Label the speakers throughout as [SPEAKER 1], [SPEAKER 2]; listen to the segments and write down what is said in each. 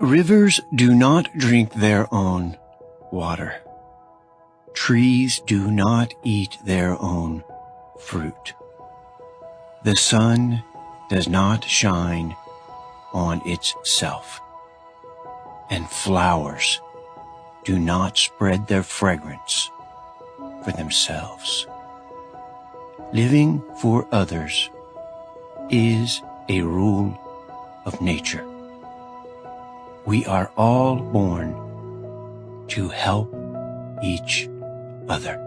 [SPEAKER 1] Rivers do not drink their own water. Trees do not eat their own fruit. The sun does not shine on itself, and flowers do not spread their fragrance for themselves. Living for others is a rule of nature. We are all born to help each other.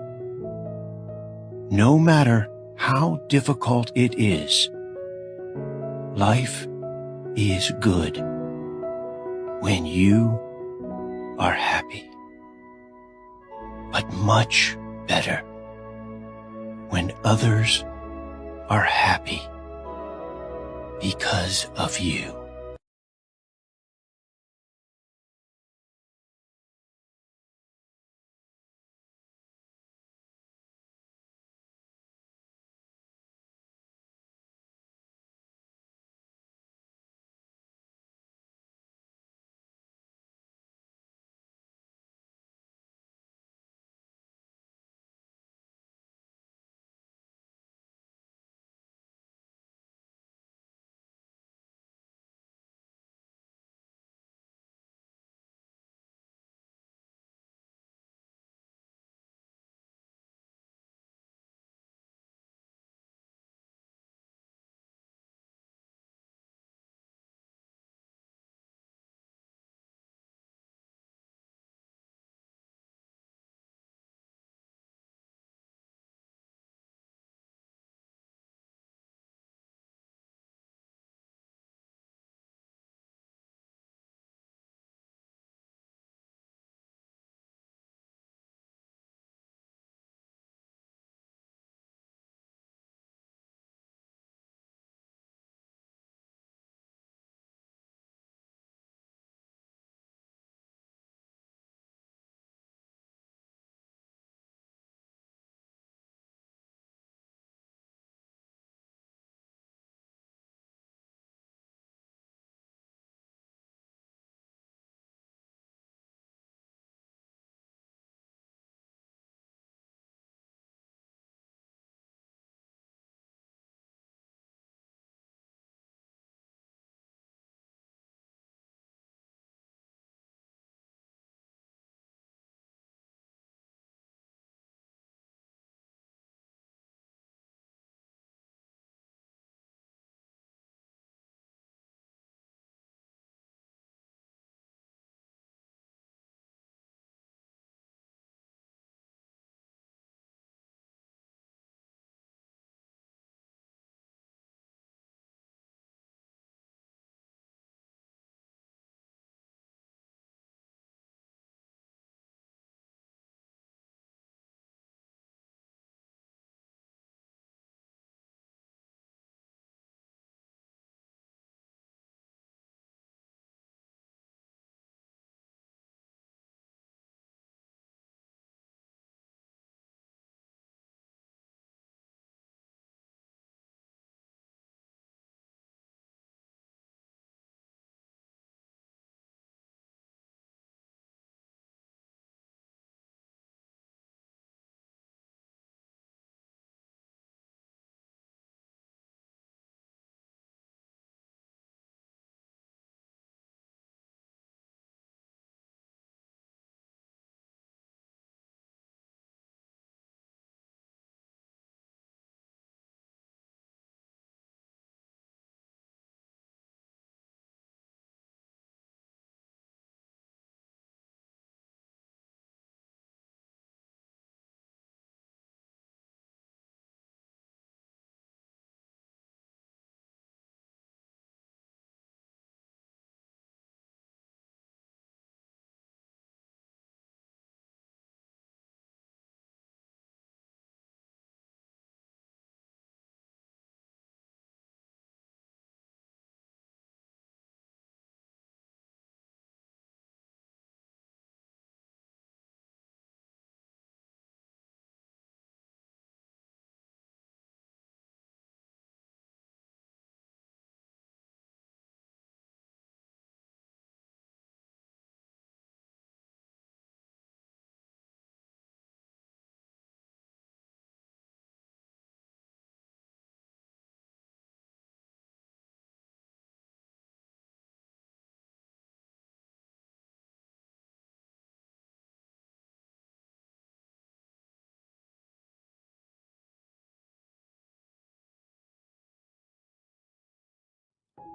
[SPEAKER 1] No matter how difficult it is, life is good when you are happy, but much better when others are happy because of you.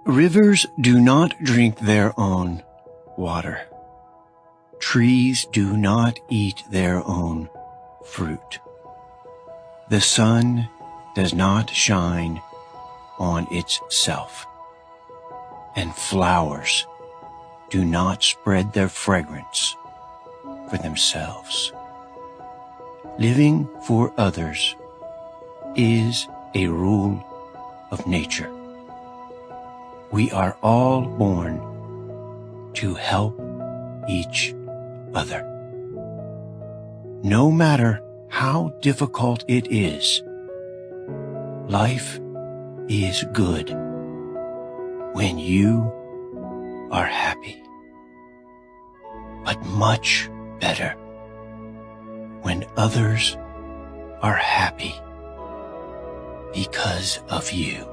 [SPEAKER 1] Rivers do not drink their own water. Trees do not eat their own fruit. The sun does not shine on itself, and flowers do not spread their fragrance for themselves. Living for others is a rule of nature. We are all born to help each other. No matter how difficult it is, life is good when you are happy, but much better when others are happy because of you.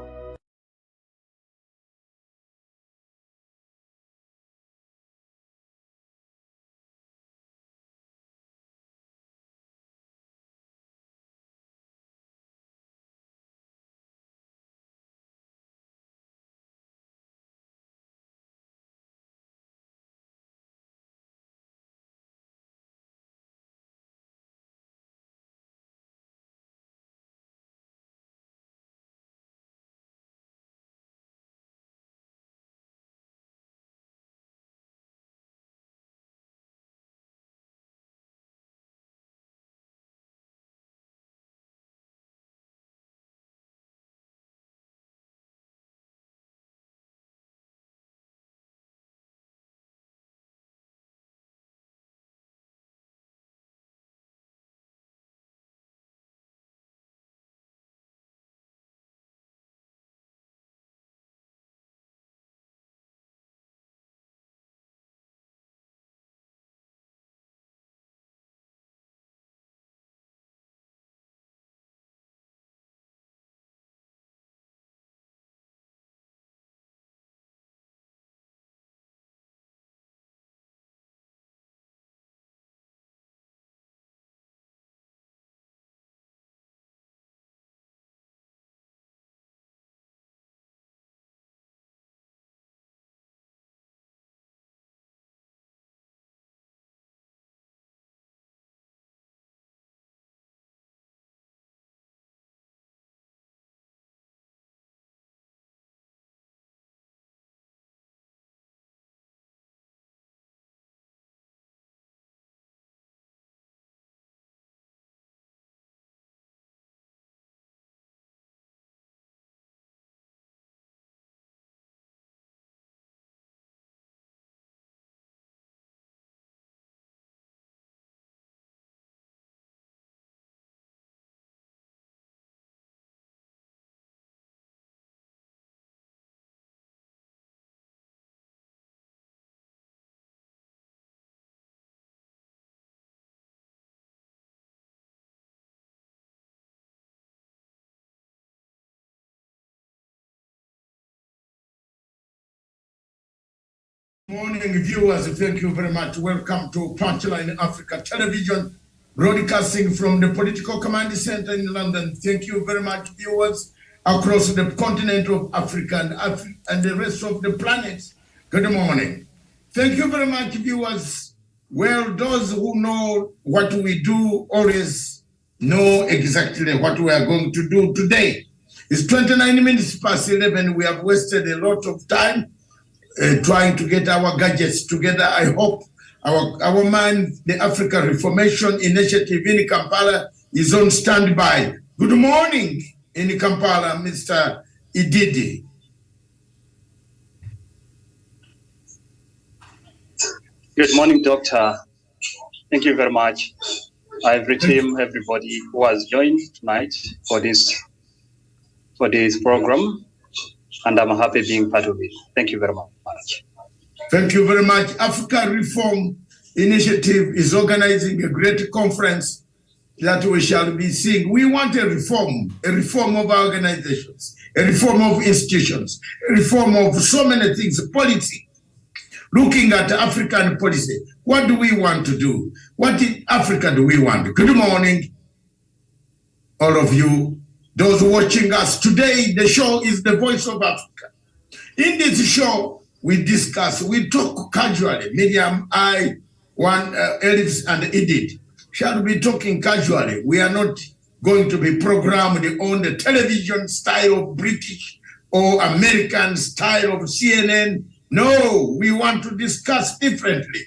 [SPEAKER 2] Morning, viewers. Thank you very much. Welcome to Punchline Africa Television, broadcasting from the Political Command Center in London. Thank you very much, viewers across the continent of Africa and the rest of the planet. Good morning. Thank you very much, viewers. Well, those who know what we do always know exactly what we are going to do today. It's 29 minutes past 11. We have wasted a lot of time trying to get our gadgets together. I hope our man, the Africa Reformation Initiative in Kampala, is on standby. Good morning in Kampala, Mr. Ididi.
[SPEAKER 3] Good morning, Doctor. Thank you very much. I greet everybody who has joined tonight for this program, and I'm happy being part of it. Thank you very much.
[SPEAKER 2] Thank you very much. Africa Reform Initiative is organizing a great conference that we shall be seeing. We want a reform of our organizations, a reform of institutions, a reform of so many things, policy. Looking at African policy, what do we want to do? What in Africa do we want? Good morning, all of you. Those watching us today, the show is The Voice of Africa. In this show, we discuss, we talk casually. Miriam, Elif, and Edith shall be talking casually. We are not going to be programmed on the television style of British or American style of CNN. No, we want to discuss differently.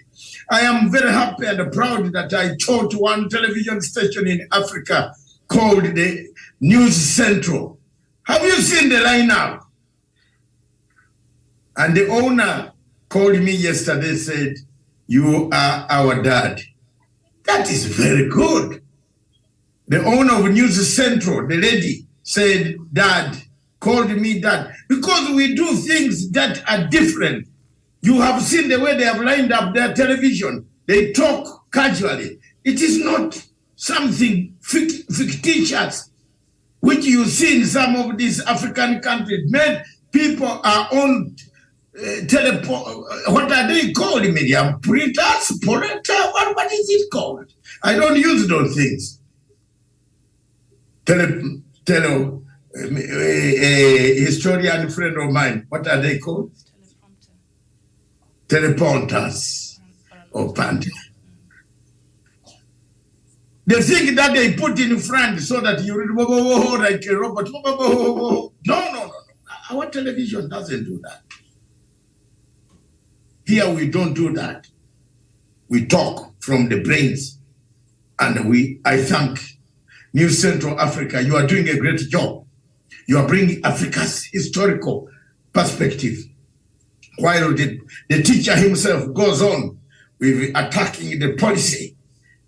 [SPEAKER 2] I am very happy and proud that I taught one television station in Africa called the News Central. Have you seen the lineup? And the owner called me yesterday, said, "You are our dad." That is very good. The owner of News Central, the lady, said, "Dad," called me dad, because we do things that are different. You have seen the way they have lined up their television. They talk casually. It is not something fictitious, which you see in some of these African countries. Men, people are on what are they called, Miriam? Printers, what is it called? I don't use those things. A historian friend of mine, what are they called? Teleprompters or pant. The thing that they put in front so that you read like a robot. No. Our television doesn't do that. Here we don't do that. We talk from the brains. And I thank News Central Africa. You are doing a great job. You are bringing Africa's historical perspective, while the teacher himself goes on with attacking the policy.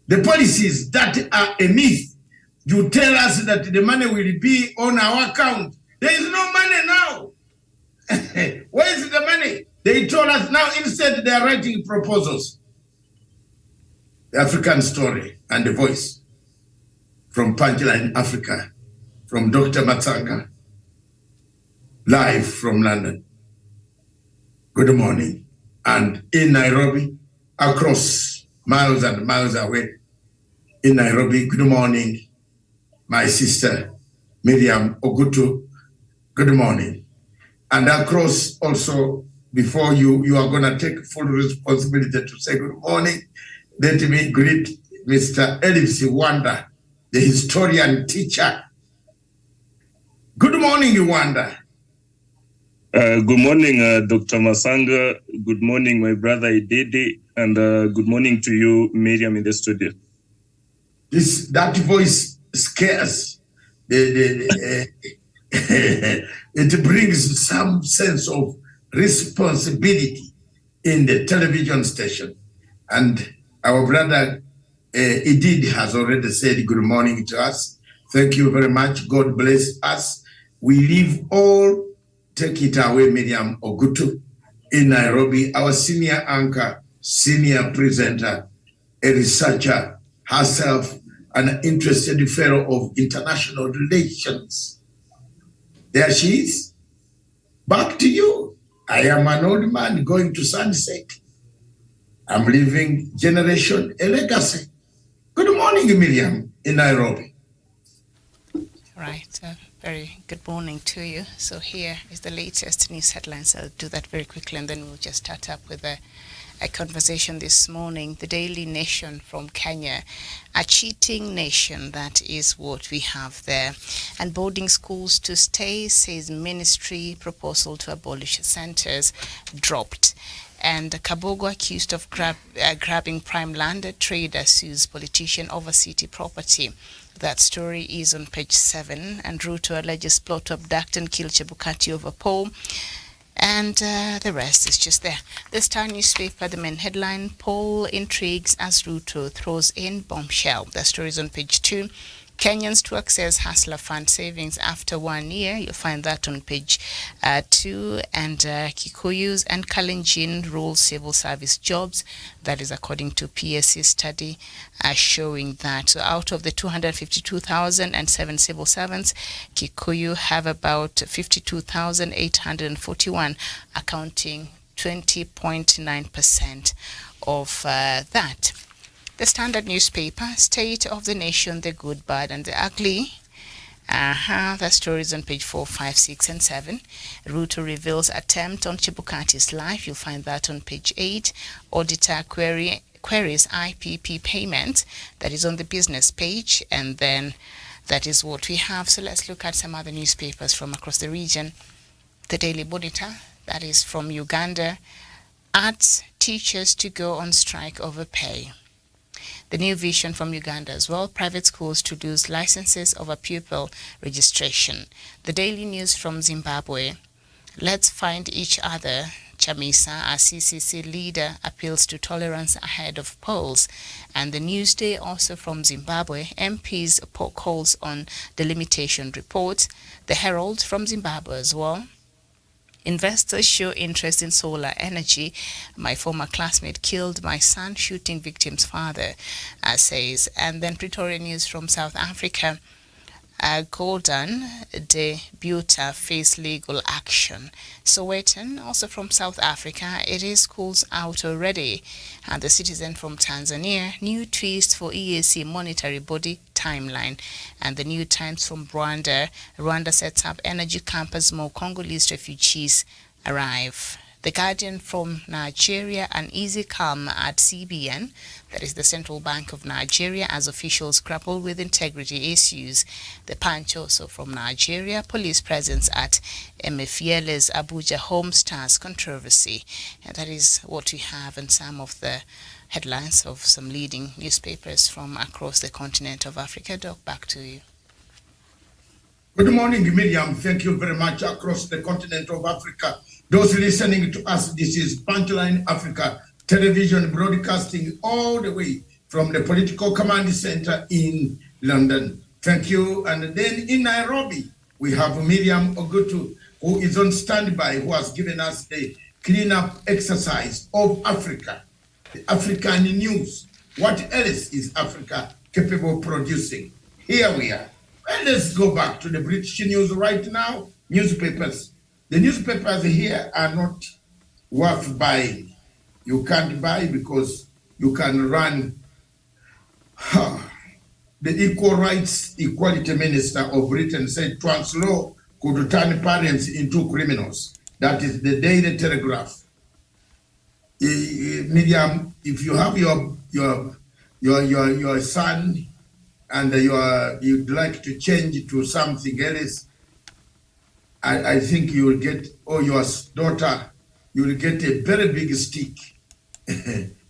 [SPEAKER 2] The policies that are a myth. You tell us that the money will be on our account. There is no money now. Where is the money? They told us now, instead they are writing proposals. The African story and the voice from Punchline Africa, from Dr. Matsanga, live from London. Good morning. And in Nairobi, across miles and miles away, in Nairobi, good morning, my sister, Miriam Ogutu, good morning. And across also, before you are going to take full responsibility to say good morning, let me greet Mr. Elif Wanda, the historian teacher. Good morning, Wanda.
[SPEAKER 4] Good morning, Dr. Masanga. Good morning, my brother Idede, and good morning to you, Miriam, in the studio.
[SPEAKER 2] That voice scares. It brings some sense of responsibility in the television station. And our brother Idid has already said good morning to us. Thank you very much. God bless us. We leave all. Take it away, Miriam Ogutu, in Nairobi, our senior anchor, senior presenter, a researcher, herself, an interested fellow of international relations. There she is. Back to you. I am an old man going to sunset. I'm leaving generation a legacy. Good morning, Miriam, in Nairobi.
[SPEAKER 5] Right. Very good morning to you. So here is the latest news headlines. I'll do that very quickly, and then we'll just start up with a conversation this morning. The Daily Nation from Kenya, a cheating nation, that is what we have there. And boarding schools to stay, says ministry. Proposal to abolish centers dropped. And Kabogo accused of grabbing prime landed trader sues politician over city property. That story is on page 7. And Ruto alleges plot to abduct and kill Chebukati over poll. And the rest is just there. The Star newspaper, the main headline, poll intrigues as Ruto throws in bombshell. The story is on page 2. Kenyans to access Hustler Fund savings after 1 year. You'll find that on page 2. And Kikuyus and Kalenjin rule civil service jobs. That is according to PSC study showing that. So out of the 252,007 civil servants, Kikuyu have about 52,841, accounting 20.9% of that. The Standard newspaper, State of the Nation, the Good, Bad and the Ugly. The story is on page 4, 5, 6, and 7. Ruto reveals attempt on Chebukati's life. You'll find that on page 8. Auditor queries IPP payment. That is on the business page. And then that is what we have. So let's look at some other newspapers from across the region. The Daily Monitor, that is from Uganda, asks teachers to go on strike over pay. The New Vision from Uganda as well, private schools to lose licenses over pupil registration. The Daily News from Zimbabwe, let's find each other. Chamisa, a CCC leader, appeals to tolerance ahead of polls. And the Newsday also from Zimbabwe, MPs calls on delimitation report. The Herald from Zimbabwe as well. Investors show interest in solar energy. My former classmate killed my son, shooting victim's father, says. And then Pretoria News from South Africa. Gordon de Buta face legal action. Sowetan, also from South Africa, it is schools out already. And the Citizen from Tanzania, new twist for EAC monetary body timeline. And the New Times from Rwanda, Rwanda sets up energy campus, more Congolese refugees arrive. The Guardian from Nigeria, an easy calm at CBN, that is the Central Bank of Nigeria, as officials grapple with integrity issues. The Punch also from Nigeria, police presence at Emefiele's Abuja Home Stars controversy. And that is what we have in some of the headlines of some leading newspapers from across the continent of Africa. Doc, back to you.
[SPEAKER 2] Good morning, Miriam. Thank you very much. Across the continent of Africa, those listening to us, this is Punchline Africa television broadcasting all the way from the Political Command Center in London. Thank you. And then in Nairobi, we have Miriam Ogutu, who is on standby, who has given us the cleanup exercise of Africa, the African news. What else is Africa capable of producing? Here we are. Well, let's go back to the British news right now. Newspapers. The newspapers here are not worth buying. You can't buy because you can run. The Equal Rights Equality Minister of Britain said trans law could turn parents into criminals. That is the Daily Telegraph. Miriam, if you have your son and you'd like to change to something else, I think you will get, or your daughter, you will get a very big stick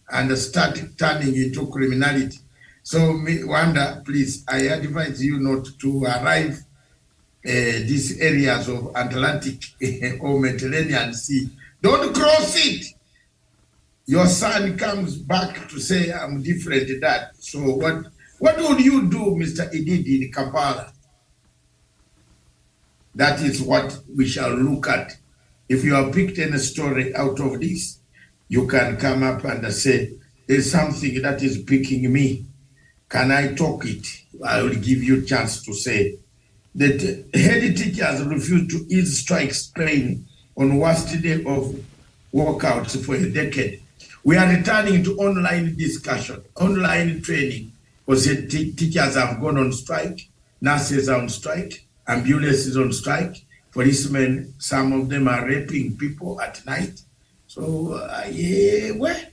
[SPEAKER 2] and start turning into criminality. So, Wanda, please, I advise you not to arrive these areas of Atlantic or Mediterranean Sea. Don't cross it. Your son comes back to say, I'm different, Dad. So what would you do, Mr. Ididi in Kampala? That is what we shall look at. If you have picked any story out of this, you can come up and say, there's something that is picking me. Can I talk it? I will give you a chance to say that head teachers refuse to ease strike Spain on worst day of walkouts for a decade. We are returning to online discussion, online training, because teachers have gone on strike, nurses are on strike, ambulances on strike, policemen, some of them are raping people at night. So, where?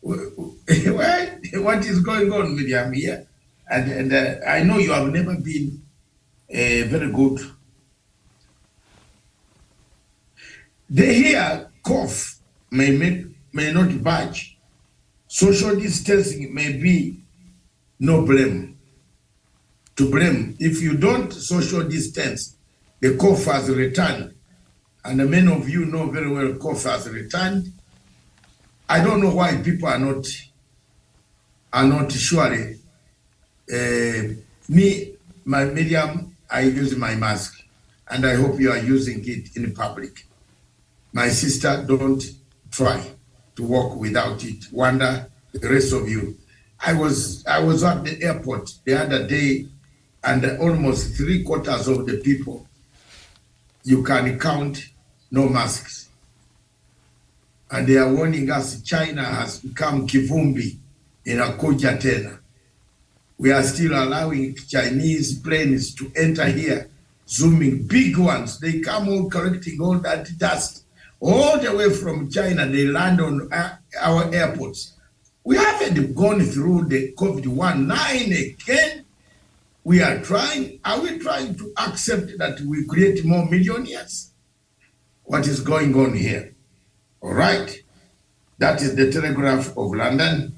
[SPEAKER 2] What is going on, Miriam, here? And I know you have never been very good. They hear cough may not budge. Social distancing may be no blame. To blame, if you don't social distance, the cough has returned. And many of you know very well cough has returned. I don't know why people are not surely. My Miriam, I use my mask, and I hope you are using it in public. My sister, don't try to walk without it. Wanda, the rest of you. I was at the airport the other day, and almost 3/4 of the people, you can count, no masks. And they are warning us China has become kivumbi in Akuja tena. We are still allowing Chinese planes to enter here, zooming, big ones. They come all collecting all that dust. All the way from China, they land on our airports. We haven't gone through the COVID-19 again. We are trying. Are we trying to accept that we create more millionaires? What is going on here? All right. That is the Telegraph of London.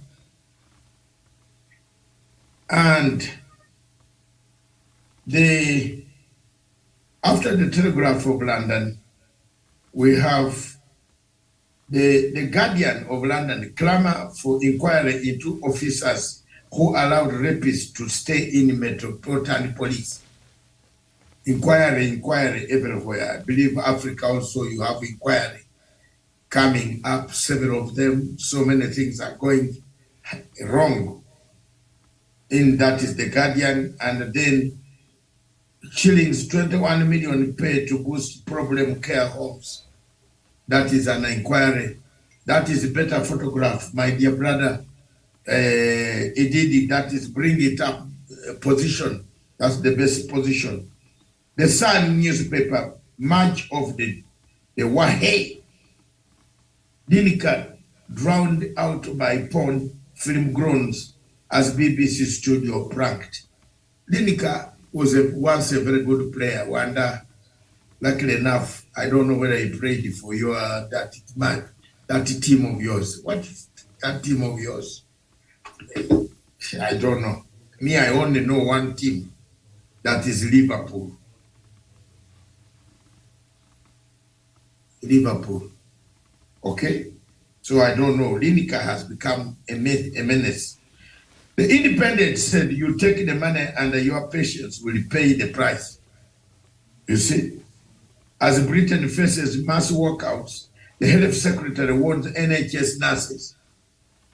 [SPEAKER 2] And after the Telegraph of London, we have the Guardian of London clamor for inquiry into officers who allowed rapists to stay in Metropolitan Police. Inquiry everywhere. I believe Africa also, you have inquiry coming up, several of them. So many things are going wrong. And that is the Guardian. And then shillings 21 million paid to boost problem care homes. That is an inquiry. That is a better photograph, my dear brother. Edidi, that is bring it up position. That's the best position. The Sun newspaper, much of the Wahe Lineker drowned out by porn film groans as BBC studio pranked. Lineker was once a very good player. Wanda, luckily enough, I don't know whether he played for your that team of yours. What is that team of yours? I don't know. Me, I only know one team. That is Liverpool. Liverpool. Okay? So I don't know. Lineker has become a menace. The Independent said, you take the money and your patients will pay the price. You see? As Britain faces mass walkouts, the health secretary warns NHS nurses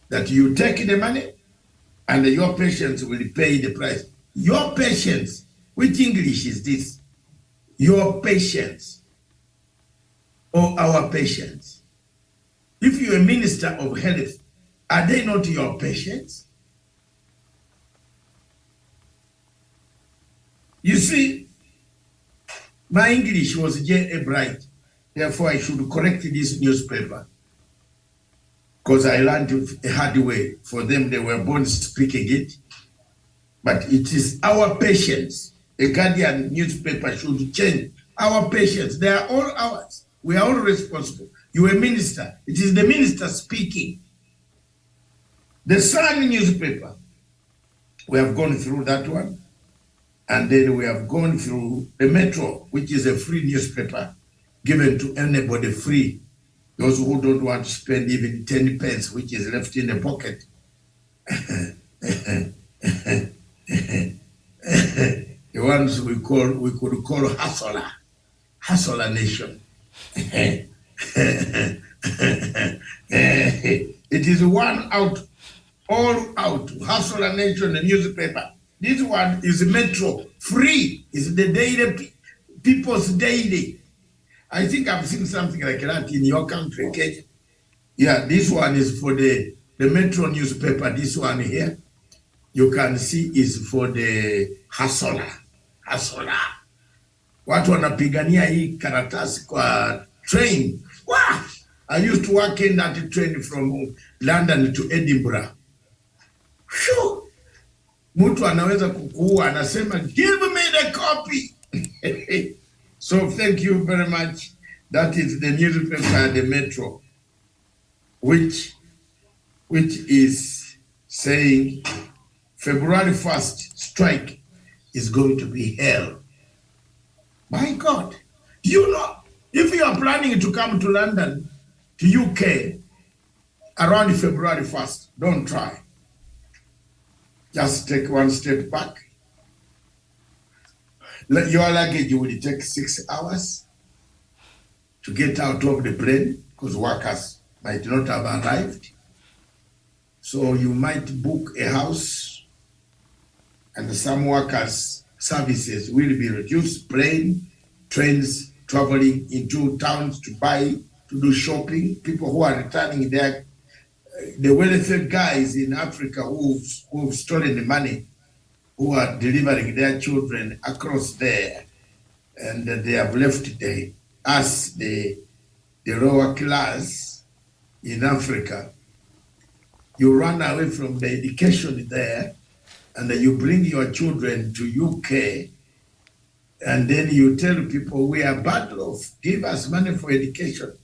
[SPEAKER 2] that you take the money and your patients will pay the price. Your patients, which English is this? Your patients or our patients? If you're a minister of health, are they not your patients? You see, my English was J.A. Bright. Therefore, I should correct this newspaper because I learned a hard way. For them, they were born speaking it. But it is our patients. A Guardian newspaper should change. Our patients, they are all ours. We are all responsible. You're a minister. It is the minister speaking. The Sun newspaper, we have gone through that one. And then we have gone through the Metro, which is a free newspaper given to anybody free. Those who don't want to spend even 10 pence, which is left in the pocket. The ones we could call hustler nation. It is one out, all out, hustler nation, the newspaper. This one is Metro, free. It's the daily, People's Daily. I think I've seen something like that in your country, Kenya. Yeah, this one is for the Metro newspaper. This one here, you can see is for the hustler. Watu wanapigania hii karatasi kwa train. Wow! I used to work in that train from London to Edinburgh. Phew! Mtu anaweza kukuua, anasema, give me the copy. So thank you very much. That is the newspaper, the Metro, which is saying February 1st strike is going to be hell. My God, you know, if you are planning to come to London, to UK, around February 1st, don't try. Just take one step back. Your luggage will take 6 hours to get out of the plane because workers might not have arrived. So you might book a house and some workers' services will be reduced. Trains traveling into towns to buy, to do shopping. People who are returning there, the wealthy guys in Africa who've stolen the money, who are delivering their children across there, and they have left the lower class in Africa. You run away from the education there, and you bring your children to UK, and then you tell people we are bad off, give us money for education.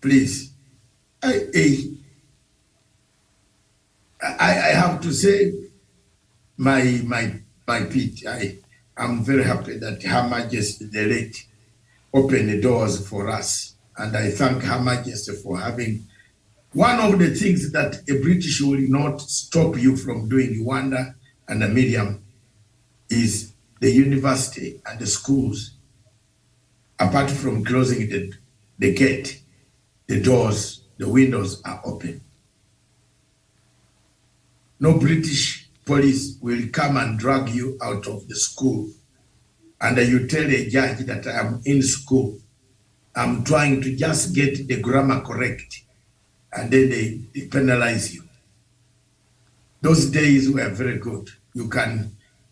[SPEAKER 2] Please. I have to say my pitch. I'm very happy that Her Majesty the late opened the doors for us. And I thank Her Majesty for having one of the things that a British will not stop you from doing, Wanda and Miriam, is the university and the schools. Apart from closing the gate, the doors, the windows are open. No British police will come and drag you out of the school. And you tell a judge that I'm in school. I'm trying to just get the grammar correct. And then they penalize you. Those days were very good.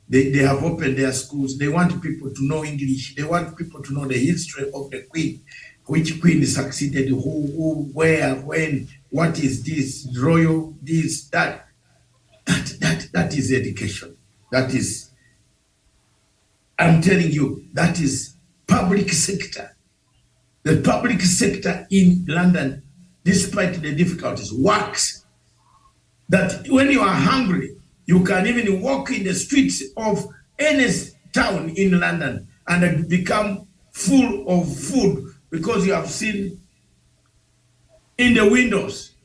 [SPEAKER 2] They have opened their schools. They want people to know English. They want people to know the history of the Queen. Which Queen succeeded, who, where, when, what is this, royal, this, that. That is education. That is, I'm telling you, that is public sector. The public sector in London, despite the difficulties, works. That when you are hungry, you can even walk in the streets of any town in London and become full of food because you have seen in the windows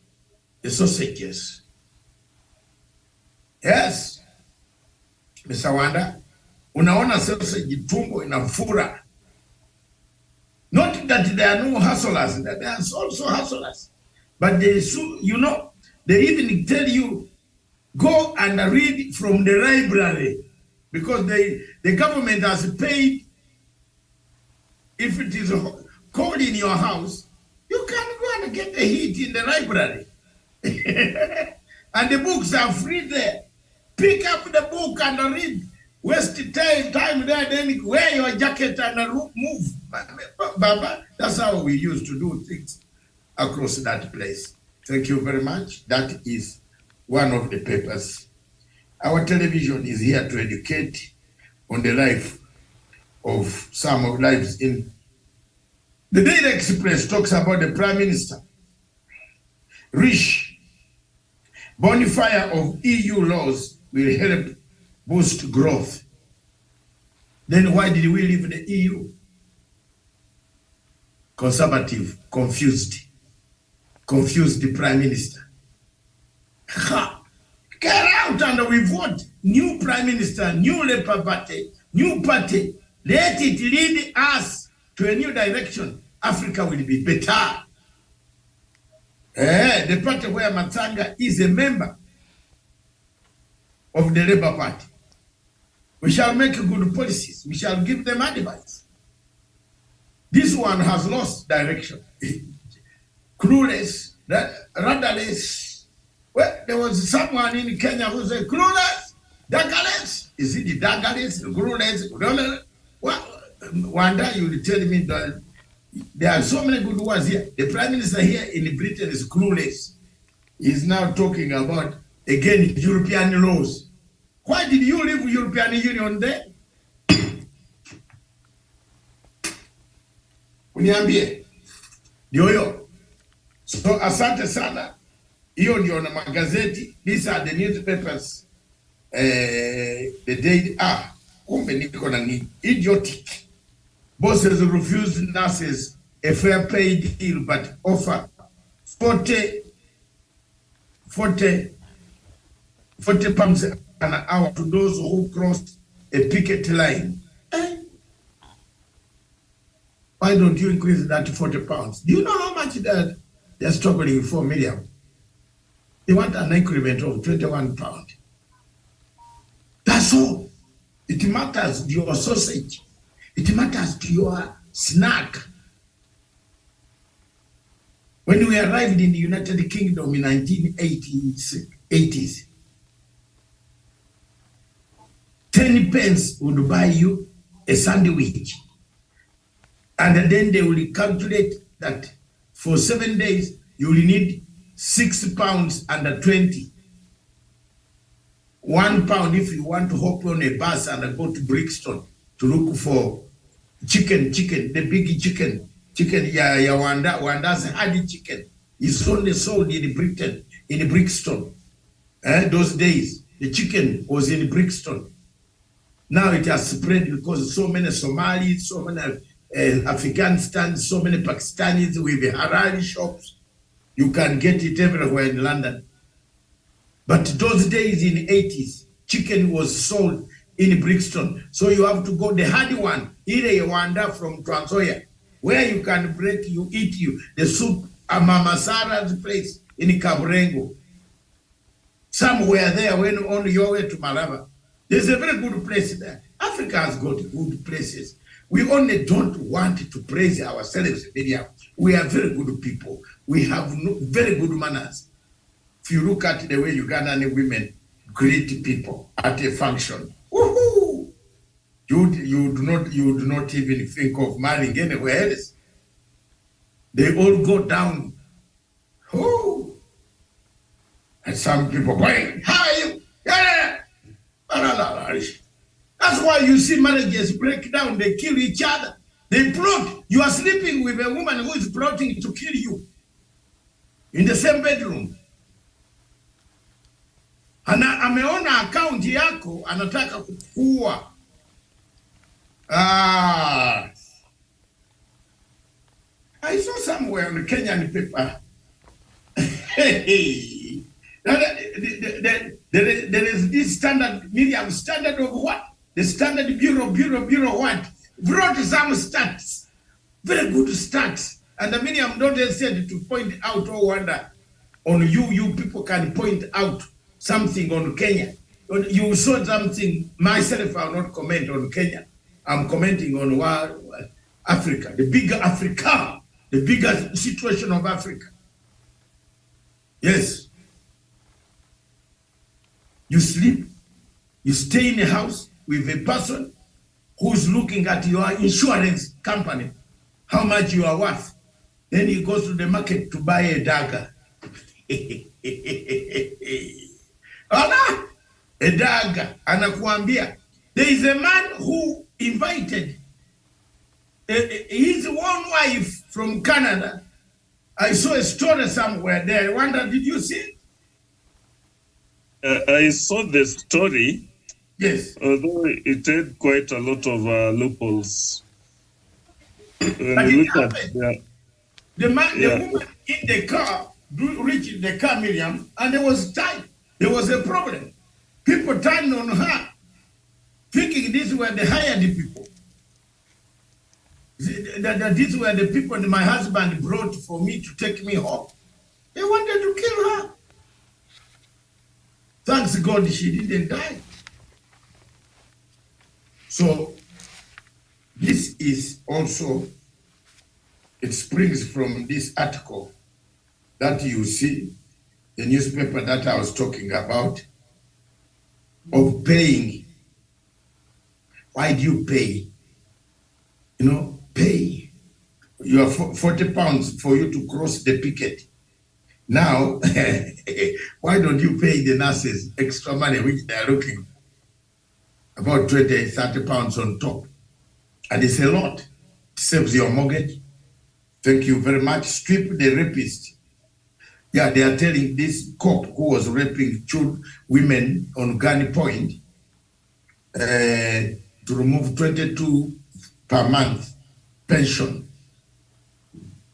[SPEAKER 2] the sausages. Yes, Mr. Wanda, unaona sausage tumbo inafura. Not that there are no hustlers, that there are also hustlers. But they, you know, they even tell you, go and read from the library, because the government has paid. If it is cold in your house, you can go and get the heat in the library. And the books are free there. Pick up the book and read. Waste time there, then wear your jacket and move. Baba, that's how we used to do things across that place. Thank you very much. That is one of the papers. Our television is here to educate on the life of some of lives in. The Daily Express talks about the Prime Minister. Rich bonfire of EU laws will help boost growth. Then why did we leave the EU? Conservative, confused the Prime Minister. Get out and we vote. New Prime Minister, new Labour Party, new party. Let it lead us to a new direction. Africa will be better. The party where Matanga is a member of the Labour Party. We shall make good policies. We shall give them advice. This one has lost direction. Clueless, rudderless. Well, there was someone in Kenya who said, clueless, daggerless. Is it the daggerless, clueless? Well, one day you will tell me that there are so many good words here. The Prime Minister here in Britain is clueless. He's now talking about, again, European laws. Why did you leave European Union there? Uniambie. Ndio. So asante sana. Hiyo ndio na magazeti. These are the newspapers. The day kumbe niko na nini? Idiotic. Bosses refuse nurses a fair paid deal but offer 40 pounds an hour to those who crossed a picket line. Why don't you increase that to 40 pounds? Do you know how much that they're struggling for, Miriam? They want an increment of 21 pounds. That's all. It matters to your sausage. It matters to your snack. When we arrived in the United Kingdom in 1980s, 10 pence would buy you a sandwich. And then they will calculate that for 7 days, you will need 6 pounds and 20. 1 pound if you want to hop on a bus and go to Brixton to look for chicken, the big chicken, Wanda's hardy chicken is only sold in Britain, in Brixton. Those days, the chicken was in Brixton. Now it has spread because so many Somalis, so many Afghanistan, so many Pakistanis with the halal shops. You can get it everywhere in London. But those days in the 80s, chicken was sold in Brixton. So you have to go, the hardy one, Ile Wanda from Trans Nzoia, where you can break, you eat the soup at Mama Sarah's place in Kaburengo. Somewhere there when on your way to Malaba. There's a very good place there. Africa has got good places. We only don't want to praise ourselves. We are very good people. We have very good manners. If you look at the way Ugandan women greet people at a function, woohoo! You do not even think of marrying anywhere else. They all go down. Oh, and some people going, how are you? Yeah. That's why you see marriages break down. They kill each other. They plot. You are sleeping with a woman who is plotting to kill you in the same bedroom. Ameona account yako anataka kukua. I saw somewhere on the Kenyan paper. There is this standard, Miriam, standard of what? The Standard Bureau what? Brought some stats, very good stats. And the Miriam don't said to point out or wonder on you people can point out something on Kenya. You saw something, myself I will not comment on Kenya. I'm commenting on Africa, the bigger situation of Africa. Yes. You sleep, you stay in a house with a person who's looking at your insurance company, how much you are worth. Then he goes to the market to buy a dagger. A dagger. Anakuambia. There is a man who invited his own wife from Canada. I saw a story somewhere there. I wonder, did you see it?
[SPEAKER 4] I saw the story.
[SPEAKER 2] Yes.
[SPEAKER 4] Although it had quite a lot of loopholes.
[SPEAKER 2] But it happened. The woman in the car reached the car, Miriam, and there was time. There was a problem. People turned on her, thinking these were the hired people. That these were the people that my husband brought for me to take me home. They wanted to kill her. Thanks God she didn't die. So this is also, it springs from this article that you see, the newspaper that I was talking about, of paying. Why do you pay? Pay. You are 40 pounds for you to cross the picket. Now, why don't you pay the nurses extra money, which they are looking about 20, 30 pounds on top? And it's a lot. It saves your mortgage. Thank you very much. Strip the rapist. Yeah, they are telling this cop who was raping women on gunpoint to remove 22 per month pension.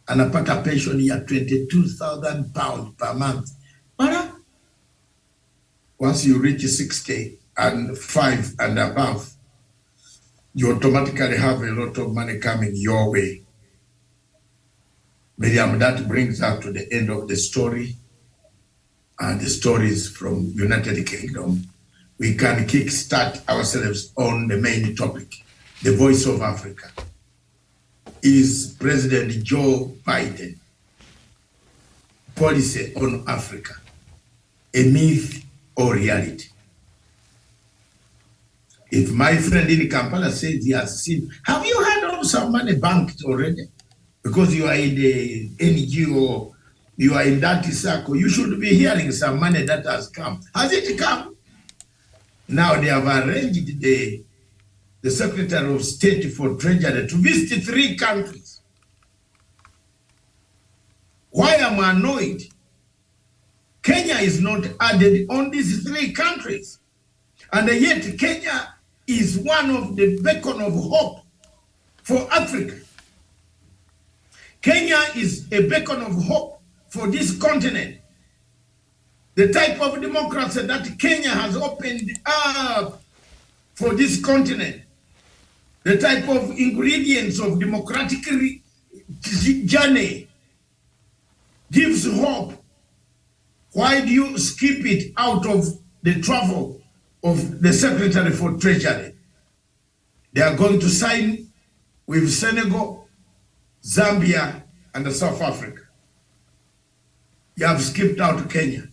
[SPEAKER 2] Anapata pension ya 22,000 pounds per month. But once you reach 65 and above, you automatically have a lot of money coming your way. Miriam, that brings us to the end of the story. And the stories from United Kingdom. We can kickstart ourselves on the main topic, the voice of Africa. Is President Joe Biden policy on Africa a myth or reality? If my friend in Kampala says he has seen, have you heard of some money banked already? Because you are in the NGO, you are in that circle, you should be hearing some money that has come. Has it come? Now they have arranged the Secretary of State for Treasury to visit 3 countries. Why am I annoyed? Kenya is not added on these 3 countries. And yet Kenya is one of the beacon of hope for Africa. Kenya is a beacon of hope for this continent. The type of democracy that Kenya has opened up for this continent, the type of ingredients of democratic journey gives hope. Why do you skip it out of the travel of the Secretary for Treasury? They are going to sign with Senegal, Zambia, and South Africa. You have skipped out Kenya.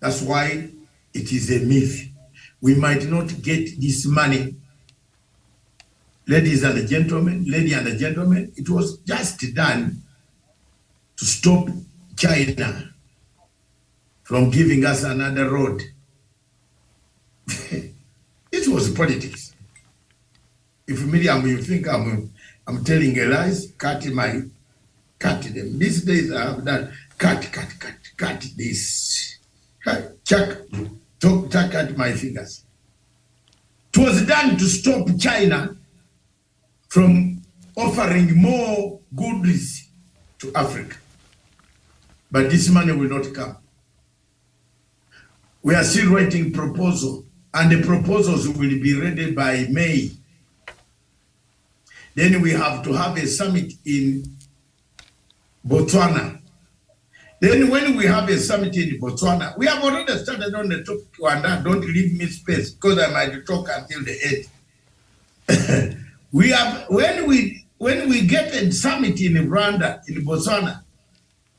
[SPEAKER 2] That's why it is a myth. We might not get this money. Ladies and gentlemen, it was just done to stop China from giving us another road. It was politics. If Miriam, you think I'm telling a lies, cut them. These days I have done cut this. Chuck at my fingers. It was done to stop China from offering more goods to Africa. But this money will not come. We are still writing proposal, and the proposals will be ready by May. Then we have to have a summit in Botswana. Then when we have a summit in Botswana, we have already started on the topic, and don't leave me space because I might talk until the end. We have, when we get a summit in Rwanda, in Botswana,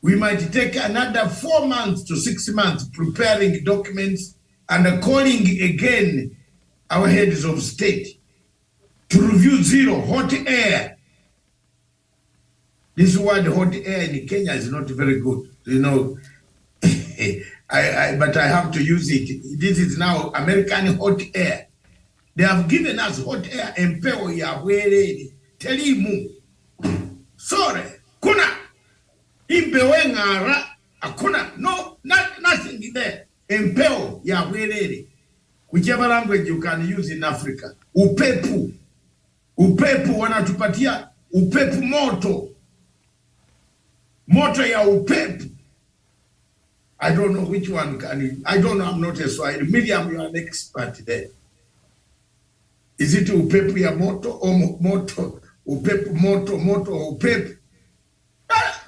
[SPEAKER 2] we might take another 4 months to 6 months preparing documents and calling again our heads of state to review zero, hot air. This word hot air in Kenya is not very good, you know. But I have to use it. This is now American hot air. They have given us hot air and peo ya wele. Telimu. Sorry. Kuna. Impewe ngara. Akuna. No, nothing there. Empeo ya wele. Whichever language you can use in Africa. Upepu. Upepu wanatupatia. Upepu moto. Moto ya upepu. I don't know which one can. I don't know. I'm not a Swahili. Miriam, you are an expert there. Is it upepu ya moto or moto? Upepu moto, moto or upepu?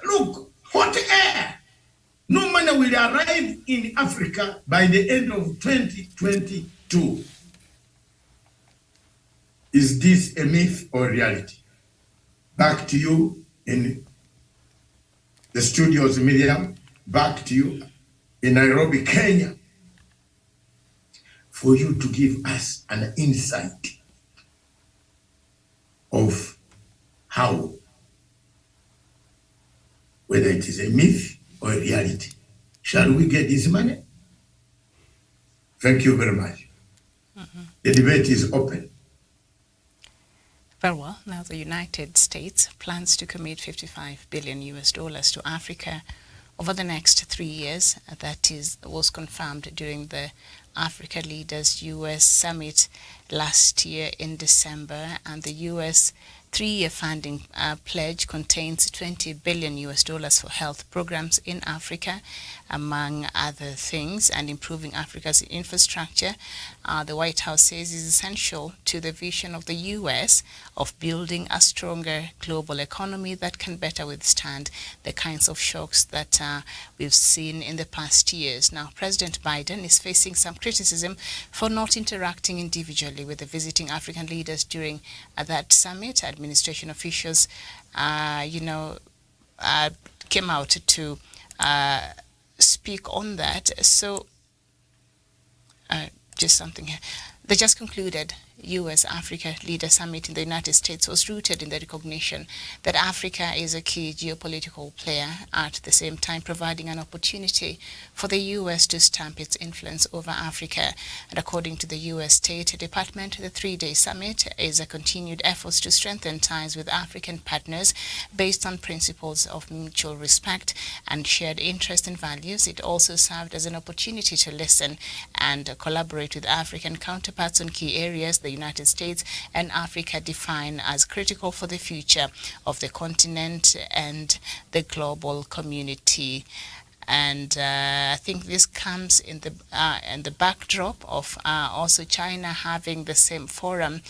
[SPEAKER 2] Look, hot air. No money will arrive in Africa by the end of 2022. Is this a myth or reality? Back to you in the studios, Miriam. Back to you in Nairobi, Kenya, for you to give us an insight of how, whether it is a myth or a reality. Shall we get this money? Thank you very much. The debate is open.
[SPEAKER 5] Very well. Now the United States plans to commit $55 billion to Africa over the next 3 years. That was confirmed during the Africa Leaders US Summit last year in December, and the US 3-year funding pledge contains $20 billion for health programs in Africa, among other things, and improving Africa's infrastructure. The White House says is essential to the vision of the US of building a stronger global economy that can better withstand the kinds of shocks that we've seen in the past years. Now, President Biden is facing some criticism for not interacting individually with the visiting African leaders during that summit. Administration officials, came out to speak on that. So, just something here. The just concluded US-Africa Leader Summit in the United States was rooted in the recognition that Africa is a key geopolitical player, at the same time providing an opportunity for the US to stamp its influence over Africa. And according to the US State Department, the three-day summit is a continued effort to strengthen ties with African partners based on principles of mutual respect and shared interest and values. It also served as an opportunity to listen and collaborate with African counterparts on key areas the United States and Africa define as critical for the future of the continent and the global community. And I think this comes in the backdrop of also China having the same forum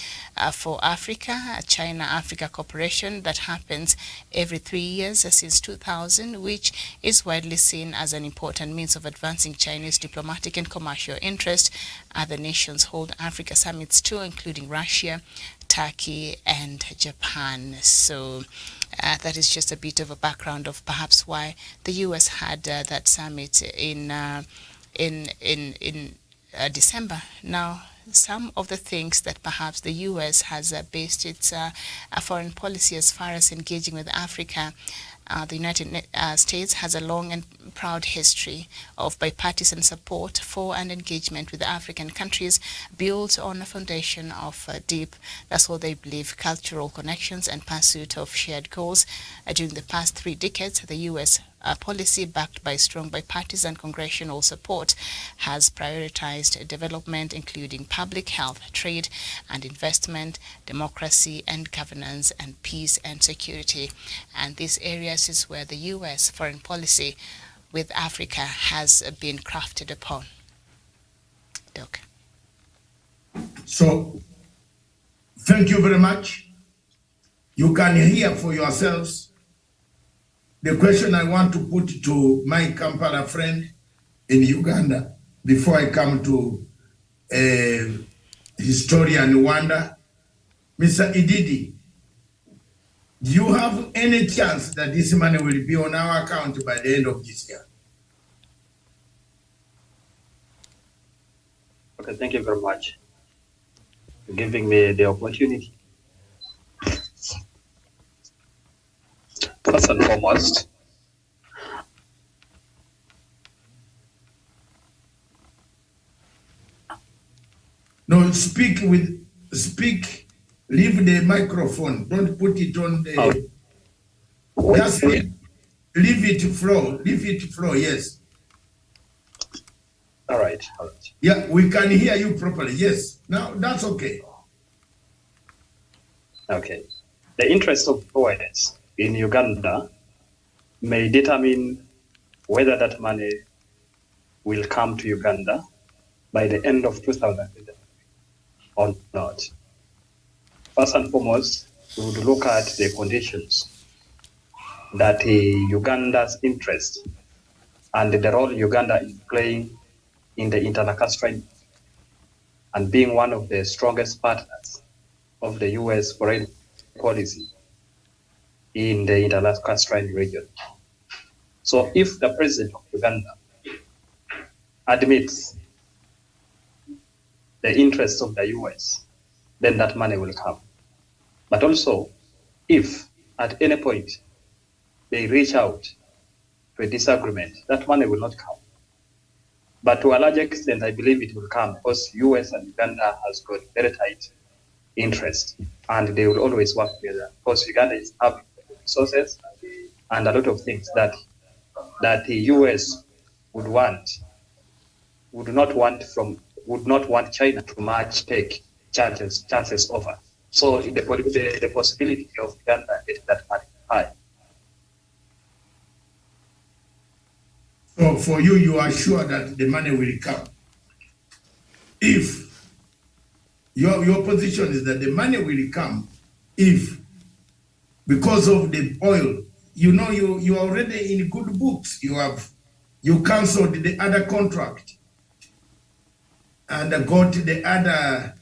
[SPEAKER 5] for Africa, China-Africa cooperation that happens every 3 years since 2000, which is widely seen as an important means of advancing Chinese diplomatic and commercial interest. Other nations hold Africa summits too, including Russia, Turkey, and Japan. So that is just a bit of a background of perhaps why the U.S. had that summit in December. Now, some of the things that perhaps the U.S. has based its foreign policy as far as engaging with Africa. The United States has a long and proud history of bipartisan support for and engagement with African countries, built on a foundation of deep, that's what they believe, cultural connections and pursuit of shared goals. During the past 3 decades, the U.S. Policy, backed by strong bipartisan congressional support, has prioritized development, including public health, trade and investment, democracy and governance, and peace and security. And these areas is where the U.S. foreign policy with Africa has been crafted upon. Doc.
[SPEAKER 2] So, thank you very much. You can hear for yourselves the question I want to put to my Kampala friend in Uganda before I come to historian Wanda. Mr. Ididi, do you have any chance that this money will be on our account by the end of this year?
[SPEAKER 3] Okay, thank you very much for giving me the opportunity. First and foremost,
[SPEAKER 2] no, speak, leave the microphone, don't put it on the, just leave it flow, yes.
[SPEAKER 3] All right.
[SPEAKER 2] Yeah, we can hear you properly, yes. Now, that's okay.
[SPEAKER 3] Okay. The interest of OIS in Uganda may determine whether that money will come to Uganda by the end of 2020 or not. First and foremost, we would look at the conditions that Uganda's interest and the role Uganda is playing in the Inter-Lacustrine and being one of the strongest partners of the U.S. foreign policy in the Inter-Lacustrine region. So if the president of Uganda admits the interests of the US, then that money will come. But also, if at any point they reach out to a disagreement, that money will not come. But to a large extent, I believe it will come because US and Uganda has got very tight interest and they will always work together because Uganda is having resources and a lot of things that the US would not want China to much take chances over. So the possibility of Uganda getting that money high.
[SPEAKER 2] So for you, you are sure that the money will come. If your position is that the money will come, if because of the oil, you know, you are already in good books. You cancelled the other contract and got the other.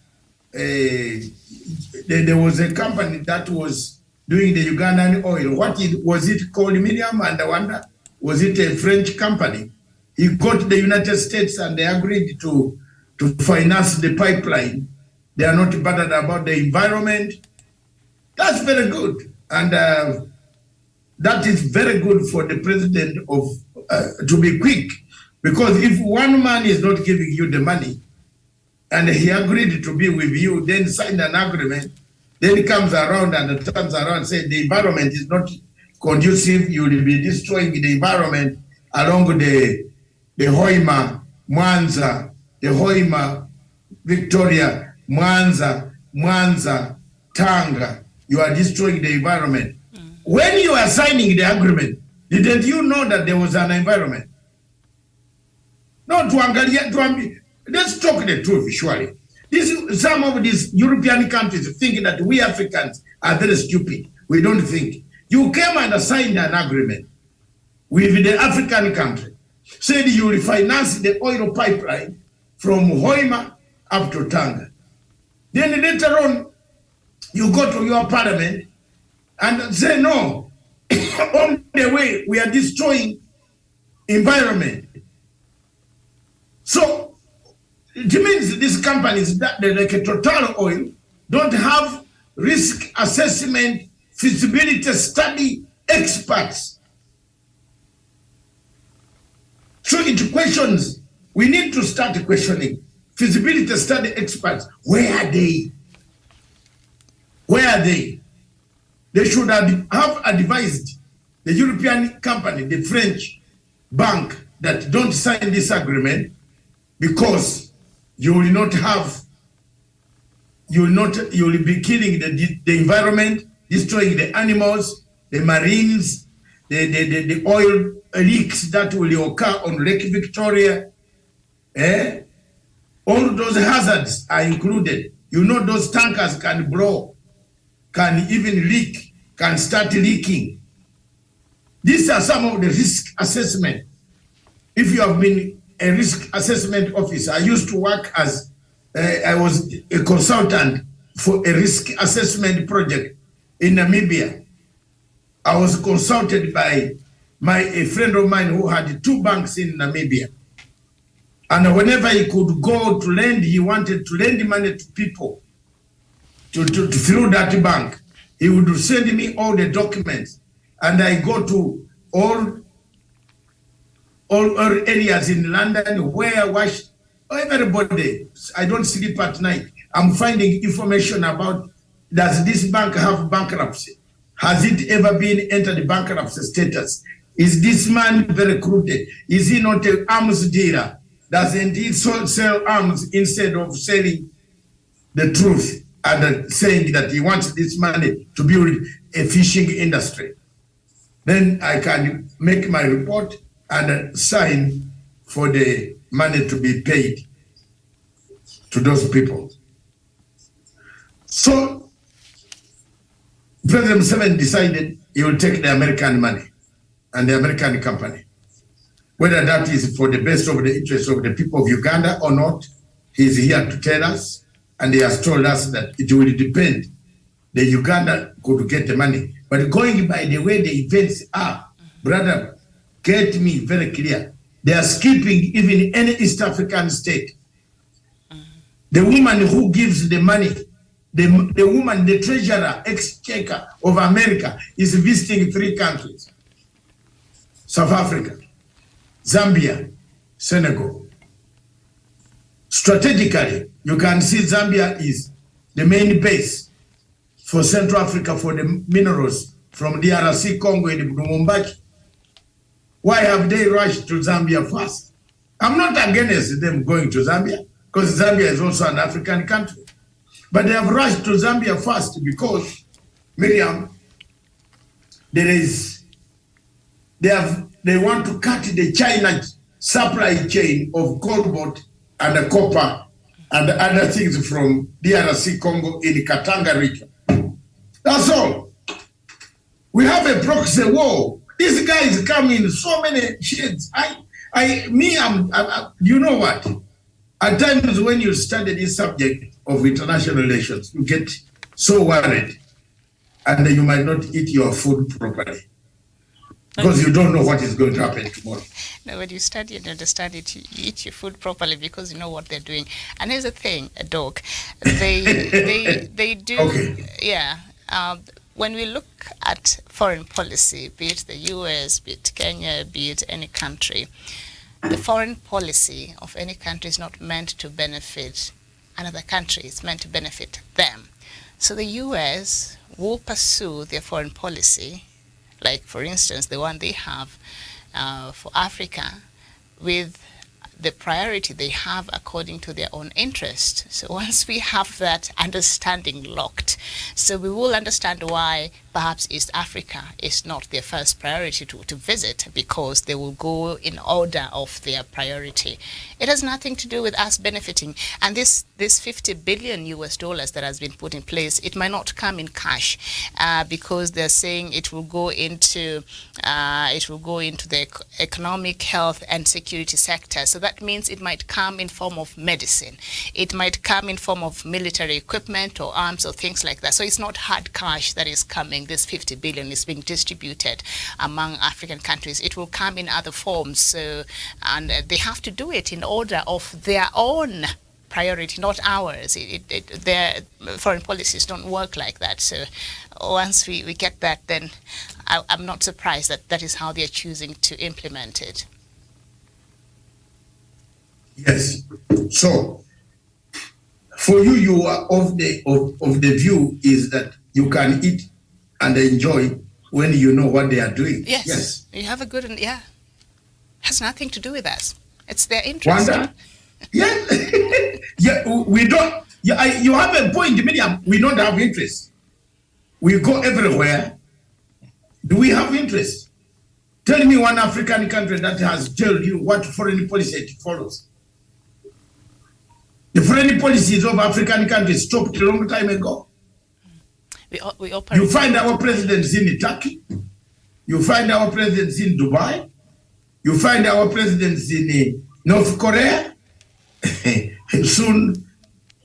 [SPEAKER 2] There was a company that was doing the Ugandan oil. Was it called Miriam and Wanda? Was it a French company? He got the United States and they agreed to to finance the pipeline. They are not bothered about the environment. That's very good. And that is very good for the president to be quick. Because if one man is not giving you the money, and he agreed to be with you, then signed an agreement, then he comes around and turns around and says the environment is not conducive, you will be destroying the environment along the Hoima, Mwanza, the Hoima, Victoria, Mwanza, Tanga. You are destroying the environment. When you are signing the agreement, didn't you know that there was an environment? No, let's talk the truth, surely. Some of these European countries think that we Africans are very stupid. We don't think. You came and signed an agreement with the African country, said you will finance the oil pipeline from Hoima up to Tanga. Then later on, you go to your parliament and say, no, on the way, we are destroying environment. So it means these companies that like a Total Oil don't have risk assessment, feasibility study experts. So it questions, we need to start questioning feasibility study experts. Where are they? Where are they? They should have advised the European company, the French bank, that don't sign this agreement because you will not have, you will be killing the environment, destroying the animals, the marines, the oil leaks that will occur on Lake Victoria. All those hazards are included. You know those tankers can blow, can even leak, can start leaking. These are some of the risk assessment. If you have been a risk assessment officer, I used to work as, I was a consultant for a risk assessment project in Namibia. I was consulted by a friend of mine who had 2 banks in Namibia. And whenever he could go to lend, he wanted to lend money to people through that bank. He would send me all the documents, and I go to all areas in London where I watch everybody. I don't sleep at night. I'm finding information about, does this bank have bankruptcy? Has it ever been entered bankruptcy status? Is this man very crooked? Is he not an arms dealer? Doesn't he sell arms instead of selling the truth and saying that he wants this money to build a fishing industry? Then I can make my report and sign for the money to be paid to those people. So President Museveni decided he will take the American money and the American company. Whether that is for the best of the interests of the people of Uganda or not, he is here to tell us, and he has told us that it will depend. The Uganda could get the money. But going by the way the events are, brother, get me very clear. They are skipping even any East African state. The woman who gives the money, the woman, the treasurer, exchequer of America, is visiting 3 countries: South Africa, Zambia, Senegal. Strategically, you can see Zambia is the main base for Central Africa for the minerals from DRC, Congo, and Lubumbashi. Why have they rushed to Zambia first? I'm not against them going to Zambia, because Zambia is also an African country. But they have rushed to Zambia first because, Miriam, they want to cut the China supply chain of cobalt and copper and other things from DRC Congo in the Katanga region. That's all. We have a proxy war. These guys come in so many shades. You know what? At times when you study this subject of international relations, you get so worried and you might not eat your food properly. because you don't know what is going to happen tomorrow.
[SPEAKER 5] No, when you study and understand it, you eat your food properly because you know what they're doing. And here's the thing, a dog, they do,
[SPEAKER 2] Okay.
[SPEAKER 5] yeah. When we look at foreign policy, be it the US, be it Kenya, be it any country, the foreign policy of any country is not meant to benefit another country, it's meant to benefit them. So the US will pursue their foreign policy, like for instance, the one they have for Africa, with the priority they have according to their own interest. So once we have that understanding locked, so we will understand why perhaps East Africa is not their first priority to visit, because they will go in order of their priority. It has nothing to do with us benefiting. And this 50 billion US dollars that has been put in place, it might not come in cash because they're saying it will go into the economic, health and security sector. So that means it might come in form of medicine. It might come in form of military equipment or arms or things like that. So it's not hard cash that is coming. This 50 billion is being distributed among African countries. It will come in other forms. So, and they have to do it in order of their own priority, not ours. Their foreign policies don't work like that. So once we get that, then I'm not surprised that is how they're choosing to implement it.
[SPEAKER 2] Yes. So for you, you are of the view is that you can eat and enjoy when you know what they are doing.
[SPEAKER 5] Yes.
[SPEAKER 2] Yes.
[SPEAKER 5] You have a good, yeah. Has nothing to do with us. It's their interest.
[SPEAKER 2] Wanda? Yeah. Yeah, we don't. Yeah, you have a point, Miriam. We don't have interest. We go everywhere. Do we have interest? Tell me one African country that has told you what foreign policy it follows. The foreign policies of African countries stopped a long time ago.
[SPEAKER 5] We operate.
[SPEAKER 2] You find our presidents in Turkey. You find our presidents in Dubai. You find our presidents in North Korea. Soon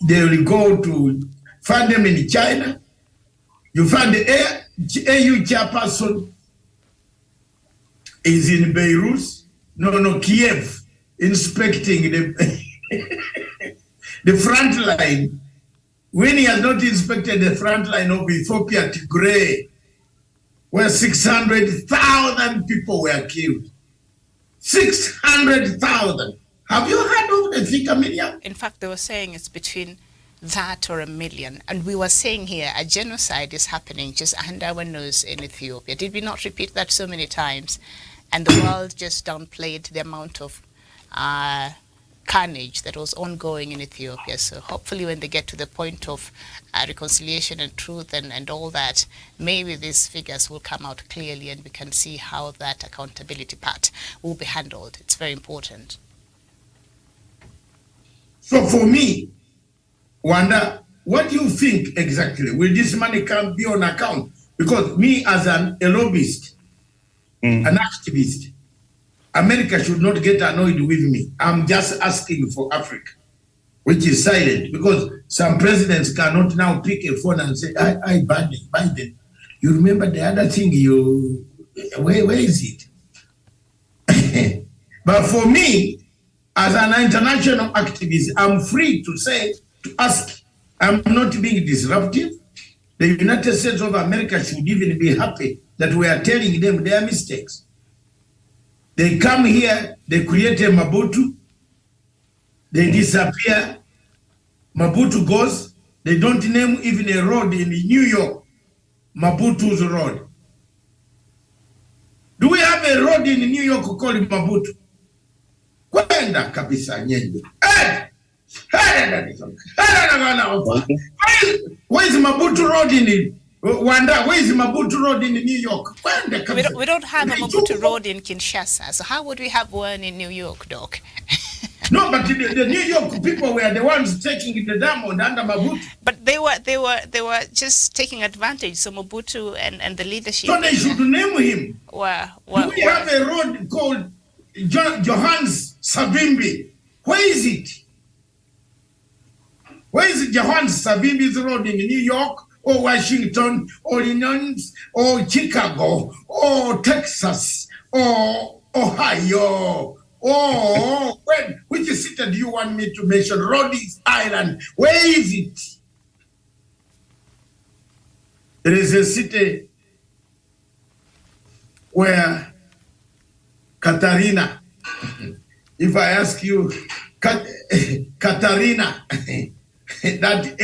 [SPEAKER 2] they will go to find them in China. You find the AU chairperson is in Beirut. No, Kiev, inspecting the front line. When he has not inspected the front line of Ethiopia, Tigray, where 600,000 people were killed. 600,000. Have you heard of the figure, Miriam?
[SPEAKER 5] In fact, they were saying it's between that or 1 million. And we were saying here a genocide is happening just under our nose in Ethiopia. Did we not repeat that so many times? And the world just downplayed the amount of carnage that was ongoing in Ethiopia. So hopefully when they get to the point of reconciliation and truth and all that, maybe these figures will come out clearly and we can see how that accountability part will be handled. It's very important.
[SPEAKER 2] So for me, Wanda, what do you think exactly? Will this money come be on account? Because me as a lobbyist, an activist, America should not get annoyed with me. I'm just asking for Africa, which is silent, because some presidents cannot now pick a phone and say, I Biden, you remember the other thing where is it? But for me, as an international activist, I'm free to ask. I'm not being disruptive. The United States of America should even be happy that we are telling them their mistakes. They come here, they create a Mobutu, they disappear, Mobutu goes, they don't name even a road in New York, Mobutu's road. Do we have a road in New York called Mobutu? Kwenda kabisa nyenye. Where is Mobutu road in Wanda? Where is Mobutu road in New York?
[SPEAKER 5] We don't have a Mobutu road in Kinshasa, so how would we have one in New York, Doc?
[SPEAKER 2] No, but the New York people were the ones taking the diamond under Mobutu.
[SPEAKER 5] But they were just taking advantage. So Mobutu and the leadership.
[SPEAKER 2] So they should name him.
[SPEAKER 5] Do
[SPEAKER 2] we have a road called Johannes Savimbi? Where is it? Where is Johannes Savimbi's road in New York or Washington, or Illinois, or Chicago, or Texas, or Ohio, or which city do you want me to mention? Rhode Island. Where is it? There is a city where Katarina, if I ask you, Katarina, that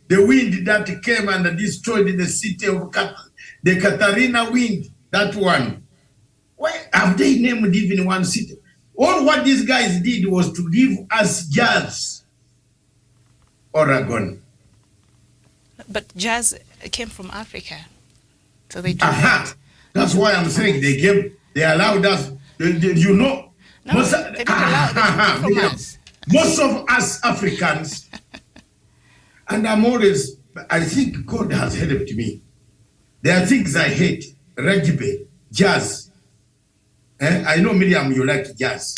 [SPEAKER 2] the wind that came and destroyed the city of the Katarina wind, that one, why have they named even one city? All what these guys did was to give us jazz, Oregon.
[SPEAKER 5] But jazz came from Africa, so they took it.
[SPEAKER 2] That's why I'm saying they allowed us. You know,
[SPEAKER 5] No, they didn't allow them to take it from us.
[SPEAKER 2] Most of us Africans, and I think God has helped me. There are things I hate: rugby, jazz. I know, Miriam, you like jazz.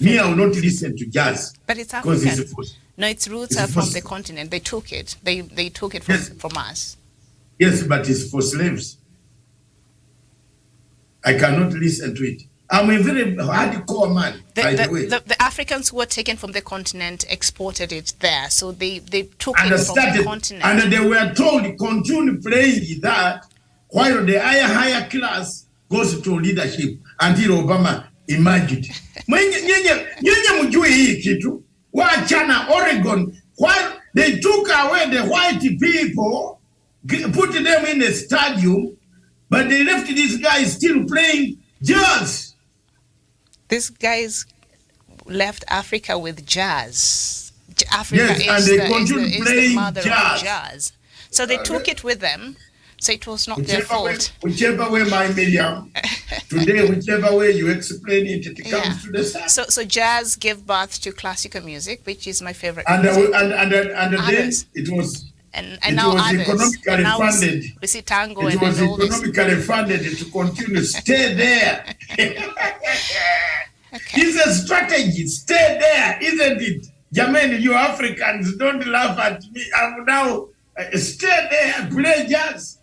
[SPEAKER 2] Me, I will not listen to jazz.
[SPEAKER 5] But it's
[SPEAKER 2] because
[SPEAKER 5] African. No, its roots are from the continent. They took it. They took it from us.
[SPEAKER 2] Yes, but it's for slaves. I cannot listen to it. I'm a very hardcore man, by the way.
[SPEAKER 5] The Africans who were taken from the continent exported it there. So they took
[SPEAKER 2] And
[SPEAKER 5] it from the continent.
[SPEAKER 2] And they were told to continue playing that while the higher class goes to leadership until Obama emerged. Nyenye mjui hii kitu. Wachana Oregon, while they took away the white people, put them in a stadium, but they left these guys still playing jazz.
[SPEAKER 5] These guys left Africa with jazz. Africa
[SPEAKER 2] Yes, and they continued
[SPEAKER 5] is the
[SPEAKER 2] playing
[SPEAKER 5] mother
[SPEAKER 2] jazz.
[SPEAKER 5] of jazz. So they took it with them. So it was not their fault.
[SPEAKER 2] Whichever way, my Miriam, today, whichever way you explain it, it comes to the side.
[SPEAKER 5] So jazz gave birth to classical music, which is my favorite
[SPEAKER 2] And
[SPEAKER 5] music.
[SPEAKER 2] then it was
[SPEAKER 5] and now
[SPEAKER 2] was
[SPEAKER 5] others.
[SPEAKER 2] economically
[SPEAKER 5] And now
[SPEAKER 2] funded.
[SPEAKER 5] we see tango
[SPEAKER 2] It
[SPEAKER 5] and
[SPEAKER 2] was
[SPEAKER 5] all this.
[SPEAKER 2] economically funded to continue. Stay there.
[SPEAKER 5] Okay.
[SPEAKER 2] It's a strategy. Stay there, isn't it? Jermaine, you Africans, don't laugh at me. I'm now stay there, play jazz.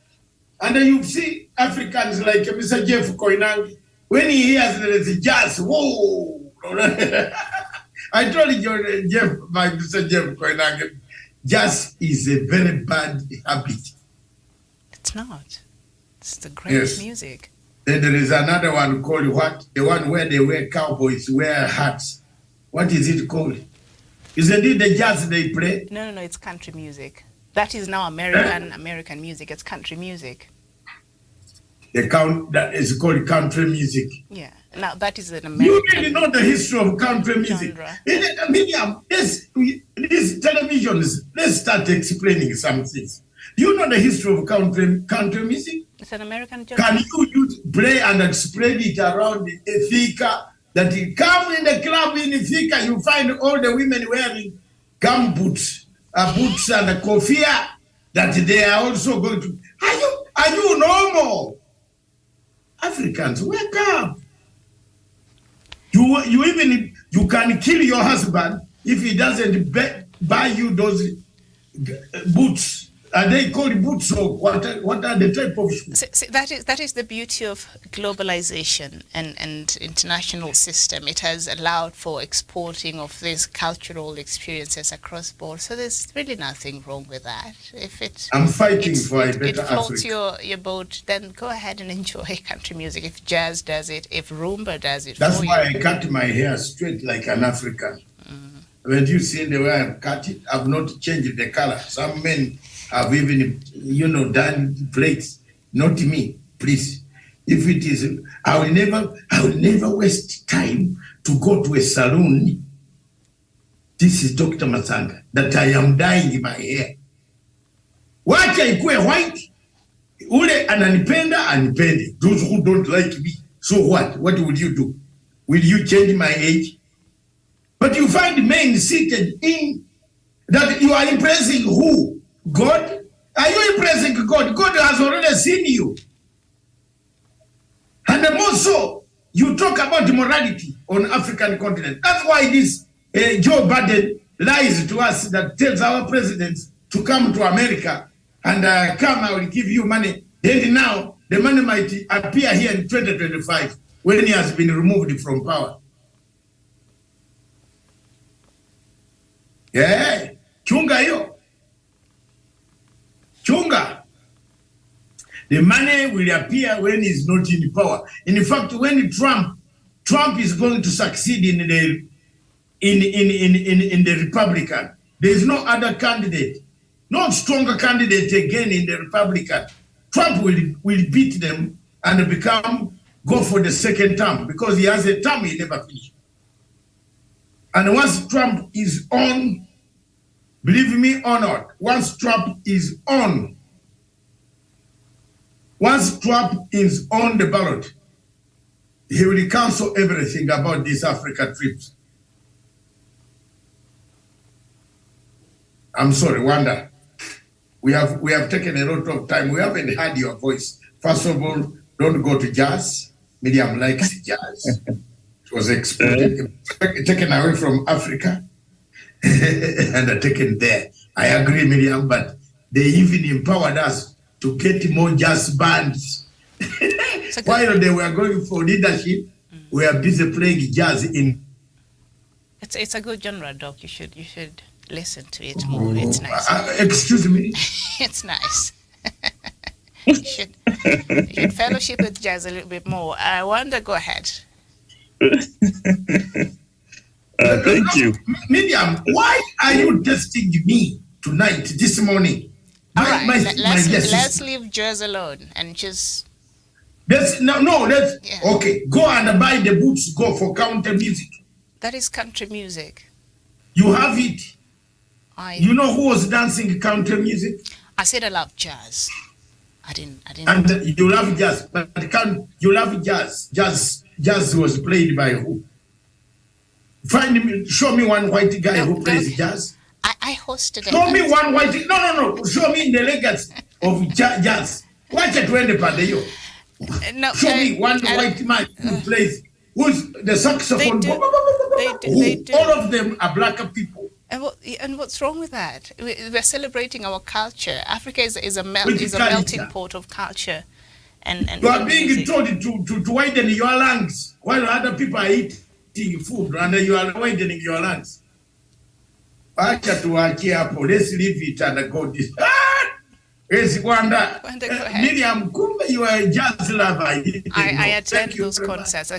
[SPEAKER 2] And then you see Africans like Mr. Jeff Koinange, when he hears there is jazz, whoa! I told you, Jeff, my Mr. Jeff Koinange, jazz is a very bad habit.
[SPEAKER 5] It's not. It's the great music.
[SPEAKER 2] Then there is another one called what? The one where they wear cowboys, wear hats. What is it called? Isn't it the jazz they play?
[SPEAKER 5] No, it's country music. That is now American music. It's country music.
[SPEAKER 2] That is called country music.
[SPEAKER 5] Yeah. Now that is an American.
[SPEAKER 2] You really know the history of country music.
[SPEAKER 5] Genre.
[SPEAKER 2] Medium, these televisions, let's start explaining some things. Do you know the history of country music?
[SPEAKER 5] It's an American genre.
[SPEAKER 2] Can you play and spread it around Thika? That you come in the club in Thika, you find all the women wearing gum boots and a kofia, that they are also going to. Are you normal? Africans, wake up. You can kill your husband if he doesn't buy you those boots. Are they called boots or what are the type of shoes?
[SPEAKER 5] See, that is the beauty of globalization and international system. It has allowed for exporting of these cultural experiences across board. So there's really nothing wrong with that. If
[SPEAKER 2] I'm fighting for a better
[SPEAKER 5] it floats
[SPEAKER 2] Africa.
[SPEAKER 5] your boat, then go ahead and enjoy country music. If jazz does it, if rumba does it,
[SPEAKER 2] That's
[SPEAKER 5] for
[SPEAKER 2] why
[SPEAKER 5] you.
[SPEAKER 2] I cut my hair straight like an African. When you see the way I've cut it, I've not changed the color. Some men have even, done plates. Not me, please. If it is, I will never waste time to go to a salon. This is Dr. Masanga, that I am dyeing my hair. Wacha ikue white. Ule ananipenda, anipende. Those who don't like me. So what? What will you do? Will you change my age? But you find men seated in that you are impressing who? God? Are you impressing God? God has already seen you. And the more so, you talk about morality on African continent. That's why this Joe Biden lies to us that tells our presidents to come to America and come, I will give you money. Then now, the money might appear here in 2025 when he has been removed from power. Yeah, chunga hiyo. Chunga. The money will appear when he's not in power. In fact, when Trump is going to succeed in the Republican, there is no other candidate, no stronger candidate again in the Republican. Trump will beat them and go for the second term because he has a term he never finished. And once Trump is on, believe me or not, once Trump is on the ballot, he will cancel everything about these Africa trips. I'm sorry, Wanda. We have taken a lot of time. We haven't heard your voice. First of all, don't go to jazz. Miriam likes jazz. It was exported, taken away from Africa and taken there. I agree, Miriam, but they even empowered us to get more jazz bands. While they were going for leadership, we are busy playing jazz in.
[SPEAKER 5] It's a good genre, Doc. You should listen to it more. It's nice.
[SPEAKER 2] Excuse me.
[SPEAKER 5] It's nice. you should fellowship with jazz a little bit more. I wonder. Go ahead.
[SPEAKER 4] Thank you.
[SPEAKER 2] Miriam, why are you testing me tonight, this morning?
[SPEAKER 5] All right, let's leave jazz alone and just.
[SPEAKER 2] Okay. Go and buy the boots. Go for country music.
[SPEAKER 5] That is country music.
[SPEAKER 2] You have it. You know who was dancing country music?
[SPEAKER 5] I said I love jazz. I didn't.
[SPEAKER 2] And you love jazz, but you love jazz. Jazz was played by who? Show me one white guy who plays jazz.
[SPEAKER 5] I hosted.
[SPEAKER 2] Show me one white. No. Show me the legacy of jazz. Watch it when the
[SPEAKER 5] No.
[SPEAKER 2] Show me one white man who plays. Who's the saxophone?
[SPEAKER 5] They do.
[SPEAKER 2] All of them are black people.
[SPEAKER 5] And what's wrong with that? We're celebrating our culture. Africa is a melting pot of culture, and
[SPEAKER 2] you are being told to widen your lungs while other people are eating food, and you are widening your lungs. Let's leave it and go this.
[SPEAKER 5] Wanda, go ahead.
[SPEAKER 2] Miriam, you are a jazz lover.
[SPEAKER 5] I attend those concerts.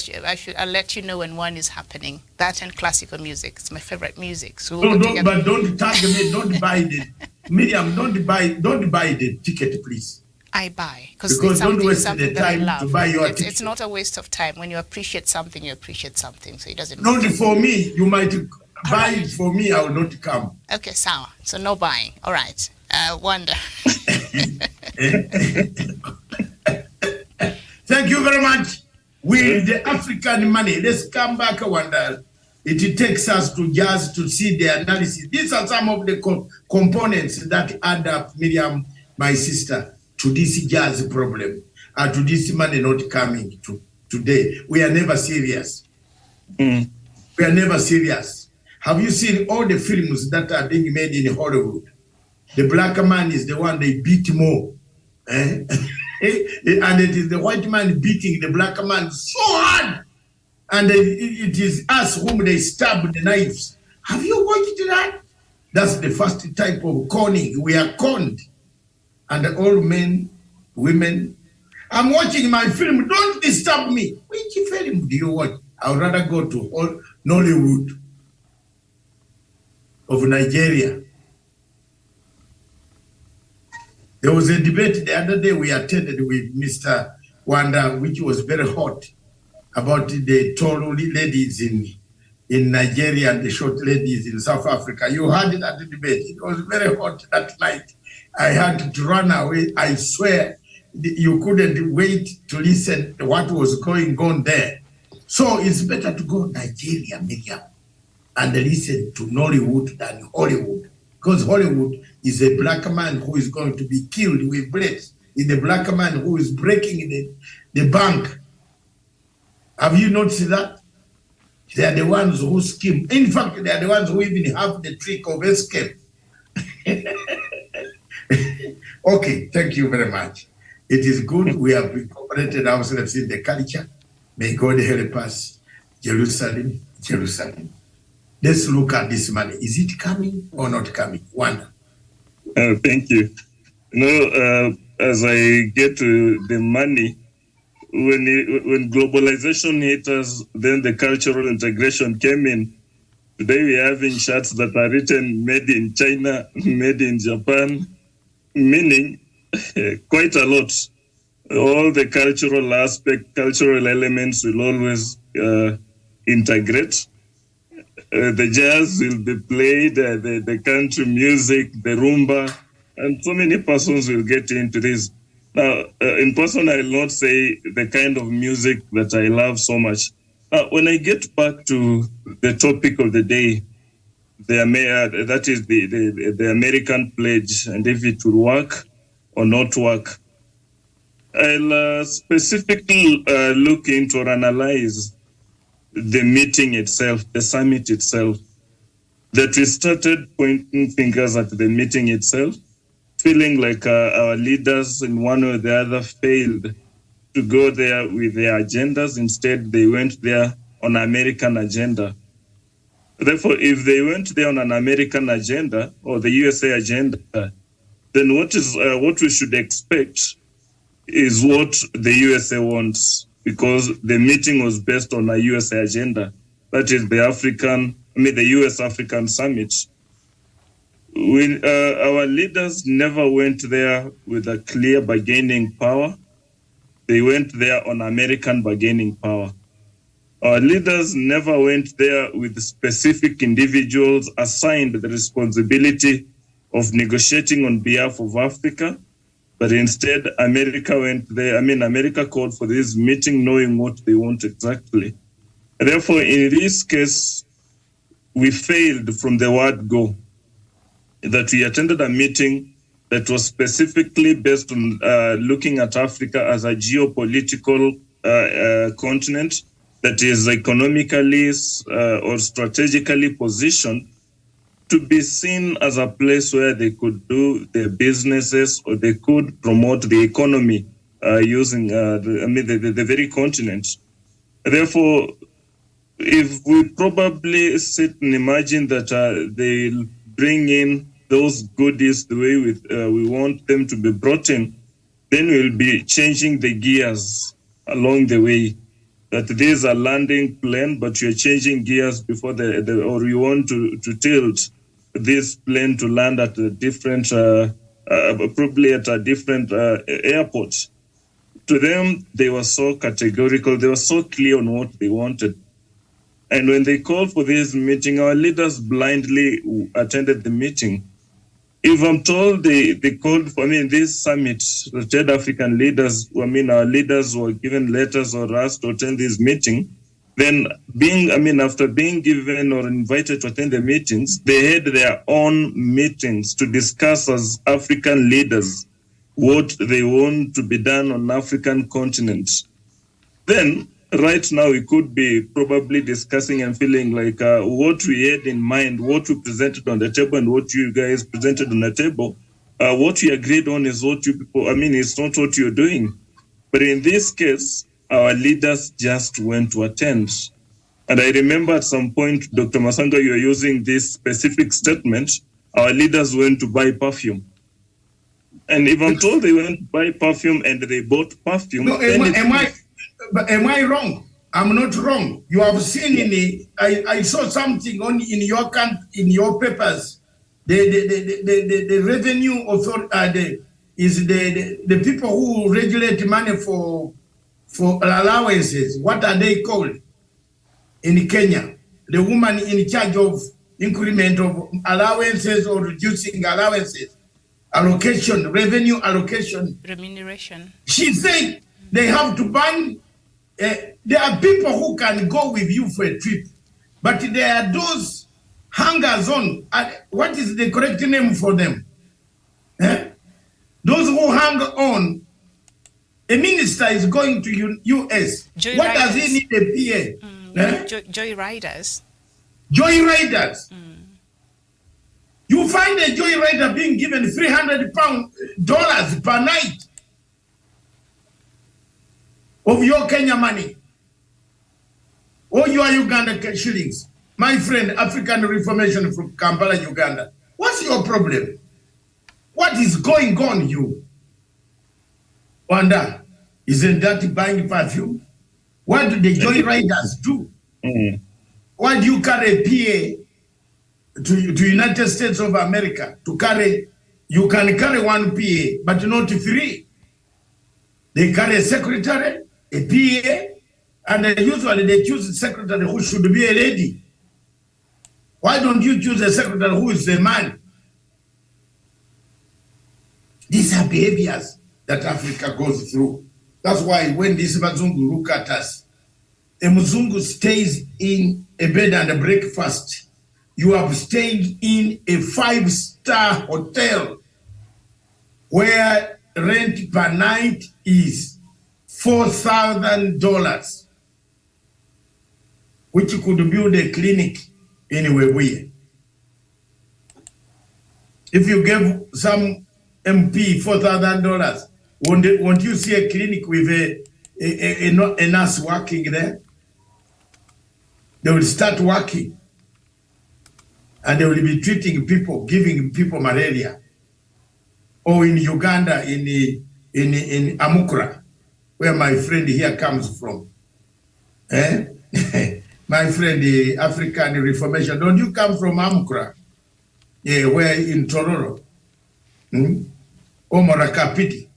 [SPEAKER 5] I'll let you know when one is happening. That and classical music. It's my favorite music. So
[SPEAKER 2] but don't tag me. Don't buy it. Miriam, don't buy the ticket, please.
[SPEAKER 5] I buy
[SPEAKER 2] because don't waste the time to buy your ticket.
[SPEAKER 5] It's not a waste of time. When you appreciate something, you appreciate something. So it doesn't.
[SPEAKER 2] Not for me. You might buy it for me. I will not come.
[SPEAKER 5] Okay, sour. So no buying. All right. Wanda.
[SPEAKER 2] Thank you very much. With the African money, let's come back, Wanda. It takes us to jazz to see the analysis. These are some of the components that add up, Miriam, my sister, to this jazz problem, and to this money not coming to today. We are never serious. We are never serious. Have you seen all the films that are being made in Hollywood? The black man is the one they beat more. And it is the white man beating the black man so hard. And it is us whom they stab the knives. Have you watched that? That's the first type of conning. We are conned. And all men, women. I'm watching my film. Don't disturb me. Which film do you watch? I would rather go to Nollywood of Nigeria. There was a debate the other day we attended with Mr. Wanda, which was very hot, about the tall ladies in Nigeria and the short ladies in South Africa. You heard that debate. It was very hot that night. I had to run away. I swear you couldn't wait to listen to what was going on there. So it's better to go Nigeria, Miriam, and listen to Nollywood than Hollywood. Because Hollywood is a black man who is going to be killed with bullets. It's the black man who is breaking the bank. Have you noticed that? They are the ones who scheme. In fact, they are the ones who even have the trick of escape. Okay, thank you very much. It is good we have incorporated ourselves in the culture. May God help us. Jerusalem, Jerusalem. Let's look at this money. Is it coming or not coming? Wanda.
[SPEAKER 4] Thank you. As I get to the money, when globalization hit us, then the cultural integration came in. Today we're having shirts that are written made in China, made in Japan, meaning quite a lot. All the cultural aspect, cultural elements will always integrate. The jazz will be played, the country music, the rumba, and so many persons will get into this. Now, in person, I will not say the kind of music that I love so much. When I get back to the topic of the day, that is the American pledge, and if it will work or not work, I'll specifically look into or analyze the meeting itself, the summit itself, that we started pointing fingers at the meeting itself, feeling like our leaders in one or the other failed to go there with their agendas. Instead, they went there on American agenda. Therefore, if they went there on an American agenda or the USA agenda, then what we should expect is what the USA wants, because the meeting was based on a USA agenda. That is the US-African Summit. Our leaders never went there with a clear bargaining power. They went there on American bargaining power. Our leaders never went there with specific individuals assigned the responsibility of negotiating on behalf of Africa. But instead, America went there. America called for this meeting knowing what they want exactly. Therefore, in this case, we failed from the word go. That we attended a meeting that was specifically based on looking at Africa as a geopolitical continent that is economically or strategically positioned to be seen as a place where they could do their businesses or they could promote the economy using the very continent. Therefore, if we probably sit and imagine that they'll bring in those goodies the way we want them to be brought in, then we'll be changing the gears along the way. That there is a landing plane, but you're changing gears before or you want to tilt this plane to land at a different, probably at a different airport. To them, they were so categorical, they were so clear on what they wanted. And when they called for this meeting, our leaders blindly attended the meeting. If I'm told they called for, this summit, the third African leaders, our leaders were given letters or asked to attend this meeting, then after being given or invited to attend the meetings, they had their own meetings to discuss as African leaders what they want to be done on African continent. Then, right now, we could be probably discussing and feeling like what we had in mind, what we presented on the table and what you guys presented on the table, what we agreed on is what you people, it's not what you're doing. But in this case, our leaders just went to attend. And I remember at some point, Dr. Masanga, you were using this specific statement, our leaders went to buy perfume. And if I'm told they went to buy perfume and they bought perfume...
[SPEAKER 2] No, am I wrong? I'm not wrong. You have seen I saw something in your papers. The revenue authority is the people who regulate money for allowances. What are they called in Kenya? The woman in charge of increment of allowances or reducing allowances, allocation, revenue allocation,
[SPEAKER 5] remuneration.
[SPEAKER 2] She said they have to ban. There are people who can go with you for a trip, but there are those hangers on. What is the correct name for them? Those who hang on. A minister is going to US. What does he need a PA?
[SPEAKER 5] Joy riders.
[SPEAKER 2] Joy riders. You find a joyrider being given $300 per night of your Kenya money or your Uganda shillings. My friend, African Reformation from Kampala, Uganda. What's your problem? What is going on, you? Wanda, isn't that buying perfume? What do the joyriders do?
[SPEAKER 4] Mm.
[SPEAKER 2] Why do you carry a PA to United States of America to carry? You can carry one PA, but not three. They carry a secretary, a PA, and usually they choose a secretary who should be a lady. Why don't you choose a secretary who is a man? These are behaviors that Africa goes through. That's why when these Mzungu look at us, a Mzungu stays in a bed and a breakfast. You have stayed in a 5-star hotel where rent per night is $4,000, which could build a clinic anywhere. If you give some MP $4,000, won't you see a clinic with a nurse working there? They will start working and they will be treating people, giving people malaria. Or in Uganda, in Amukura, where my friend here comes from. My friend, the African Reformation, don't you come from Amukura? Yeah, where in Tororo? Or Morakatipi.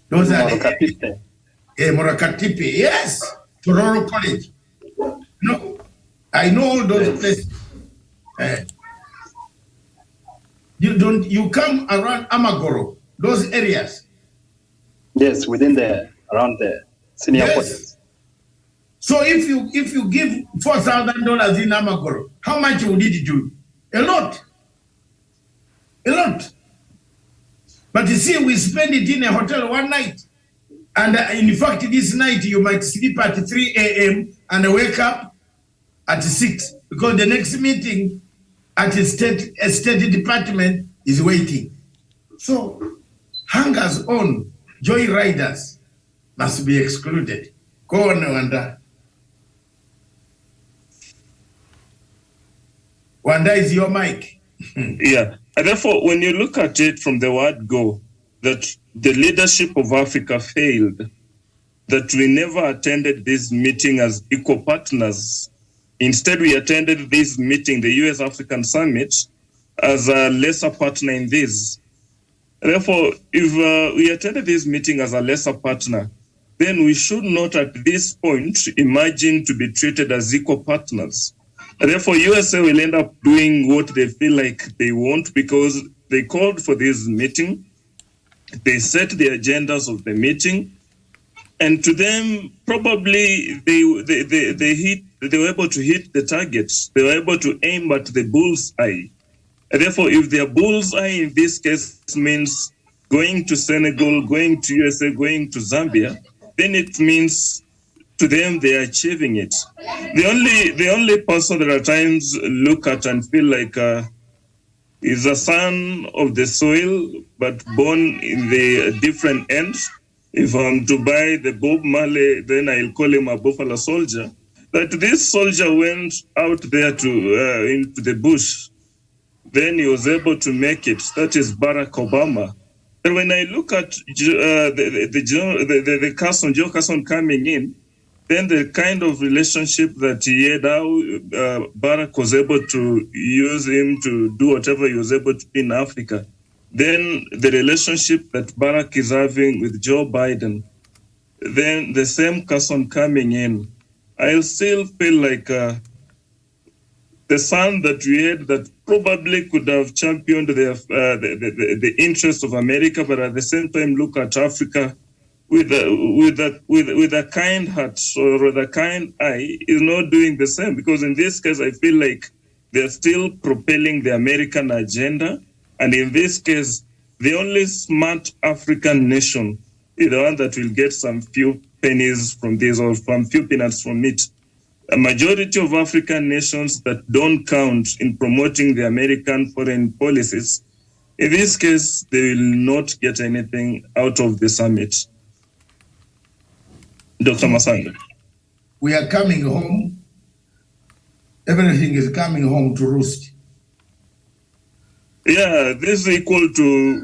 [SPEAKER 2] Those are the Morakatipi, yes. Tororo College. No, I know all those places. You come around Amagoro, those areas.
[SPEAKER 3] Yes, within around the senior colleges.
[SPEAKER 2] So if you give $4,000 in Amagoro, how much would it do? A lot. But you see, we spend it in a hotel one night. And in fact, this night you might sleep at 3 a.m. and wake up at 6 because the next meeting at a state department is waiting. So hangers on, joyriders must be excluded. Go on, Wanda. Wanda is your mic.
[SPEAKER 4] Yeah. And therefore, when you look at it from the word go, that the leadership of Africa failed, that we never attended this meeting as equal partners. Instead, we attended this meeting, the US African Summit, as a lesser partner in this. Therefore, if we attended this meeting as a lesser partner, then we should not at this point imagine to be treated as equal partners. Therefore, USA will end up doing what they feel like they want because they called for this meeting, they set the agendas of the meeting, and to them, probably they were able to hit the targets. They were able to aim at the bullseye. And therefore, if their bullseye in this case means going to Senegal, going to USA, going to Zambia, then it means to them they are achieving it. The only person that at times look at and feel like is a son of the soil, but born in the different ends. If I'm to buy the Bob Marley, then I'll call him a Buffalo soldier. That this soldier went out there to into the bush, then he was able to make it. That is Barack Obama. And when I look at the Carson, Joe Carson coming in, then the kind of relationship that he had, how Barack was able to use him to do whatever he was able to do in Africa. Then the relationship that Barack is having with Joe Biden, then the same Carson coming in, I'll still feel like the son that we had that probably could have championed the interest of America, but at the same time look at Africa with a kind heart or with a kind eye is not doing the same. Because in this case, I feel like they're still propelling the American agenda. And in this case, the only smart African nation is the one that will get some few pennies from this or some few peanuts from it. a majority of African nations that don't count in promoting the American foreign policies, in this case, they will not get anything out of the summit. Dr. Masanga.
[SPEAKER 2] We are coming home. Everything is coming home to roost.
[SPEAKER 4] Yeah, this is equal to,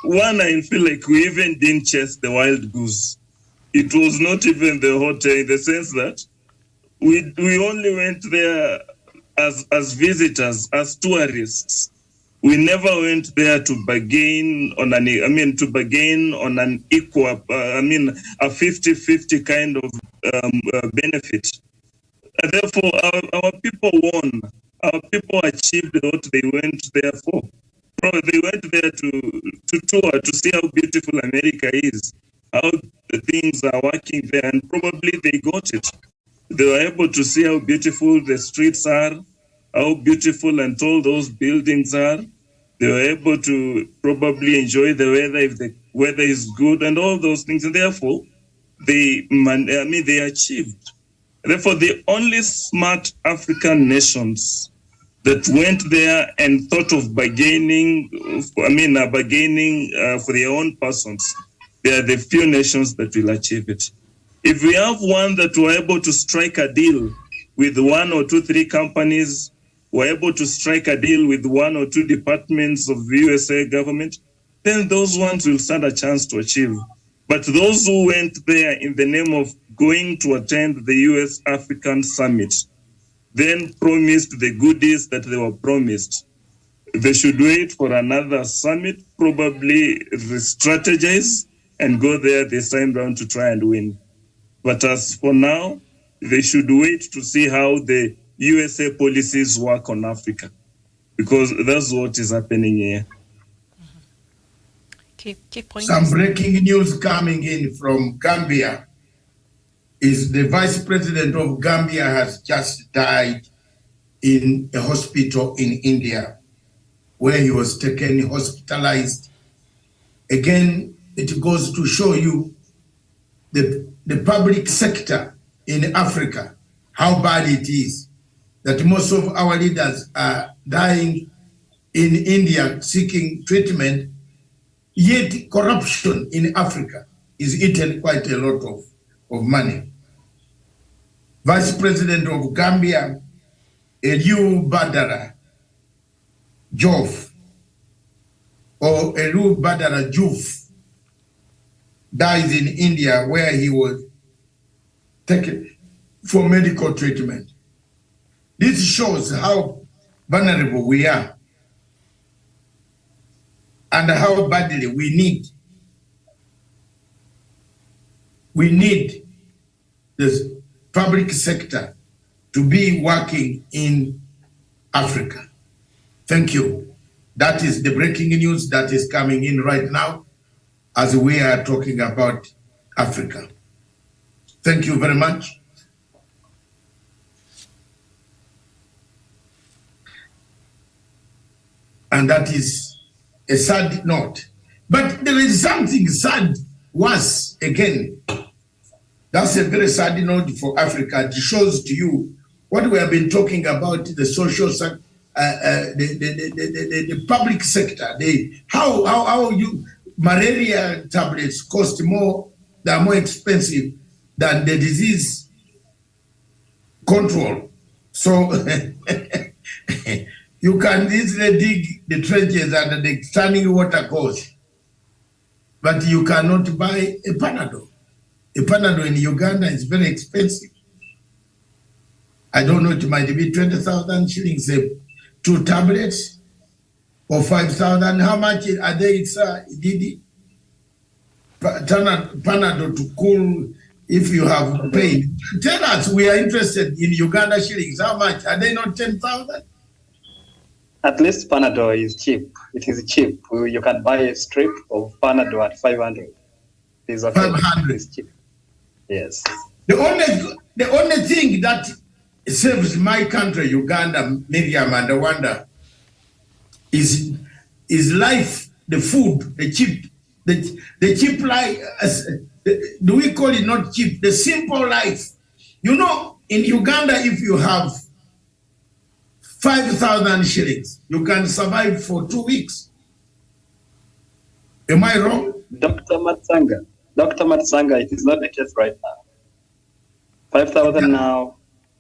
[SPEAKER 4] one, I feel like we even didn't chase the wild goose. It was not even the hotel, in the sense that we only went there as visitors, as tourists. We never went there to bargain on an equal, a 50-50 kind of benefit. And therefore, our people won. Our people achieved what they went there for. They went there to tour, to see how beautiful America is, how the things are working there, and probably they got it. They were able to see how beautiful the streets are, how beautiful and tall those buildings are. They were able to probably enjoy the weather if the weather is good and all those things. And therefore, they achieved. Therefore, the only smart African nations that went there and thought of bargaining for their own persons, they are the few nations that will achieve it. If we have one that were able to strike a deal with 1 or 2, 3 companies, were able to strike a deal with 1 or 2 departments of the USA government, then those ones will stand a chance to achieve. But those who went there in the name of going to attend the US African Summit, then promised the goodies that they were promised. They should wait for another summit, probably re-strategize and go there this time round to try and win. But as for now, they should wait to see how the USA policies work on Africa, because that's what is happening here.
[SPEAKER 5] Key point.
[SPEAKER 2] Some breaking news coming in from Gambia is the vice president of Gambia has just died in a hospital in India, where he was taken hospitalized. Again, it goes to show you the public sector in Africa, how bad it is, that most of our leaders are dying in India seeking treatment, yet corruption in Africa is eating quite a lot of money. Vice President of Gambia, Eliu Badara Jof, or Eliu Badara Juf, dies in India where he was taken for medical treatment. This shows how vulnerable we are and how badly we need this public sector to be working in Africa. Thank you. That is the breaking news that is coming in right now as we are talking about Africa. Thank you very much. And that is a sad note. But there is something sad, worse again. That's a very sad note for Africa. It shows to you what we have been talking about, the social sector, the public sector, how malaria tablets cost more, they are more expensive than the disease control. So you can easily dig the trenches under the standing water course, but you cannot buy a Panadol. A Panadol in Uganda is very expensive. I don't know, it might be 20,000 shillings, 2 tablets, or 5,000. How much are they, sir? Didi? Panadol to cool if you have pain. Tell us, we are interested in Uganda shillings. How much? Are they not 10,000?
[SPEAKER 3] At least Panadol is cheap. It is cheap. You can buy a strip of Panadol at 500. It is okay.
[SPEAKER 2] 500.
[SPEAKER 3] It's cheap. Yes.
[SPEAKER 2] The only thing that saves my country, Uganda, Miriam, and Rwanda, is life, the food, the cheap life. Do we call it not cheap? The simple life. You know, in Uganda, if you have 5,000 shillings, you can survive for 2 weeks. Am I wrong?
[SPEAKER 3] Dr. Matsanga, it is not the case right now. 5,000 now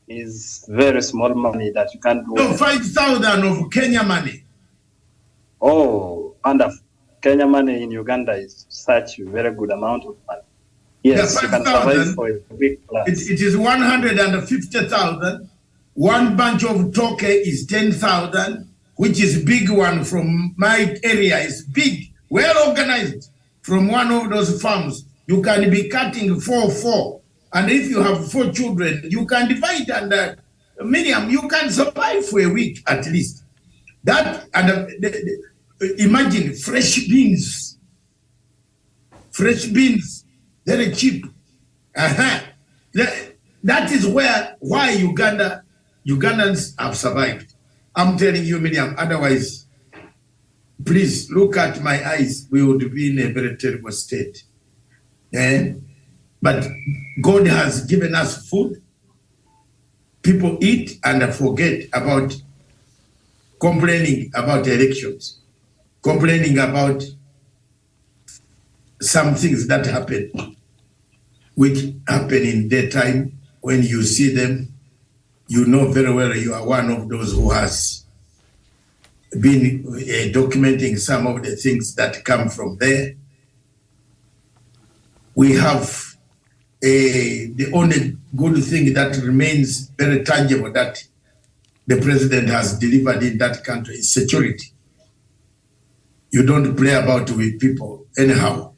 [SPEAKER 3] is very small money that you can't do.
[SPEAKER 2] No, 5,000 of Kenya money.
[SPEAKER 3] Oh, wonderful. Kenya money in Uganda is such a very good amount of money. Yes,
[SPEAKER 2] Yeah,
[SPEAKER 3] you can
[SPEAKER 2] 5,000.
[SPEAKER 3] survive for a week plus.
[SPEAKER 2] It is 150,000. One bunch of toke is 10,000, which is big one from my area. Is big, well organized. From one of those farms, you can be cutting 4. And if you have 4 children, you can divide and minimum, you can survive for a week at least. That and imagine fresh beans, very cheap. That is why Ugandans have survived. I'm telling you, Miriam. Otherwise, please look at my eyes. We would be in a very terrible state. But God has given us food. People eat and forget about complaining about elections, complaining about some things that happen, which happen in daytime. When you see them, you know very well you are one of those who has been documenting some of the things that come from there. We have the only good thing that remains very tangible that the president has delivered in that country is security. You don't play about with people anyhow.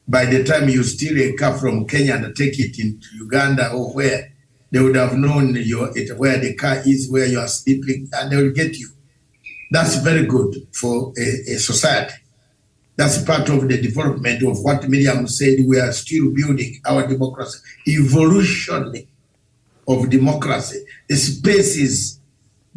[SPEAKER 2] By the time you steal a car from Kenya and take it into Uganda or where, they would have known where the car is, where you are sleeping, and they will get you. That's very good for a society. That's part of the development of what Miriam said. We are still building our democracy, evolution of democracy. The space is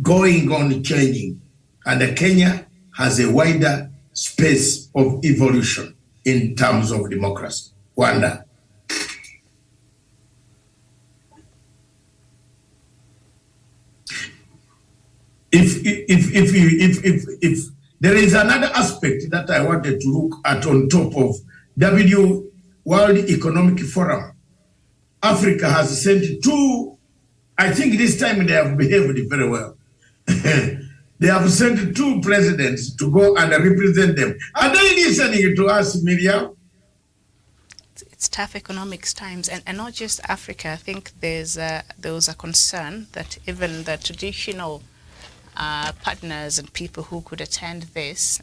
[SPEAKER 2] going on changing, and Kenya has a wider space of evolution in terms of democracy. Wanda. If there is another aspect that I wanted to look at on top of World Economic Forum, Africa has sent 2, I think this time they have behaved very well. They have sent 2 presidents to go and represent them. Are they listening to us, Miriam?
[SPEAKER 5] It's tough economics times, and not just Africa. I think there was a concern that even the traditional partners and people who could attend this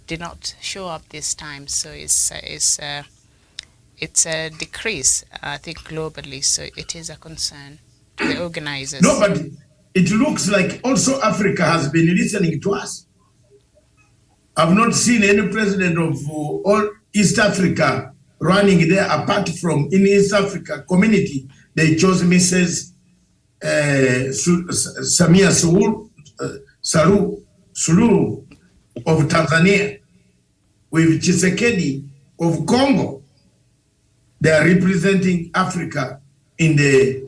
[SPEAKER 5] did not show up this time. So it's a decrease, I think, globally. So it is a concern to the organizers.
[SPEAKER 2] No, but it looks like also Africa has been listening to us. I've not seen any president of all East Africa running there, apart from in East Africa community, they chose Mrs. Samia Suluhu of Tanzania, with Tshisekedi of Congo. They are representing Africa in the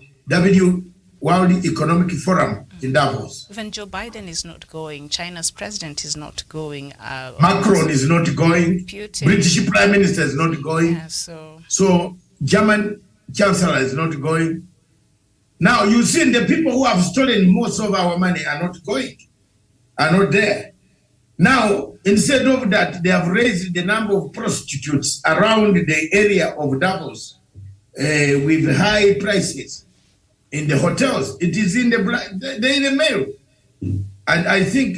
[SPEAKER 2] World Economic Forum in Davos.
[SPEAKER 5] Even Joe Biden is not going. China's president is not going.
[SPEAKER 2] Macron is not going.
[SPEAKER 5] Putin.
[SPEAKER 2] British Prime Minister is not going.
[SPEAKER 5] Yeah,
[SPEAKER 2] so German Chancellor is not going. Now you see the people who have stolen most of our money are not going, are not there. Now, instead of that, they have raised the number of prostitutes around the area of Davos with high prices in the hotels. It is in the Daily Mail. And I think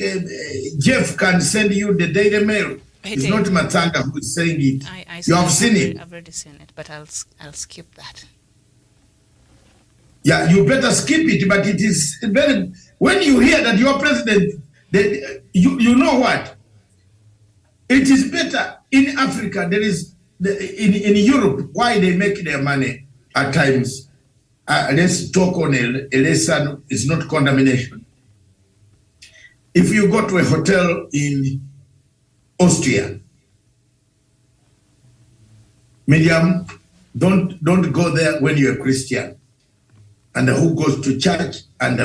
[SPEAKER 2] Jeff can send you the Daily Mail. It's not Matanga who is saying it. You have seen it.
[SPEAKER 5] I've already seen it, but I'll skip that.
[SPEAKER 2] Yeah, you better skip it, but it is very, when you hear that your president, you know what? It is better in Africa. There is, in Europe, why they make their money at times. Let's talk on a lesson, it's not condemnation. If you go to a hotel in Austria, Miriam, don't go there when you're a Christian. and who goes to church and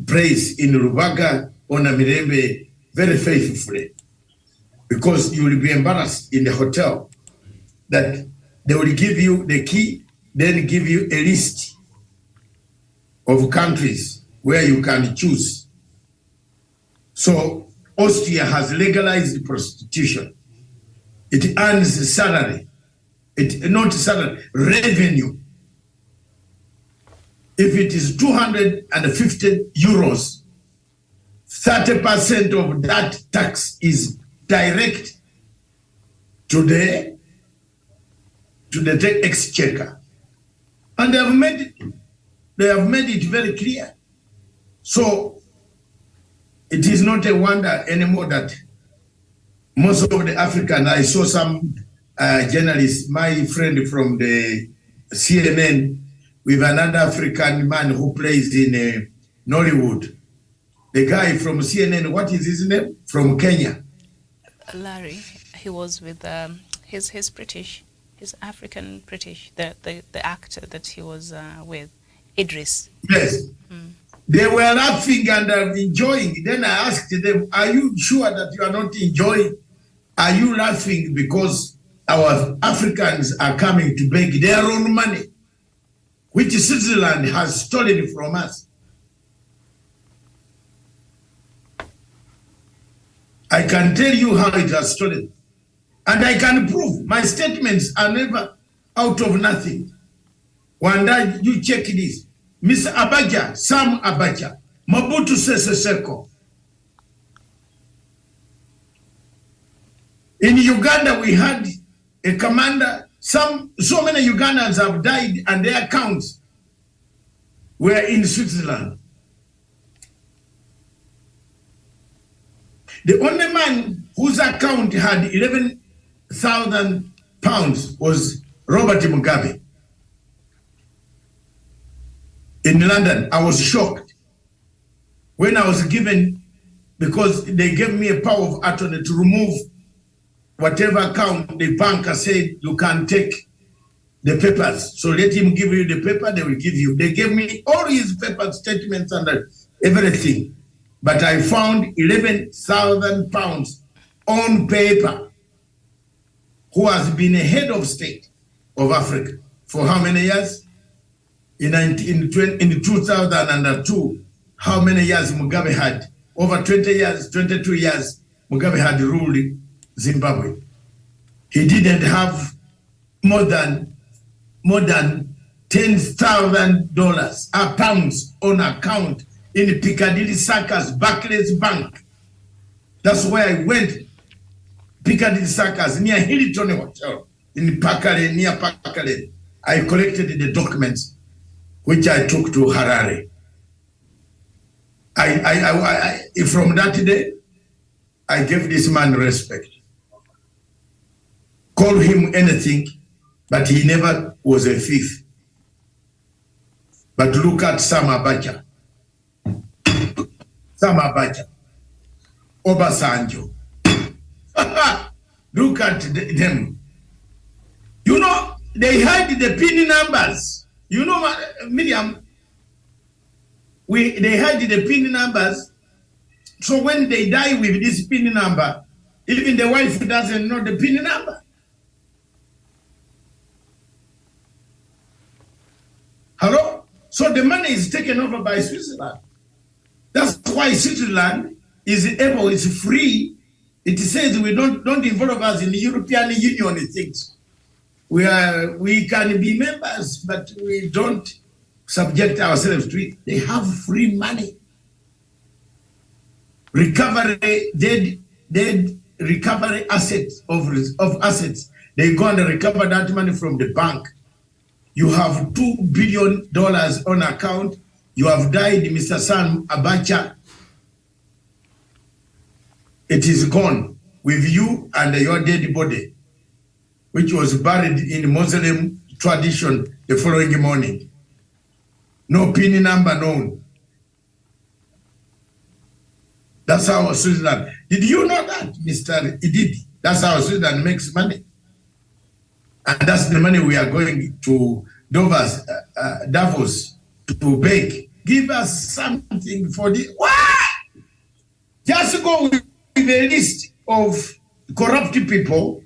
[SPEAKER 2] prays in Rubaga on Mirembe very faithfully, because you will be embarrassed in the hotel that they will give you the key, then give you a list of countries where you can choose. So Austria has legalized prostitution. It earns salary. Not salary, revenue. If it is 250 euros, 30% of that tax is direct to the exchequer. And they have made it very clear. So it is not a wonder anymore that most of the Africans, I saw some journalists, my friend from the CNN, with another African man who plays in Nollywood. The guy from CNN, what is his name? From Kenya.
[SPEAKER 5] Larry, he was with, he's British, he's African British, the actor that he was with, Idris.
[SPEAKER 2] Yes. They were laughing and enjoying. Then I asked them, are you sure that you are not enjoying? Are you laughing because our Africans are coming to beg their own money, which Switzerland has stolen from us? I can tell you how it has stolen. And I can prove. My statements are never out of nothing. One day, you check this. Mr. Abacha, Sam Abacha, Mobutu Sese Seko. In Uganda, we had a commander. So many Ugandans have died and their accounts were in Switzerland. The only man whose account had 11,000 pounds was Robert Mugabe. In London, I was shocked when I was given, because they gave me a power of attorney to remove whatever account the banker said you can take the papers. So let him give you the paper, they will give you. They gave me all his paper statements and everything. But I found 11,000 pounds on paper, who has been a head of state of Africa for how many years? In 2002, how many years Mugabe had? Over 20 years, 22 years, Mugabe had ruled Zimbabwe. He didn't have more than $10,000 pounds on account in Piccadilly Circus, Barclays Bank. That's where I went. Piccadilly Circus, near Hilton Hotel, in Pakale, near Pakale. I collected the documents, which I took to Harare. From that day, I gave this man respect. Call him anything, but he never was a thief. But look at Sam Abacha. Sam Abacha. Obasanjo. Look at them. You know, they hide the PIN numbers. You know, Miriam, they hide the PIN numbers. So when they die with this PIN number, even the wife doesn't know the PIN number. Hello? So the money is taken over by Switzerland. That's why Switzerland is able, it's free. It says we don't involve us in the European Union things. We can be members, but we don't subject ourselves to it. They have free money. Recovery, dead recovery assets of assets. They go and recover that money from the bank. You have $2 billion on account. You have died, Mr. Sam Abacha. It is gone with you and your dead body, which was buried in Muslim tradition the following morning. No PIN number known. That's how Switzerland. Did you know that, Mr. Ididi? That's how Switzerland makes money. And that's the money we are going to Davos to beg. Give us something for the what? Just go with a list of corrupt people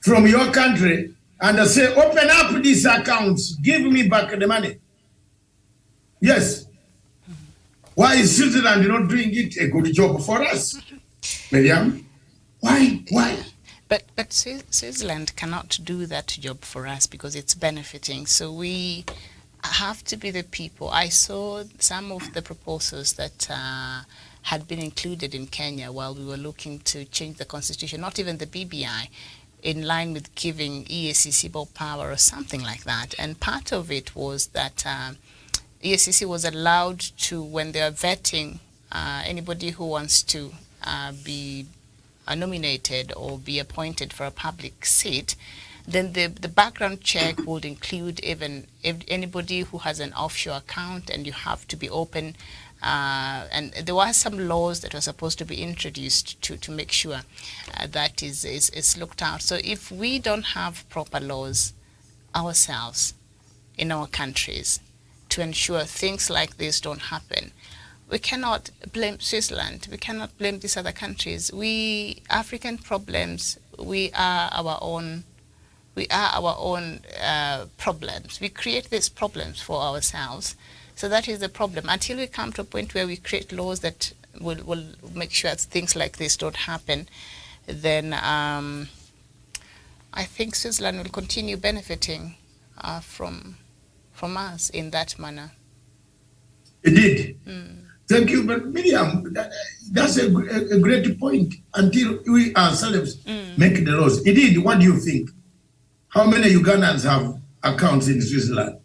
[SPEAKER 2] from your country and say, open up these accounts, give me back the money. Yes. Why is Switzerland not doing it a good job for us? Miriam? Why?
[SPEAKER 5] But Switzerland cannot do that job for us because it's benefiting. So we have to be the people. I saw some of the proposals that had been included in Kenya while we were looking to change the constitution, not even the BBI, in line with giving EACC more power or something like that. And part of it was that EACC was allowed to, when they are vetting anybody who wants to be nominated or be appointed for a public seat, then the background check would include even anybody who has an offshore account, and you have to be open. And there were some laws that were supposed to be introduced to make sure that is looked out. So if we don't have proper laws ourselves in our countries to ensure things like this don't happen, we cannot blame Switzerland. We cannot blame these other countries. We African problems. We are our own. We are our own problems. We create these problems for ourselves. So that is the problem. Until we come to a point where we create laws that will make sure that things like this don't happen, then I think Switzerland will continue benefiting from us in that manner.
[SPEAKER 2] Indeed. Thank you. But Miriam, that's a great point. Until we ourselves make the laws. Indeed, what do you think? How many Ugandans have accounts in Switzerland?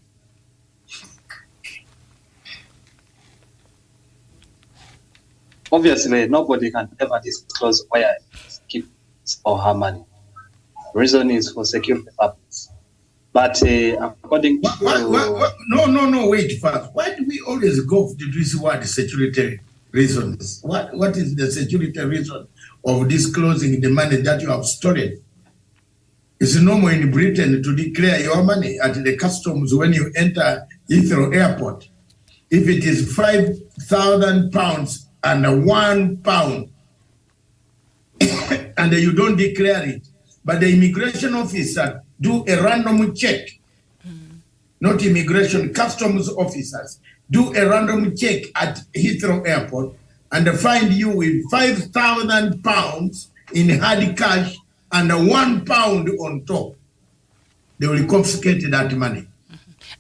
[SPEAKER 3] Obviously, nobody can ever disclose where he keeps or her money. Reason is for security purposes. But according to...
[SPEAKER 2] No, wait first. Why do we always go to this word security reasons? What is the security reason of disclosing the money that you have stolen? It's normal in Britain to declare your money at the customs when you enter Heathrow Airport. If it is £5,000 and £1, and you don't declare it, but the immigration officer do a random check, not immigration, customs officers do a random check at Heathrow Airport and find you with £5,000 in hard cash and £1 on top. They will confiscate that money.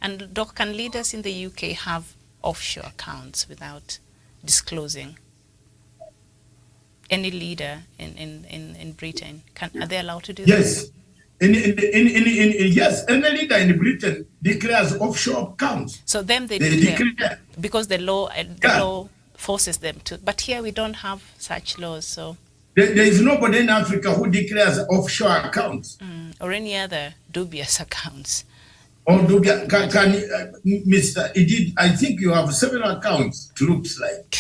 [SPEAKER 5] And Doc, can leaders in the UK have offshore accounts without disclosing? Any leader in Britain, are they allowed to do
[SPEAKER 2] yes.
[SPEAKER 5] that?
[SPEAKER 2] Yes, any leader in Britain declares offshore accounts.
[SPEAKER 5] So them they declare because the law forces them to. But here we don't have such laws, so
[SPEAKER 2] there is nobody in Africa who declares offshore accounts
[SPEAKER 5] or any other dubious accounts.
[SPEAKER 2] Or Mr. Edith, I think you have several accounts. It looks like.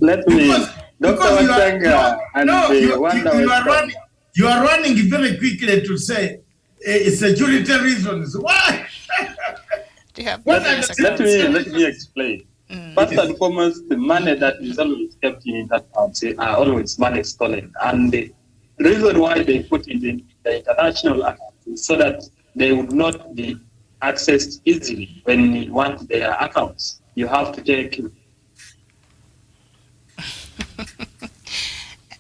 [SPEAKER 3] Let me, Dr. Wachanga,
[SPEAKER 2] you are running very quickly to say security reasons. Why?
[SPEAKER 3] Let me explain. First and foremost, the money that is always kept in accounts are always money stolen, and the reason why they put it in the international accounts is so that they would not be accessed easily when you want their accounts. You have to take it.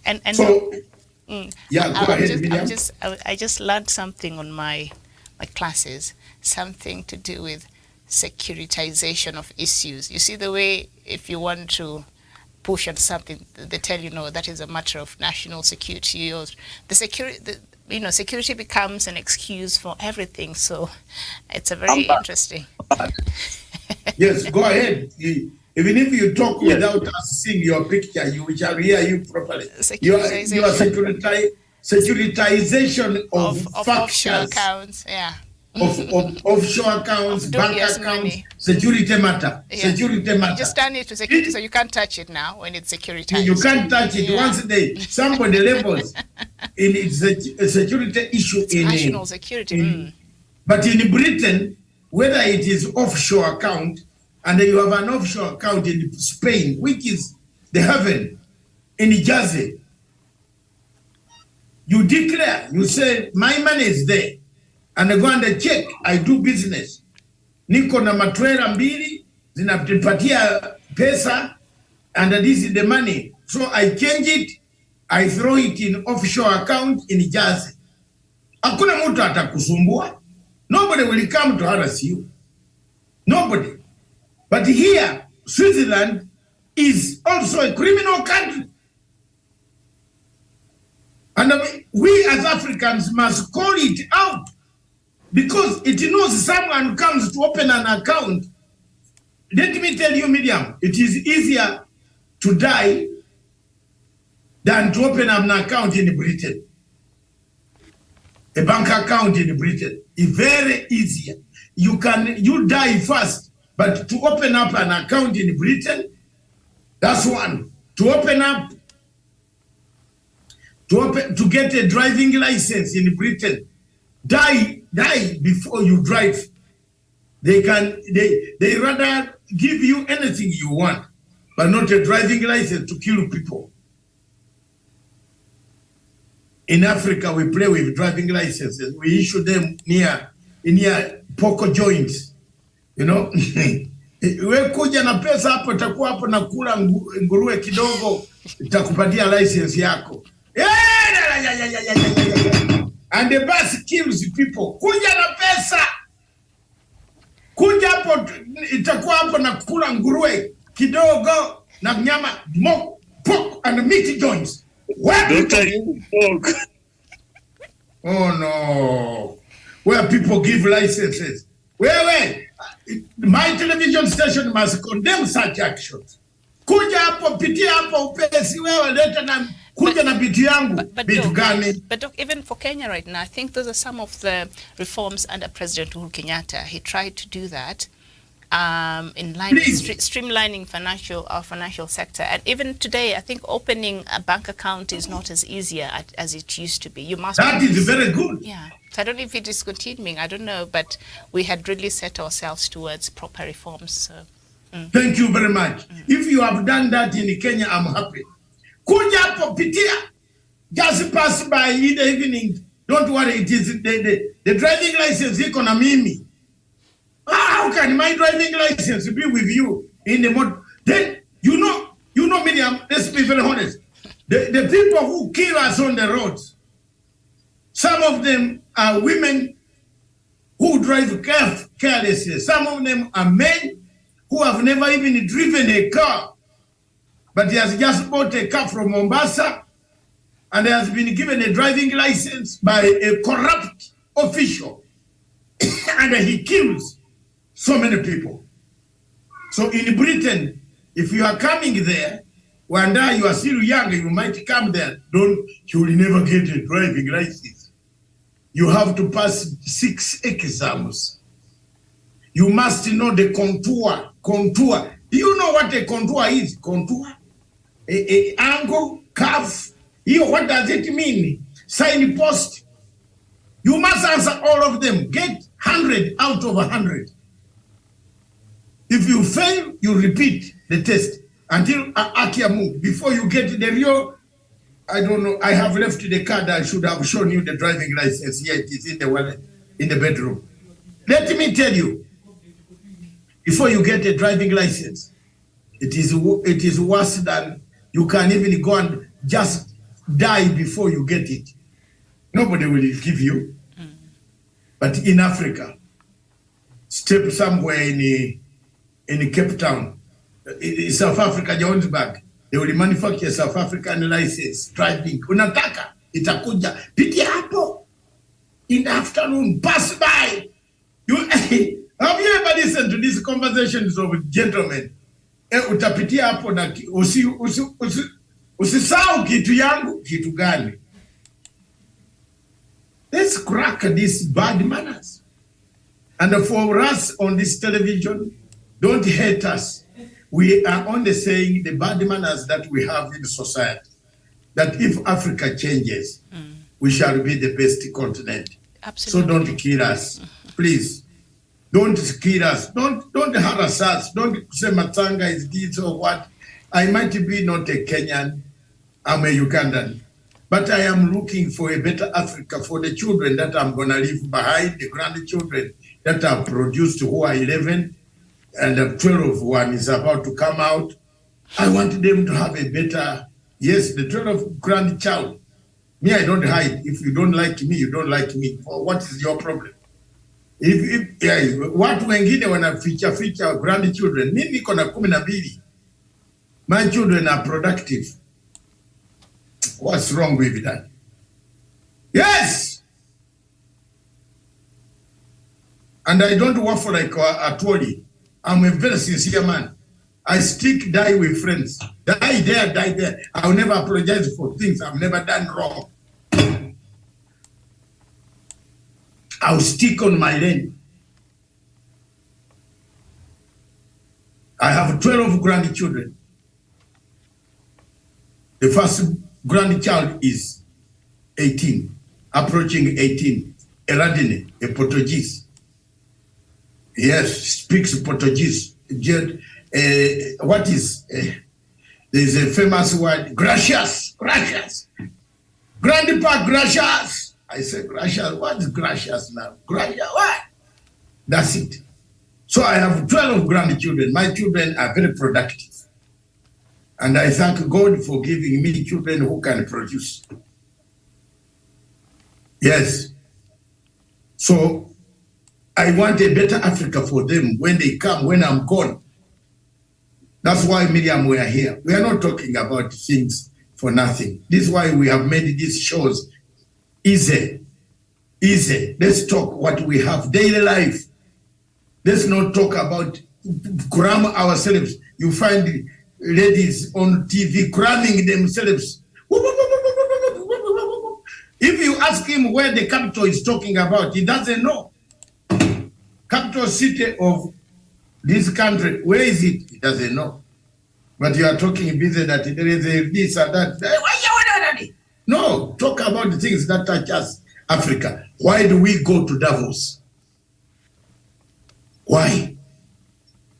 [SPEAKER 5] and
[SPEAKER 2] so, yeah, go ahead, Miriam.
[SPEAKER 5] I just learned something on my classes, something to do with securitization of issues. You see the way if you want to push on something, they tell you no, that is a matter of national security. Or security becomes an excuse for everything. So it's a very interesting.
[SPEAKER 2] Yes, go ahead. Even if you talk without us seeing your picture, we shall hear you properly. Your securitization of
[SPEAKER 5] offshore accounts,
[SPEAKER 2] of offshore accounts, bank accounts, money. Security matter. Yeah. Security matter.
[SPEAKER 5] You just turn it to security, so you can't touch it now when it's securitized.
[SPEAKER 2] You can't touch it once somebody labels. it's a security issue
[SPEAKER 5] national security.
[SPEAKER 2] But in Britain, whether it is offshore account, and you have an offshore account in Spain, which is the heaven, in Jersey, you declare, you say, my money is there, and I go and check, I do business. Niko na matrela mbili, zinapatia pesa, and this is the money. So I change it, I throw it in offshore account in Jersey. Hakuna mtu atakusumbua. Nobody will come to harass you. Nobody. But here, Switzerland is also a criminal country. And we as Africans must call it out, because it knows someone comes to open an account. Let me tell you, Miriam, it is easier to die than to open an account in Britain. A bank account in Britain is very easier. You die first, but to open up an account in Britain, that's one. To get a driving license in Britain, die before you drive. They rather give you anything you want, but not a driving license to kill people. In Africa, we play with driving licenses. We issue them near poco joints. You know, we kuja na pesa hapo, takuwa hapo na kula nguruwe kidogo, itakupatia license yako. And the bus kills people. Kuja na pesa. Kuja hapo, itakuwa hapo na kula nguruwe kidogo na nyama, pork and meat joints. Oh no, where people give licenses. My television station must condemn such actions. Kuja hapo, pitia hapo upesi, wewe leta na kuja na bitu yangu, bitu gani?
[SPEAKER 5] But even for Kenya right now, I think those are some of the reforms under President Uhuru Kenyatta. He tried to do that. In line with streamlining our financial sector. And even today, I think opening a bank account is not as easier as it used to be. You must.
[SPEAKER 2] That is very good.
[SPEAKER 5] Yeah. So I don't know if it is continuing. I don't know, but we had really set ourselves towards proper reforms. So.
[SPEAKER 2] Thank you very much. If you have done that in Kenya, I'm happy. Kuja hapo, pitia. Just pass by in the evening. Don't worry, it is the driving license iko na mimi. How can my driving license be with you in the motor? Then, you know, Miriam, let's be very honest. The people who kill us on the roads, some of them are women who drive carelessly. Some of them are men who have never even driven a car, but he has just bought a car from Mombasa and has been given a driving license by a corrupt official, and he kills so many people. So in Britain, if you are coming there, one day you are still young, you might come there. You will never get a driving license. You have to pass 6 exams. You must know the contour. Do you know what a contour is? Contour? A angle, curve. What does it mean? Signpost. You must answer all of them. Get 100 out of 100. If you fail, you repeat the test until Akiamu. Before you get the real, I don't know, I have left the card. I should have shown you the driving license. Here it is in the wallet, in the bedroom. Let me tell you, before you get a driving license, it is worse than you can even go and just die before you get it. Nobody will give you. But in Africa, step somewhere in Cape Town, in South Africa, Johannesburg, they will manufacture South African license, driving. Unataka, itakuja, pitia hapo, in the afternoon, pass by. Have you ever listened to these conversations of gentlemen? Utapitia hapo na usisahau kitu yangu, kitu gani? Let's crack these bad manners. And for us on this television, don't hate us. We are only saying the bad manners that we have in society. That if Africa changes, we shall be the best continent.
[SPEAKER 5] Absolutely.
[SPEAKER 2] So don't kill us, please. Don't kill us. Don't harass us. Don't say Matanga is this or what. I might be not a Kenyan. I'm a Ugandan. But I am looking for a better Africa for the children that I'm going to leave behind, the grandchildren that are produced who are 11 and the 12 one is about to come out. I want them to have a better, yes, the 12 grandchild. Me, I don't hide. If you don't like me, you don't like me. What is your problem? Watu wengine wanaficha grandchildren. Mimi niko na 12. My children are productive. What's wrong with that? Yes! And I don't waffle like Atwoli. I'm a very sincere man. I stick, die with friends. Die there, die there. I'll never apologize for things I've never done wrong. I'll stick on my lane. I have 12 grandchildren. The first grandchild is 18, approaching 18. Eradine, a Portuguese. Yes, speaks Portuguese. What is, there's a famous word, gracias, gracias. Grandpa, gracias. I say, gracias, what is gracias now? Gracias, what? That's it. So I have 12 grandchildren. My children are very productive. And I thank God for giving me children who can produce. Yes. So I want a better Africa for them when they come, when I'm gone. That's why, Miriam, we are here. We are not talking about things for nothing. This is why we have made these shows easy. Easy. Let's talk what we have, daily life. Let's not talk about cram ourselves. You find ladies on TV cramming themselves. If you ask him where the capital is talking about, he doesn't know. Capital city of this country, where is it? He doesn't know. But you are talking busy that there is a this or that. No, talk about the things that touch us, Africa. Why do we go to Davos? Why?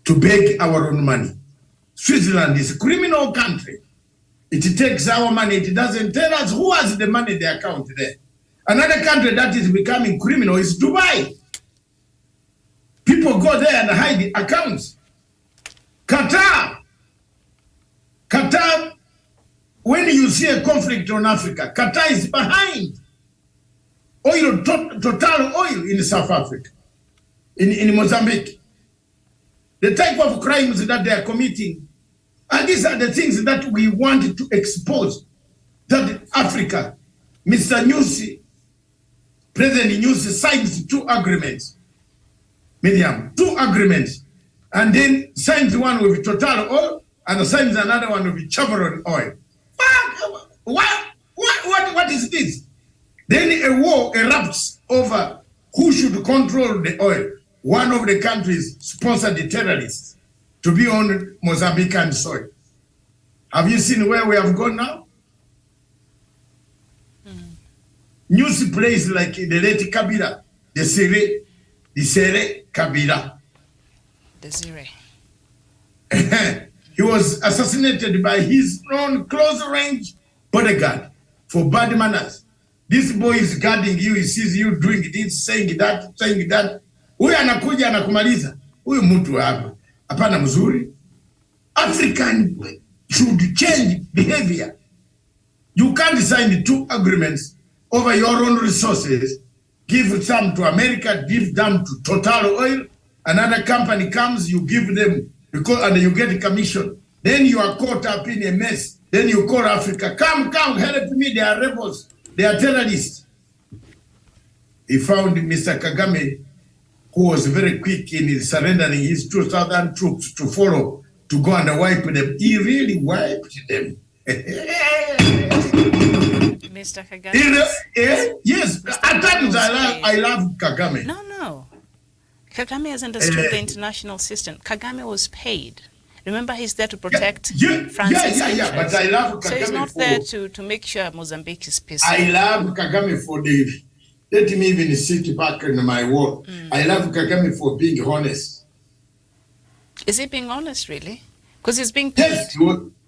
[SPEAKER 2] To beg our own money. Switzerland is a criminal country. It takes our money. It doesn't tell us who has the money in the account there. Another country that is becoming criminal is Dubai. People go there and hide the accounts. Qatar. Qatar, when you see a conflict on Africa, Qatar is behind. Oil, total oil in South Africa, in Mozambique. The type of crimes that they are committing. And these are the things that we want to expose. That Africa, Mr. Nyusi, President Nyusi signs 2 agreements. Miriam, 2 agreements. And then signs one with Total Oil and signs another one with Chevron Oil. What is this? Then a war erupts over who should control the oil. One of the countries sponsored the terrorists to be on Mozambican soil. Have you seen where we have gone now? News plays like the late Kabila, the Sere Kabila.
[SPEAKER 5] The Zire.
[SPEAKER 2] He was assassinated by his own close-range bodyguard for bad manners. This boy is guarding you, he sees you doing this, saying that. Huyu anakuja anakumaliza. Huyu mtu hapa. Hapana mzuri. African should change behavior. You can't sign 2 agreements over your own resources. Give some to America, give them to Total Oil. Another company comes, you give them and you get a commission. Then you are caught up in a mess. Then you call Africa, come, help me, they are rebels, they are terrorists. He found Mr. Kagame, who was very quick in surrendering his 2,000 troops to follow, to go and wipe them. He really wiped them.
[SPEAKER 5] Mr. Kagame.
[SPEAKER 2] Yes, at times I love Kagame.
[SPEAKER 5] No. Kagame has understood the international system. Kagame was paid. Remember, he's there to protect
[SPEAKER 2] Yeah,
[SPEAKER 5] France's
[SPEAKER 2] but
[SPEAKER 5] interests.
[SPEAKER 2] I love Kagame
[SPEAKER 5] So he's not
[SPEAKER 2] for,
[SPEAKER 5] there to make sure Mozambique is peaceful.
[SPEAKER 2] I love Kagame for let me even sit back in my wall. I love Kagame for being honest.
[SPEAKER 5] Is he being honest, really? Because he's being paid.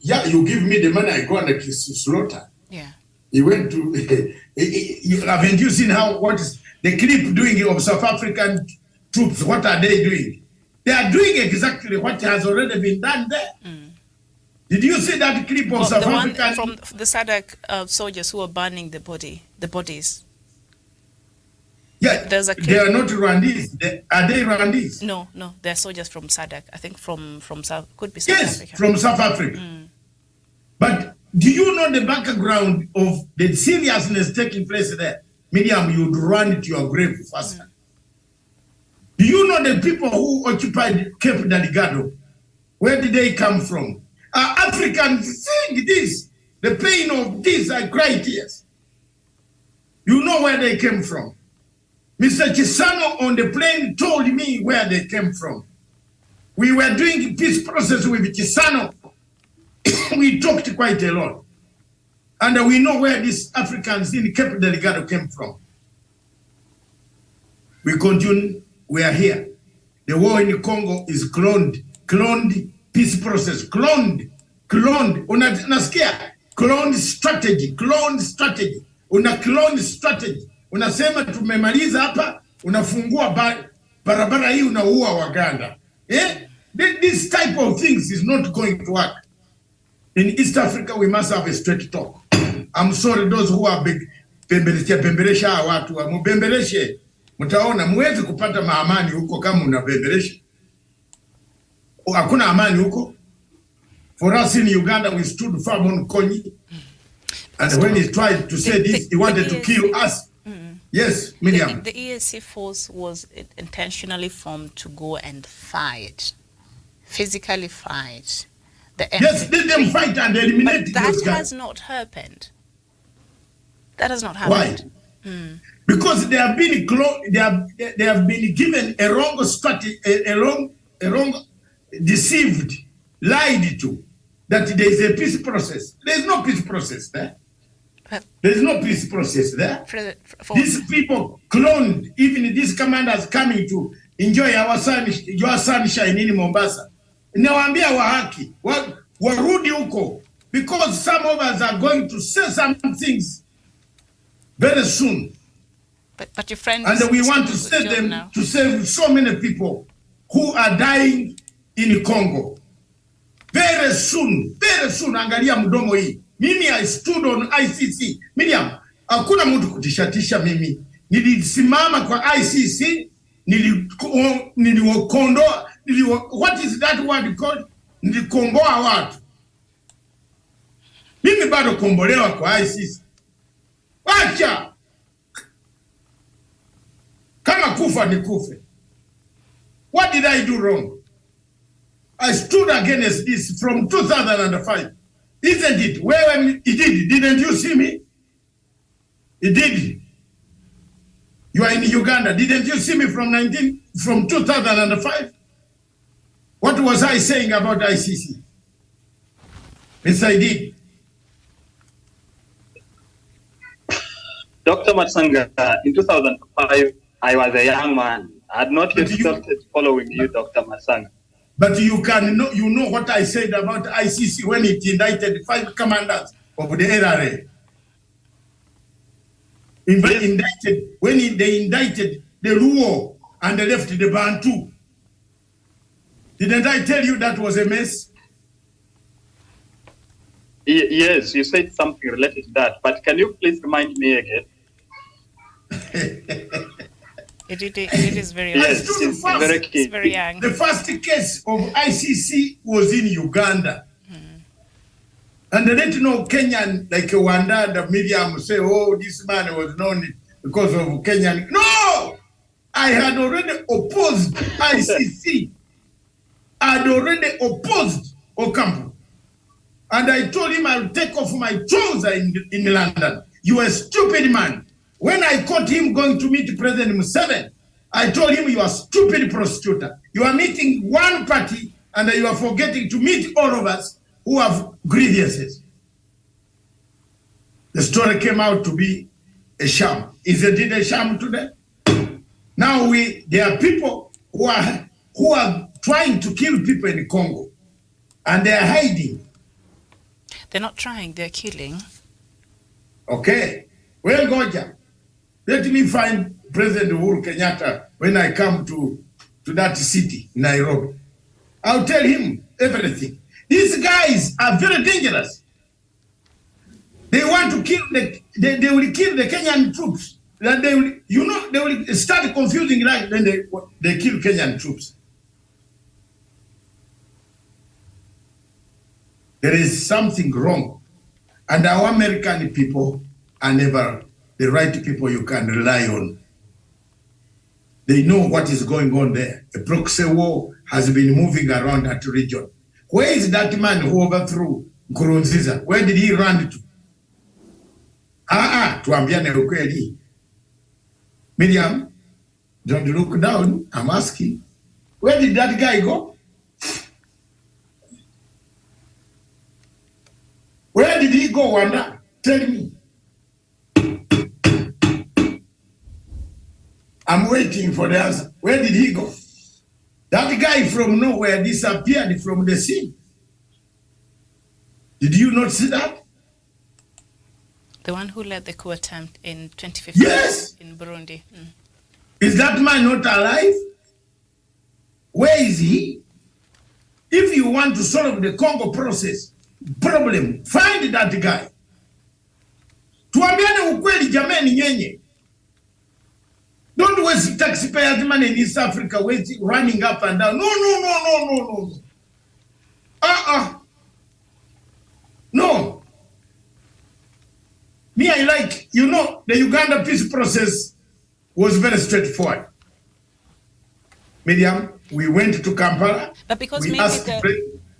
[SPEAKER 2] Yes, you give me the money, I go and slaughter.
[SPEAKER 5] Yeah.
[SPEAKER 2] He went to, haven't you seen what is the clip doing of South African troops? What are they doing? They are doing exactly what has already been done there. Did you see that clip of South
[SPEAKER 5] the one
[SPEAKER 2] African?
[SPEAKER 5] from the SADC soldiers who are burning the bodies.
[SPEAKER 2] Yeah,
[SPEAKER 5] There's a
[SPEAKER 2] they
[SPEAKER 5] clip.
[SPEAKER 2] are not Rwandese. Are they Rwandese?
[SPEAKER 5] No, they're soldiers from SADC. I think from South, could be South
[SPEAKER 2] Yes,
[SPEAKER 5] Africa.
[SPEAKER 2] from South Africa. But do you know the background of the seriousness taking place there? Miriam, you'd run to your grave faster. Do you know the people who occupied Cape Delgado? Where did they come from? Africans seeing this, the pain of this, I cry tears. You know where they came from. Mr. Chisano on the plane told me where they came from. We were doing peace process with Chisano. We talked quite a lot. And we know where these Africans in Cape Delgado came from. We continue, we are here. The war in Congo is cloned peace process, cloned, unasikia, cloned strategy, una clone strategy. Unasema tumemaliza hapa, unafungua barabara hii, unaua Waganda. This type of things is not going to work. In East Africa, we must have a straight talk. I'm sorry those who are big bemberesha watu, mubembereshe. Mtaona muwezi kupata maamani huko kama unabemberesha. Hakuna amani huko. For us in Uganda, we stood firm on Konyi. And when he tried to say this, he wanted to kill us. Yes, Miriam.
[SPEAKER 5] The EAC force was intentionally formed to go and fight, physically fight the enemy.
[SPEAKER 2] Yes, let them fight and eliminate
[SPEAKER 5] but
[SPEAKER 2] those
[SPEAKER 5] that
[SPEAKER 2] guys.
[SPEAKER 5] has not happened. That has not happened.
[SPEAKER 2] Why? Because they have been given a wrong strategy, a wrong, deceived, lied to, that there is a peace process. There is no peace process there. There is no peace process there. These people cloned, even these commanders coming to enjoy your sunshine in Mombasa. Nawaambia wa haki, warudi huko, because some of us are going to say some things very soon.
[SPEAKER 5] But your friend,
[SPEAKER 2] and we want to save them now. To save so many people who are dying in Congo. Very soon, angalia mdomo hii. Mimi I stood on ICC. Miriam, hakuna mtu kutishatisha mimi. Nilisimama kwa ICC, niliwakondoa, what is that word called? Nilikomboa watu. Mimi bado kombolewa kwa ICC. Wacha! Kama kufa ni kufe. What did I do wrong? I stood against this from 2005. Isn't it? Where he did? Didn't you see me? He did. You are in Uganda. Didn't you see me from 2005? What was I saying about ICC? Yes, I did.
[SPEAKER 3] Dr. Matsanga, in 2005, I was a young man. I had not yet started following you, Dr. Matsanga.
[SPEAKER 2] But you know what I said about ICC when it indicted 5 commanders of the LRA. They indicted the Luo and they left the Bantu. Didn't I tell you that was a mess?
[SPEAKER 3] Yes, you said something related to that, but can you please remind me again?
[SPEAKER 5] It is very young.
[SPEAKER 3] Yes, it's very key.
[SPEAKER 5] It's very young.
[SPEAKER 2] The first case of ICC was in Uganda. And they didn't know Kenyan, like Wanda, the media say, oh, this man was known because of Kenyan. No! I had already opposed ICC. I had already opposed Ocampo. And I told him I'll take off my trousers in London. You a stupid man. When I caught him going to meet President Museveni, I told him you are a stupid prosecutor. You are meeting one party and you are forgetting to meet all of us who have grievances. The story came out to be a sham. Isn't it a sham today? Now there are people who are trying to kill people in Congo, and they are hiding.
[SPEAKER 5] They're not trying, they're killing.
[SPEAKER 2] Okay. Well, Goja, let me find President Uhuru Kenyatta when I come to that city, Nairobi. I'll tell him everything. These guys are very dangerous. They want to kill they will kill the Kenyan troops. That they will start confusing like when they kill Kenyan troops. There is something wrong. And our American people are never the right people you can rely on. They know what is going on there. A proxy war has been moving around that region. Where is that man who overthrew Nkurunziza? Where did he run to? Tuambiane ukweli. Miriam, don't look down. I'm asking. Where did that guy go? Where did he go, Wanda? Tell me. I'm waiting for the answer. Where did he go? That guy from nowhere disappeared from the scene. Did you not see that?
[SPEAKER 5] The one who led the coup attempt in 2015
[SPEAKER 2] yes.
[SPEAKER 5] in Burundi. Mm.
[SPEAKER 2] Is that man not alive? Where is he? If you want to solve the Congo problem, find that guy. Tuambiane ukweli jameni nyenye. Don't waste taxpayers' money in East Africa running up and down. No. No. Me, I like, the Uganda peace process was very straightforward. Miriam, we went to Kampala.
[SPEAKER 5] But because maybe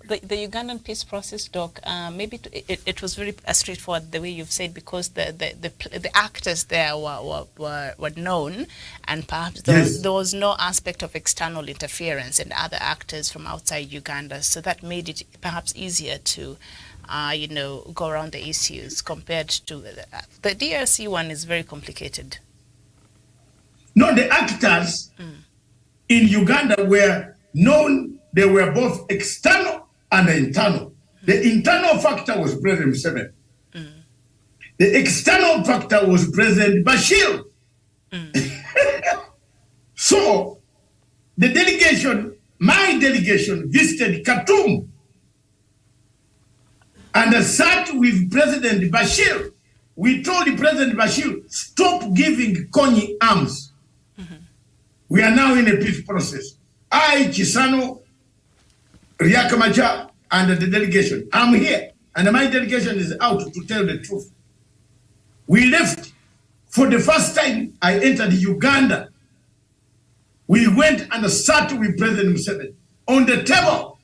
[SPEAKER 5] the Ugandan peace process, Doc, maybe it was very straightforward the way you've said, because the actors there were known, and perhaps there was no aspect of external interference and other actors from outside Uganda, so that made it perhaps easier to go around the issues compared to the DRC one is very complicated.
[SPEAKER 2] No, the actors in Uganda were known. They were both external and internal. The internal factor was President Museveni. The external factor was President Bashir. So the delegation, my delegation, visited Khartoum and sat with President Bashir. We told President Bashir, stop giving Kony arms. We are now in a peace process. I, Chisano, Riek Machar, and the delegation. I'm here, and my delegation is out to tell the truth. We left. For the first time, I entered Uganda. We went and sat with President Museveni. On the table,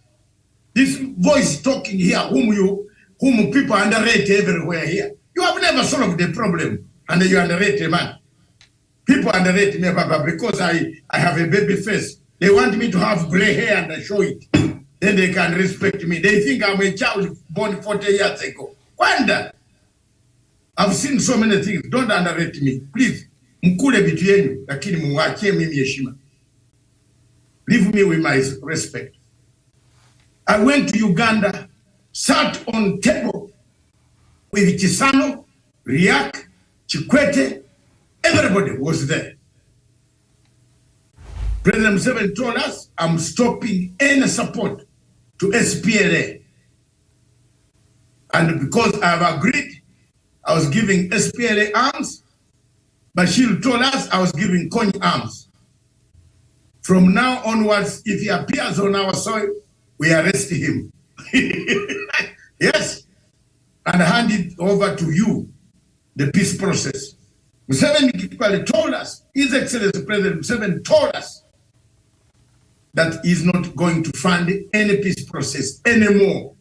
[SPEAKER 2] this voice talking here, whom people underrate everywhere here. You have never solved the problem, and you underrate a man. People underrate me, Papa, because I have a baby face. They want me to have gray hair and I show it. Then they can respect me. They think I'm a child born 40 years ago. Wonder. I've seen so many things. Don't underrate me. Please. Mkule bitu yenu, lakini muwachie mimi heshima. Leave me with my respect. I went to Uganda, sat on table with Chisano, Riek, Chikwete. Everybody was there. President Museveni told us, I'm stopping any support to SPLA. And because I've agreed, I was giving SPLA arms. Bashir told us I was giving Kony arms. From now onwards, if he appears on our soil, we arrest him. Yes. And hand it over to you, the peace process. Museveni told us, His Excellency President Museveni told us that he's not going to fund any peace process anymore,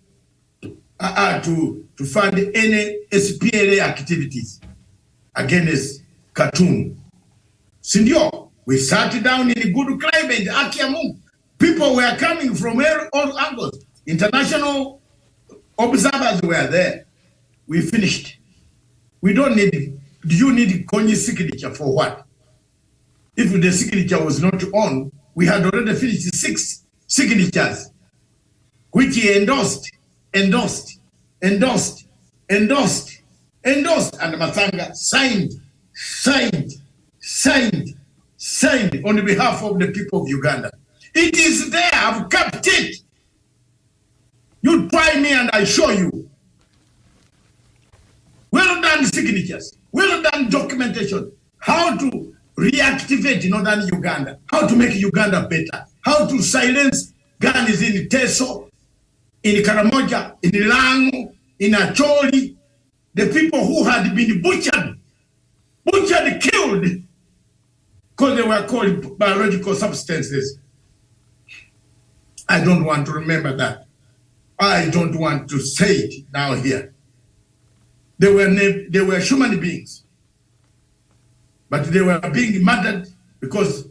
[SPEAKER 2] to fund any SPLA activities against Khartoum. Sindio, we sat down in a good climate, People were coming from all angles. International observers were there. We finished. We don't need, do you need Konyi's signature for what? If the signature was not on, we had already finished 6 signatures, which he endorsed, and Mathanga signed on behalf of the people of Uganda. It is there, I've kept it. You try me and I show you. Well done signatures, well done documentation, how to reactivate northern Uganda, how to make Uganda better, how to silence guns in Teso, in Karamoja, in Lango, in Acholi, the people who had been butchered, killed, because they were called biological substances. I don't want to remember that. I don't want to say it now here. They were human beings, but they were being murdered because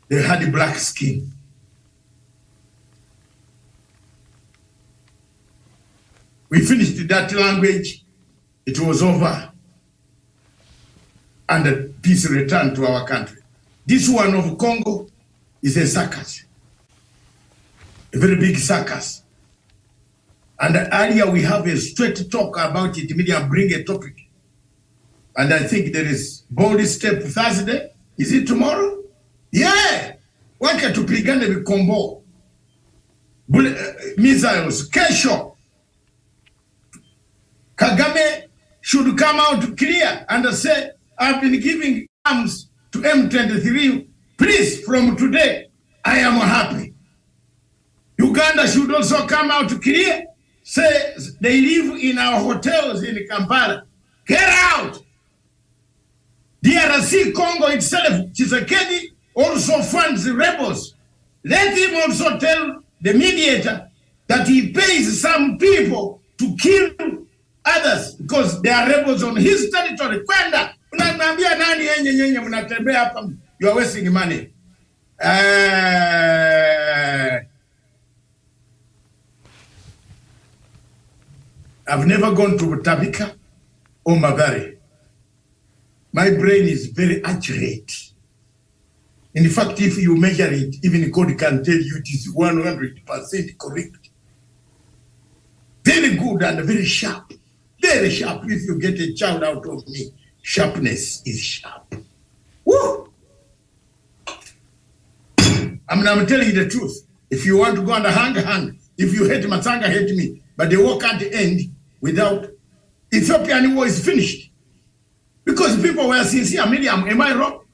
[SPEAKER 2] they had black skin. We finished that language, it was over, and the peace returned to our country. This one of Congo is a circus, a very big circus. And earlier we have a straight talk about it, media bring a topic. And I think there is bold step Thursday. Is it tomorrow? Yeah. Waka tupigane vikombo. Missiles, kesho. Kagame should come out clear and say, I've been giving arms to M23. Please, from today, I am happy. Uganda should also come out clear. Say they live in our hotels in Kampala. Get out! DRC Congo itself, Tshisekedi also funds the rebels. Let him also tell the mediator that he pays some people to kill others because they are rebels on his territory. Kwenda, unaniambia nani yenye mnatembea hapa, you are wasting money. I've never gone to Tabika or Magare. My brain is very accurate. In fact, if you measure it, even God can tell you it is 100% correct. Very good and very sharp. Very sharp. If you get a child out of me, sharpness is sharp. Woo! I'm telling you the truth. If you want to go under hang. If you hate Mathanga, hate me. But the war can't end without Ethiopian war is finished. Because people were sincere. Miriam, am I wrong?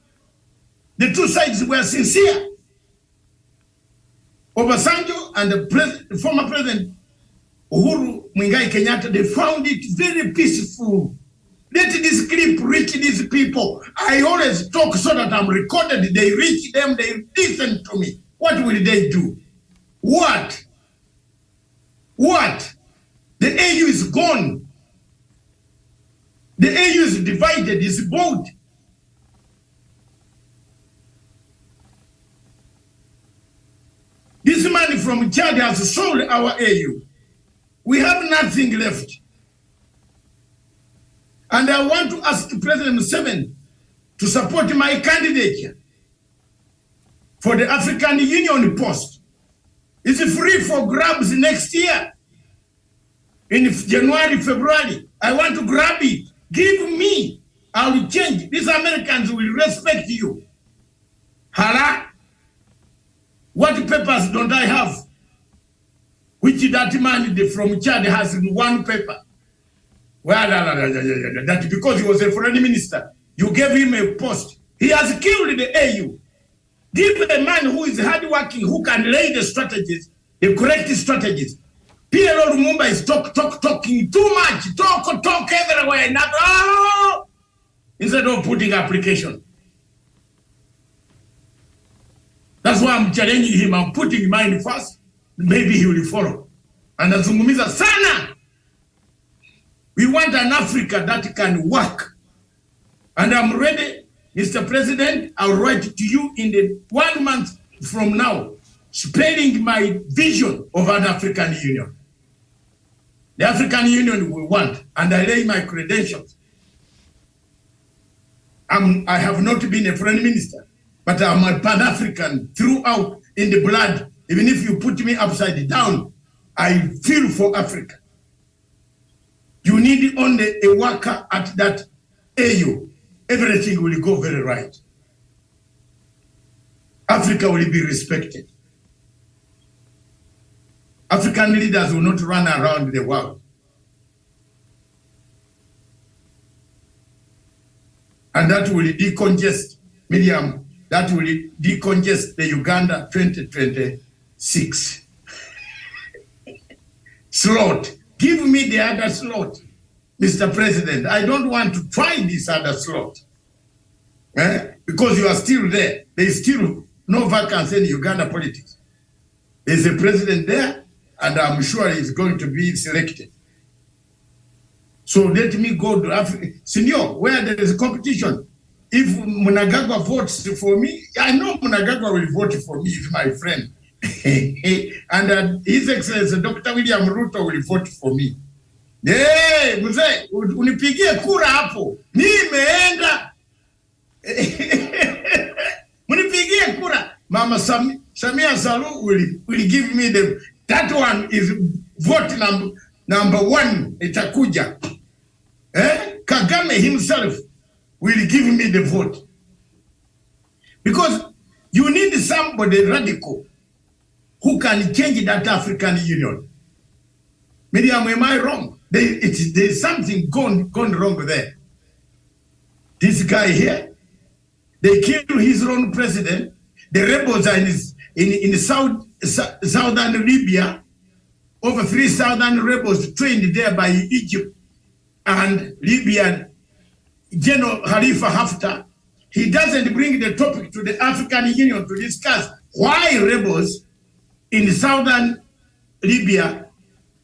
[SPEAKER 2] The two sides were sincere. Obasanjo and the former president Uhuru Muigai Kenyatta, they found it very peaceful. Let this clip reach these people. I always talk so that I'm recorded. They reach them, they listen to me. What will they do? What? The AU is gone. The AU is divided, is bought. This money from Chad has sold our AU. We have nothing left. And I want to ask President Museveni to support my candidature for the African Union post. It's free for grabs next year. In January, February, I want to grab it. Give me, I will change. These Americans will respect you. Hala, what papers don't I have? Which that man from Chad has in one paper. Well, that because he was a foreign minister, you gave him a post. He has killed the AU. Give a man who is hardworking, who can lay the strategies, the correct strategies. PLO Lumumba is talking too much. Talk everywhere. Not, instead of putting application. That's why I'm challenging him. I'm putting mine first. Maybe he will follow. And azungumiza sana. We want an Africa that can work. And I'm ready, Mr. President, I'll write to you in the 1 month from now. spelling my vision of an African Union. The African Union we want, and I lay my credentials. I have not been a foreign minister, but I'm a Pan-African throughout in the blood. Even if you put me upside down, I feel for Africa. You need only a worker at that AU. Everything will go very right. Africa will be respected. African leaders will not run around the world. And that will decongest, Miriam, that will decongest the Uganda 2026 slot. Give me the other slot, Mr. President. I don't want to try this other slot. Because you are still there. There is still no vacancy in Uganda politics. There is a president there, and I'm sure he's going to be selected. So let me go to Africa. Senor, where there is a competition, if Mnangagwa votes for me, I know Mnangagwa will vote for me, he's my friend. And His Excellency Dr. William Ruto will vote for me. Hey, mzee, unipigie kura hapo. Nimeenda. Munipigie kura. Mama Samia Salu will give me that one is vote number one, itakuja. Kagame himself will give me the vote. Because you need somebody radical who can change that African Union. Miriam, am I wrong? There's something gone wrong there. This guy here, they killed his own president. The rebels are in southern Libya. Over 3,000 rebels trained there by Egypt and Libyan General Khalifa Haftar. He doesn't bring the topic to the African Union to discuss why rebels in southern Libya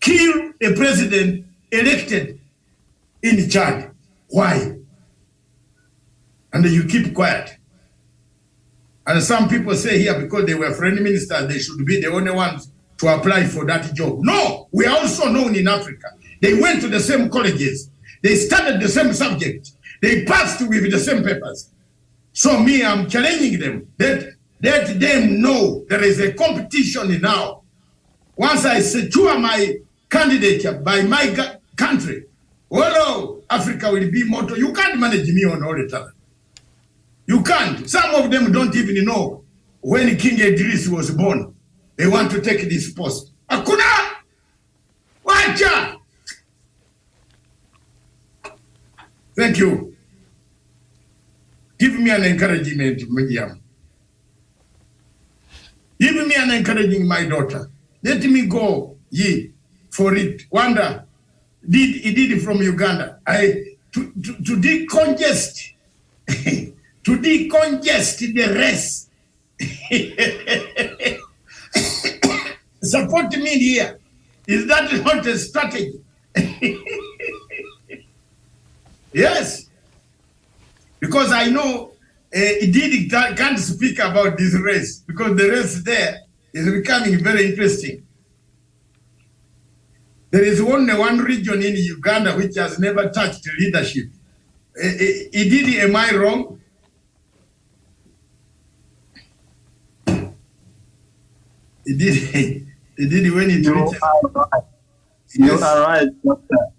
[SPEAKER 2] kill a president elected in Chad. Why? And you keep quiet. And some people say here, because they were foreign ministers, they should be the only ones to apply for that job. No, we are also known in Africa. They went to the same colleges. They studied the same subject. They passed with the same papers. So me, I'm challenging them. Let them know there is a competition now. Once I secure my candidature by my country, well, Africa will be motto. You can't manage me on all the time. You can't. Some of them don't even know when King Idris was born. They want to take this post. Hakuna! Wacha! Thank you. Give me an encouragement, Miriam. Give me an encouraging, my daughter. Let me go, for it. Wanda did it from Uganda. To decongest, to decongest the rest. Support me here. Is that not a strategy? Yes. Because I know Ididi can't speak about this race, because the race there is becoming very interesting. There is only one region in Uganda which has never touched leadership. Ididi, am I wrong? Ididi when it reaches...
[SPEAKER 6] You are right, Doctor.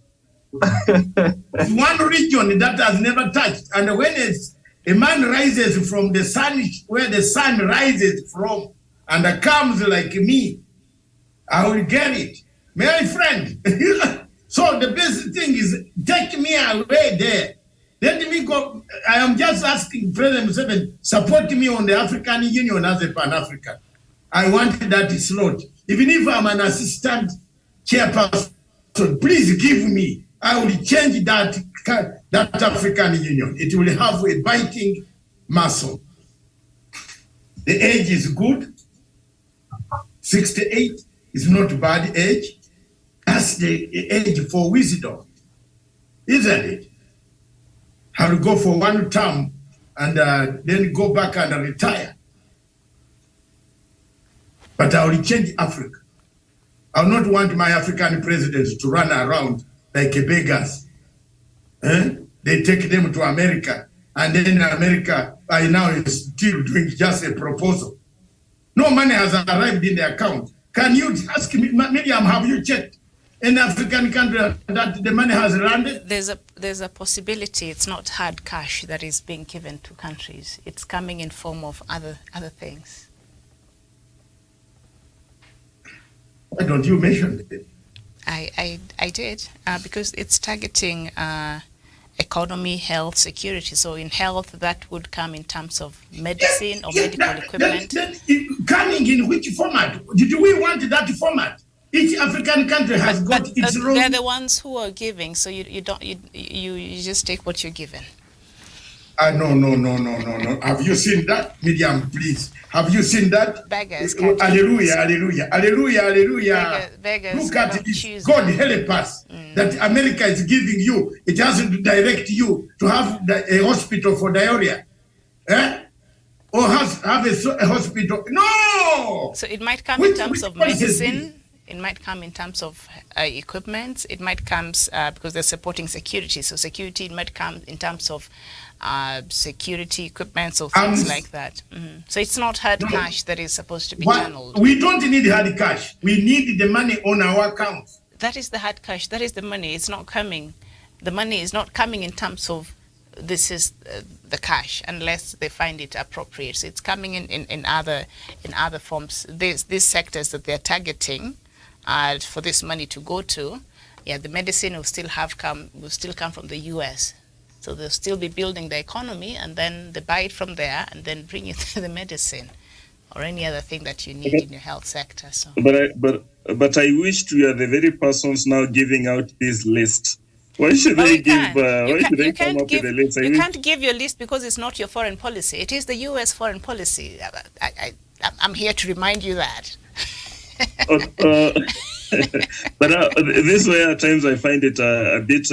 [SPEAKER 2] One region that has never touched, and when a man rises from the sun, where the sun rises from, and comes like me, I will get it, my friend. So the best thing is take me away there. Let me go. I am just asking President Museveni, support me on the African Union as a Pan-African. I want that slot. Even if I'm an assistant chairperson, please give me. I will change that African Union. It will have a biting muscle. The age is good. 68 is not a bad age. That's the age for wisdom, isn't it? I will go for one term and then go back and retire. but I will change Africa. I will not want my African presidents to run around like beggars. They take them to America, and then America by now is still doing just a proposal. No money has arrived in the account. Can you ask me, Miriam, have you checked in African country that the money has landed?
[SPEAKER 5] There's a possibility it's not hard cash that is being given to countries. It's coming in form of other things.
[SPEAKER 2] Why don't you mention it?
[SPEAKER 5] I did because it's targeting economy, health, security. So in health, that would come in terms of medicine or medical equipment.
[SPEAKER 2] Coming in which format? Did we want that format? Each African country has got its own.
[SPEAKER 5] They're the ones who are giving, so you just take what you're given.
[SPEAKER 2] No. Have you seen that? Miriam, please. Have you seen that?
[SPEAKER 5] Beggars.
[SPEAKER 2] Hallelujah.
[SPEAKER 5] Beggars
[SPEAKER 2] Look at it. God help us that America is giving you. It doesn't direct you to have a hospital for diarrhea. Or have a hospital. No!
[SPEAKER 5] So it might come in terms of medicine. It might come in terms of equipment. It might come because they're supporting security. So security, it might come in terms of security equipment, so things like that. So it's not hard cash that is supposed to be channeled.
[SPEAKER 2] We don't need hard cash. We need the money on our accounts.
[SPEAKER 5] That is the hard cash. That is the money. It's not coming. The money is not coming in terms of this is the cash unless they find it appropriate. So it's coming in other forms. These sectors that they're targeting for this money to go to, the medicine will still come from the U.S. So they'll still be building the economy, and then they buy it from there, and then bring it to the medicine or any other thing that you need in your health sector. So,
[SPEAKER 4] but I wish we are the very persons now giving out this list. Why should they give? Why should they come up with a list?
[SPEAKER 5] You can't give your list because it's not your foreign policy. It is the U.S. foreign policy. I'm here to remind you that.
[SPEAKER 4] But this way at times I find it a bit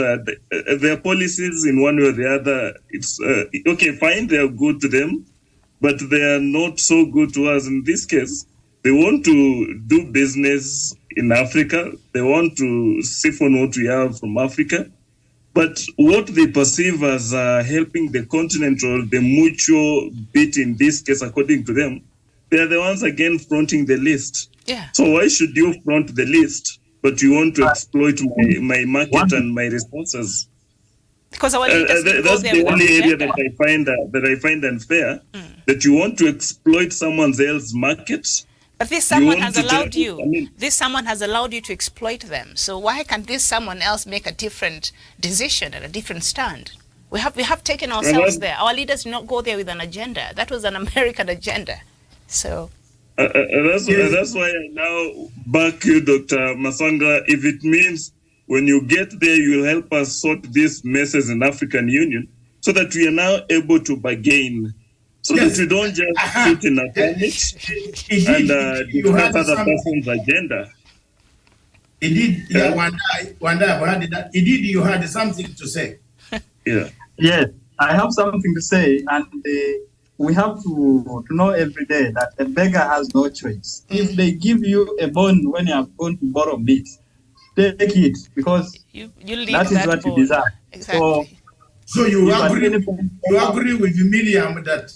[SPEAKER 4] their policies in one way or the other, it's okay, fine, they're good to them, but they are not so good to us. In this case, they want to do business in Africa, they want to siphon what we have from Africa, but what they perceive as helping the continent or the mutual bit in this case, according to them, they are the ones again fronting the list.
[SPEAKER 5] Yeah.
[SPEAKER 4] So why should you front the list, but you want to exploit my market and my resources?
[SPEAKER 5] Because our leaders
[SPEAKER 4] that's the only area that I find unfair. That you want to exploit someone else's market.
[SPEAKER 5] But this someone has allowed you. This someone has allowed you to exploit them. So why can't this someone else make a different decision and a different stand? We have taken ourselves there. Our leaders did not go there with an agenda. That was an American agenda. So.
[SPEAKER 4] That's why I now back you, Dr. Masanga. If it means when you get there, you'll help us sort these messes in African Union so that we are now able to bargain, so that we don't just sit in a panic and discuss other person's agenda.
[SPEAKER 2] Indeed, one day I've heard that. Indeed, you had something to say.
[SPEAKER 4] Yeah.
[SPEAKER 6] Yes, I have something to say, and we have to know every day that a beggar has no choice. If they give you a bond when you are going to borrow meat, take it, because
[SPEAKER 5] you
[SPEAKER 6] that is what you deserve.
[SPEAKER 5] Exactly.
[SPEAKER 2] So you agree with Miriam that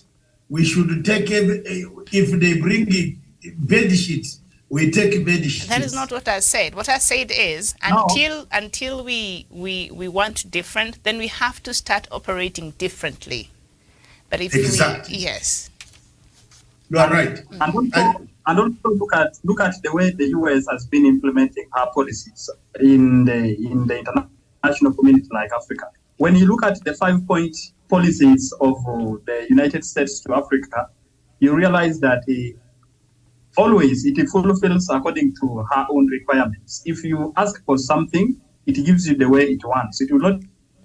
[SPEAKER 2] we should take if they bring bed sheets, we take bed sheets.
[SPEAKER 5] That is not what I said. What I said is until we want different, then we have to start operating differently. But if yes,
[SPEAKER 2] you are right.
[SPEAKER 6] And also look at the way the US has been implementing her policies in the international community like Africa. When you look at the 5-point policies of the United States to Africa, you realize that always it fulfills according to her own requirements. If you ask for something, it gives you the way it wants. It will not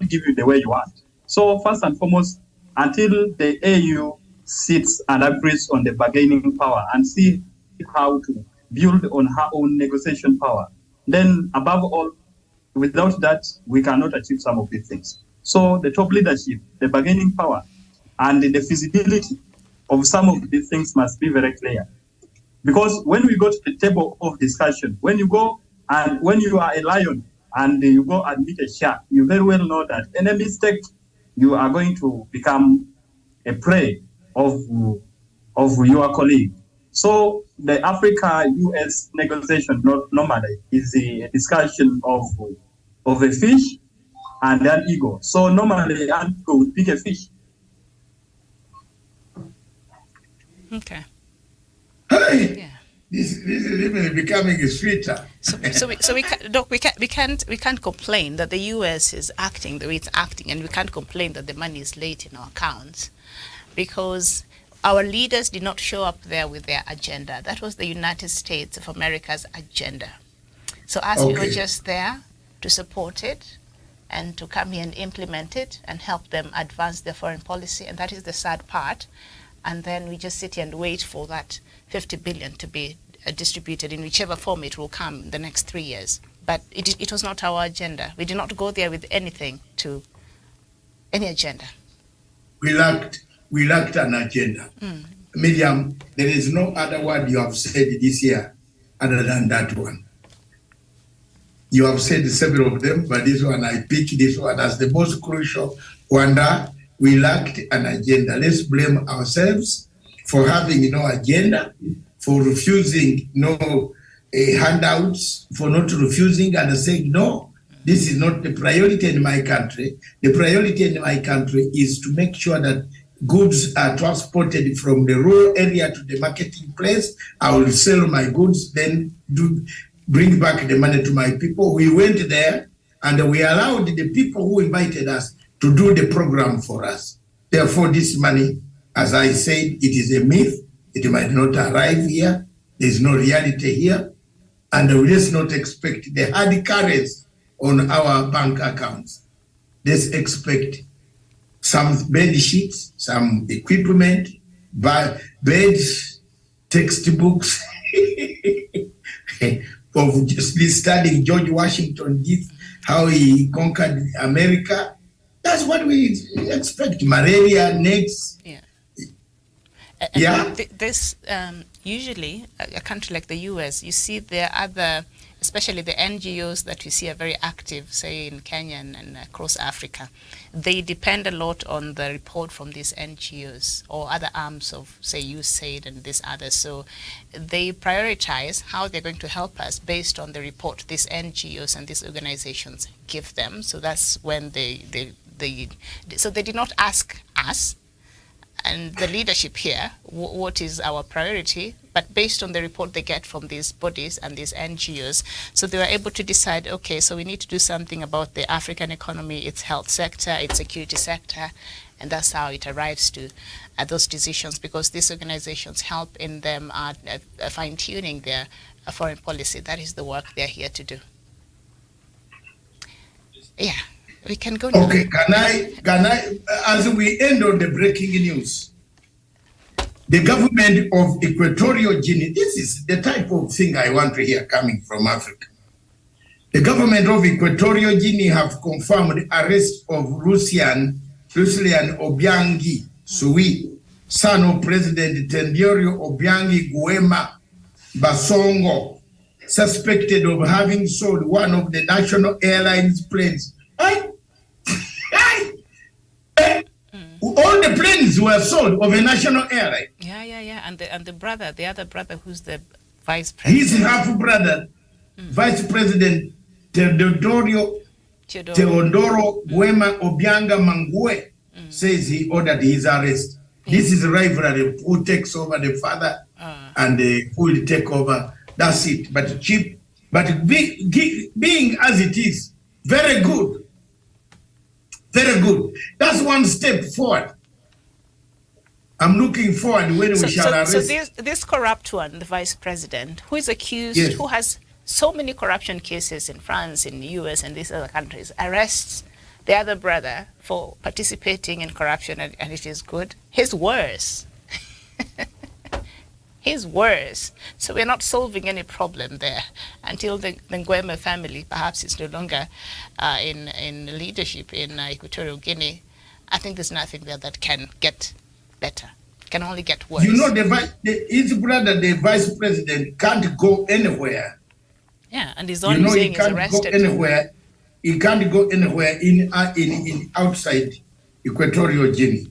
[SPEAKER 6] give you the way you want. So first and foremost, until the AU sits and agrees on the bargaining power and see how to build on her own negotiation power, then above all, without that, we cannot achieve some of these things. So the top leadership, the bargaining power, and the feasibility of some of these things must be very clear. Because when we go to the table of discussion, when you go and when you are a lion and you go and meet a shark, you very well know that any mistake, you are going to become a prey of your colleague. So the Africa-US negotiation normally is a discussion of a fish and an eagle. So normally an eagle would pick a fish.
[SPEAKER 5] Okay.
[SPEAKER 2] Hey,
[SPEAKER 5] Yeah.
[SPEAKER 2] this is even becoming sweeter.
[SPEAKER 5] We can't complain that the U.S. is acting the way it's acting, and we can't complain that the money is late in our accounts, because our leaders did not show up there with their agenda. That was the United States of America's agenda. So we were just there to support it and to come here and implement it and help them advance their foreign policy, and that is the sad part. And then we just sit here and wait for that 50 billion to be distributed in whichever form it will come in the next 3 years. But it was not our agenda. We did not go there with any agenda.
[SPEAKER 2] We lacked an agenda. Miriam, there is no other word you have said this year other than that one. You have said several of them, but this one, I picked this one as the most crucial one. We lacked an agenda. Let's blame ourselves for having no agenda, for refusing no handouts, for not refusing and saying, no, this is not the priority in my country. The priority in my country is to make sure that goods are transported from the rural area to the marketing place. I will sell my goods, then bring back the money to my people. We went there and we allowed the people who invited us to do the program for us. Therefore, this money, as I said, it is a myth. It might not arrive here. There's no reality here. And let's not expect the hard currency on our bank accounts. Let's expect some bed sheets, some equipment, beds, textbooks, of just studying George Washington, how he conquered America. That's what we expect. Malaria next.
[SPEAKER 5] Yeah.
[SPEAKER 2] Yeah.
[SPEAKER 5] This usually a country like the U.S., you see there are other, especially the NGOs that you see are very active, say in Kenya and across Africa. They depend a lot on the report from these NGOs or other arms of, say, USAID and these others. So they prioritize how they're going to help us based on the report these NGOs and these organizations give them. So that's when so they did not ask us and the leadership here what is our priority, but based on the report they get from these bodies and these NGOs. So they were able to decide, okay, so we need to do something about the African economy, its health sector, its security sector, and that's how it arrives to those decisions, because these organizations help in them fine-tuning their foreign policy. That is the work they're here to do. Yeah. We can go now.
[SPEAKER 2] Okay, can I, as we end on the breaking news, the government of Equatorial Guinea, this is the type of thing I want to hear coming from Africa. The government of Equatorial Guinea have confirmed the arrest of Lucien Obiangi Sui, son of President Tendiorio Obiangi Nguema Basongo, suspected of having sold one of the National Airlines planes. All the planes were sold of a national airline.
[SPEAKER 5] Yeah. And the other brother, who's the vice president?
[SPEAKER 2] His half brother, Vice President Teodoro Nguema Obianga Mangue, says he ordered his arrest. This is rivalry. Who takes over the father and who will take over? That's it. But cheap. But being as it is, very good. Very good. That's one step forward. I'm looking forward when we shall arrest.
[SPEAKER 5] So this corrupt one, the vice president, who is accused,
[SPEAKER 2] Yes.
[SPEAKER 5] who has so many corruption cases in France, in the US, and these other countries, arrests the other brother for participating in corruption, and it is good. He's worse. He's worse. So we're not solving any problem there until the Nguema family perhaps is no longer in leadership in Equatorial Guinea. I think there's nothing there that can get better. can only get worse.
[SPEAKER 2] You know, his brother, the vice president, can't go anywhere.
[SPEAKER 5] Yeah, and he's only saying he's arrested.
[SPEAKER 2] He can't go anywhere in outside Equatorial Guinea.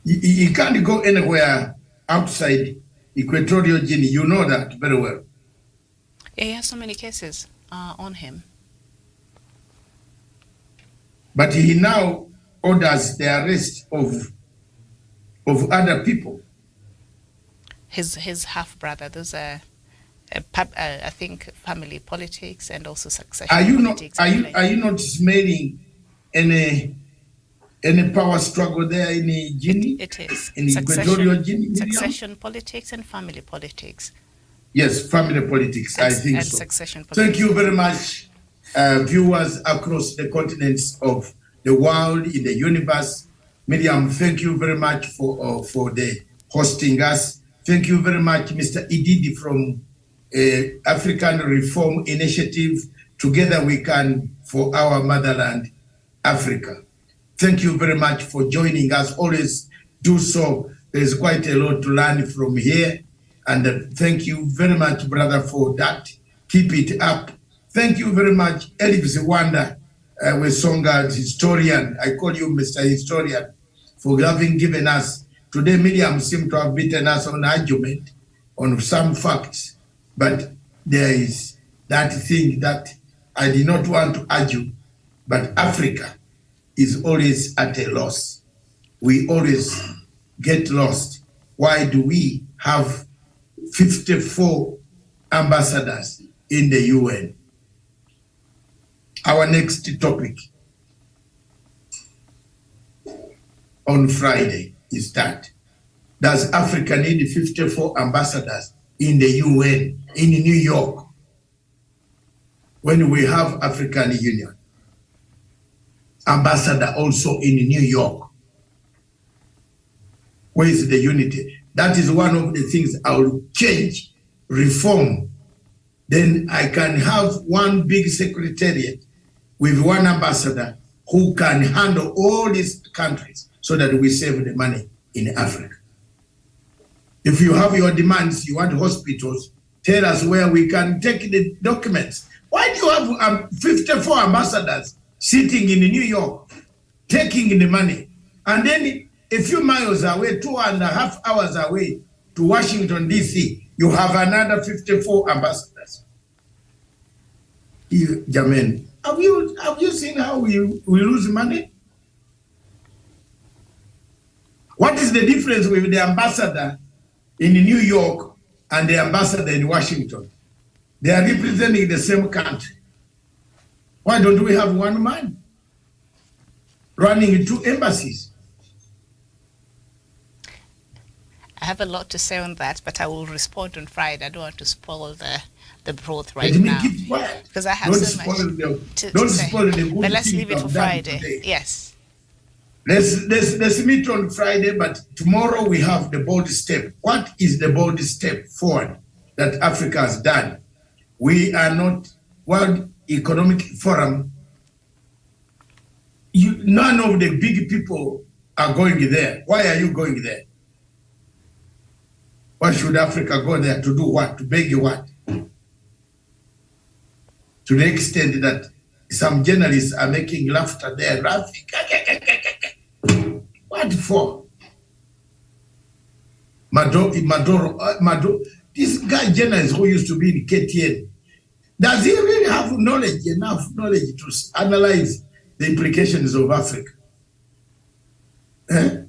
[SPEAKER 2] He can't go anywhere outside Equatorial Guinea. You know that very well.
[SPEAKER 5] Yeah, he has so many cases on him.
[SPEAKER 2] But he now orders the arrest of other people.
[SPEAKER 5] His half brother. Those are, I think, family politics and also succession politics.
[SPEAKER 2] Are you not smelling any power struggle there in Guinea?
[SPEAKER 5] It is.
[SPEAKER 2] In Equatorial Guinea?
[SPEAKER 5] Succession politics and family politics.
[SPEAKER 2] Yes, family politics, I think
[SPEAKER 5] and
[SPEAKER 2] so.
[SPEAKER 5] Succession politics.
[SPEAKER 2] Thank you very much, viewers across the continents of the world, in the universe. Miriam, thank you very much for the hosting us. Thank you very much, Mr. Ididi from African Reform Initiative. Together we can for our motherland, Africa. Thank you very much for joining us. Always do so. There's quite a lot to learn from here. And thank you very much, brother, for that. Keep it up. Thank you very much, Elif Wanda, Wesonga historian. I call you Mr. Historian, for having given us. Today, Miriam seemed to have beaten us on argument on some facts, but there is that thing that I did not want to argue, but Africa is always at a loss. We always get lost. Why do we have 54 ambassadors in the UN? Our next topic on Friday is that. Does Africa need 54 ambassadors in the UN in New York when we have African Union ambassador also in New York? Where is the unity? That is one of the things I will change, reform. Then I can have one big secretariat with one ambassador who can handle all these countries so that we save the money in Africa. If you have your demands, you want hospitals, tell us where we can take the documents. Why do you have 54 ambassadors sitting in New York, taking the money, and then a few miles away, 2.5 hours away to Washington, D.C., you have another 54 ambassadors? Jermaine, have you seen how we lose money? What is the difference with the ambassador in New York and the ambassador in Washington? They are representing the same country. Why don't we have one man running 2 embassies?
[SPEAKER 5] I have a lot to say on that, but I will respond on Friday. I don't want to spoil the broth right now. Because I have so much to say. But let's leave it for Friday. Today. Yes.
[SPEAKER 2] Let's meet on Friday, but tomorrow we have the bold step. What is the bold step forward that Africa has done? We are not World Economic Forum. None of the big people are going there. Why are you going there? Why should Africa go there to do what? To beg you what? To the extent that some journalists are making laughter there. What for? Maduro, this guy journalist who used to be in KTN, does he really have enough knowledge to analyze the implications of Africa?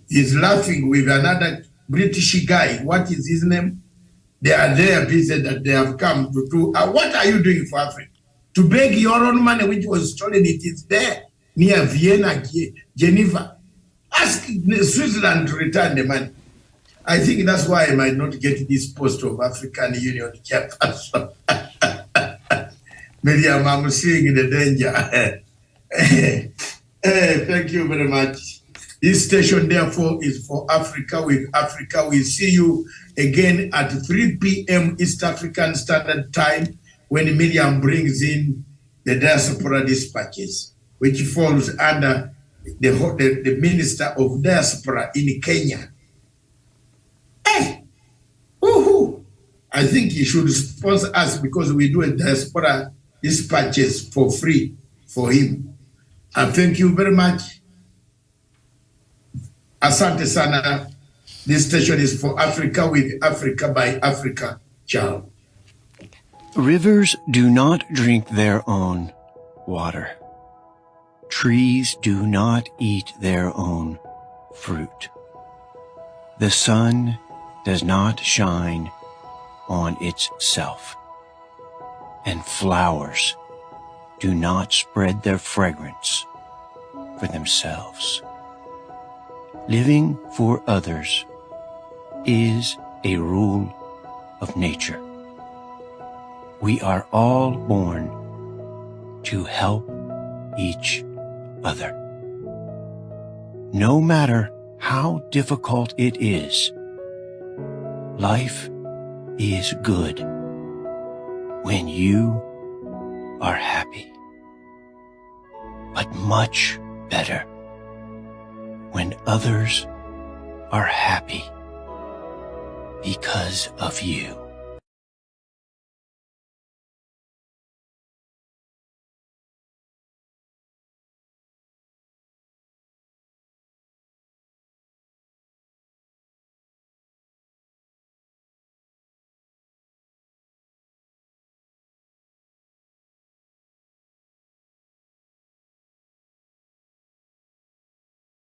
[SPEAKER 2] He's laughing with another British guy. What is his name? They are there busy that they have come to do. What are you doing for Africa? To beg your own money which was stolen. It is there near Vienna, Geneva. Ask Switzerland to return the money. I think that's why I might not get this post of African Union chairperson. Miriam, I'm seeing the danger. Thank you very much. This station, therefore, is for Africa. With Africa, we see you again at 3 p.m. East African Standard Time when Miriam brings in the Diaspora Dispatches, which falls under the Minister of Diaspora in Kenya. Hey, woohoo! I think he should sponsor us because we do a diaspora dispatches for free for him. And thank you very much. Asante sana. This station is for Africa with Africa by Africa. Ciao.
[SPEAKER 1] Rivers do not drink their own water. Trees do not eat their own fruit. The sun does not shine on itself, and flowers do not spread their fragrance for themselves. Living for others is a rule of nature. We are all born to help each other. No matter how difficult it is, life is good when you are happy, but much better when others are happy because of you.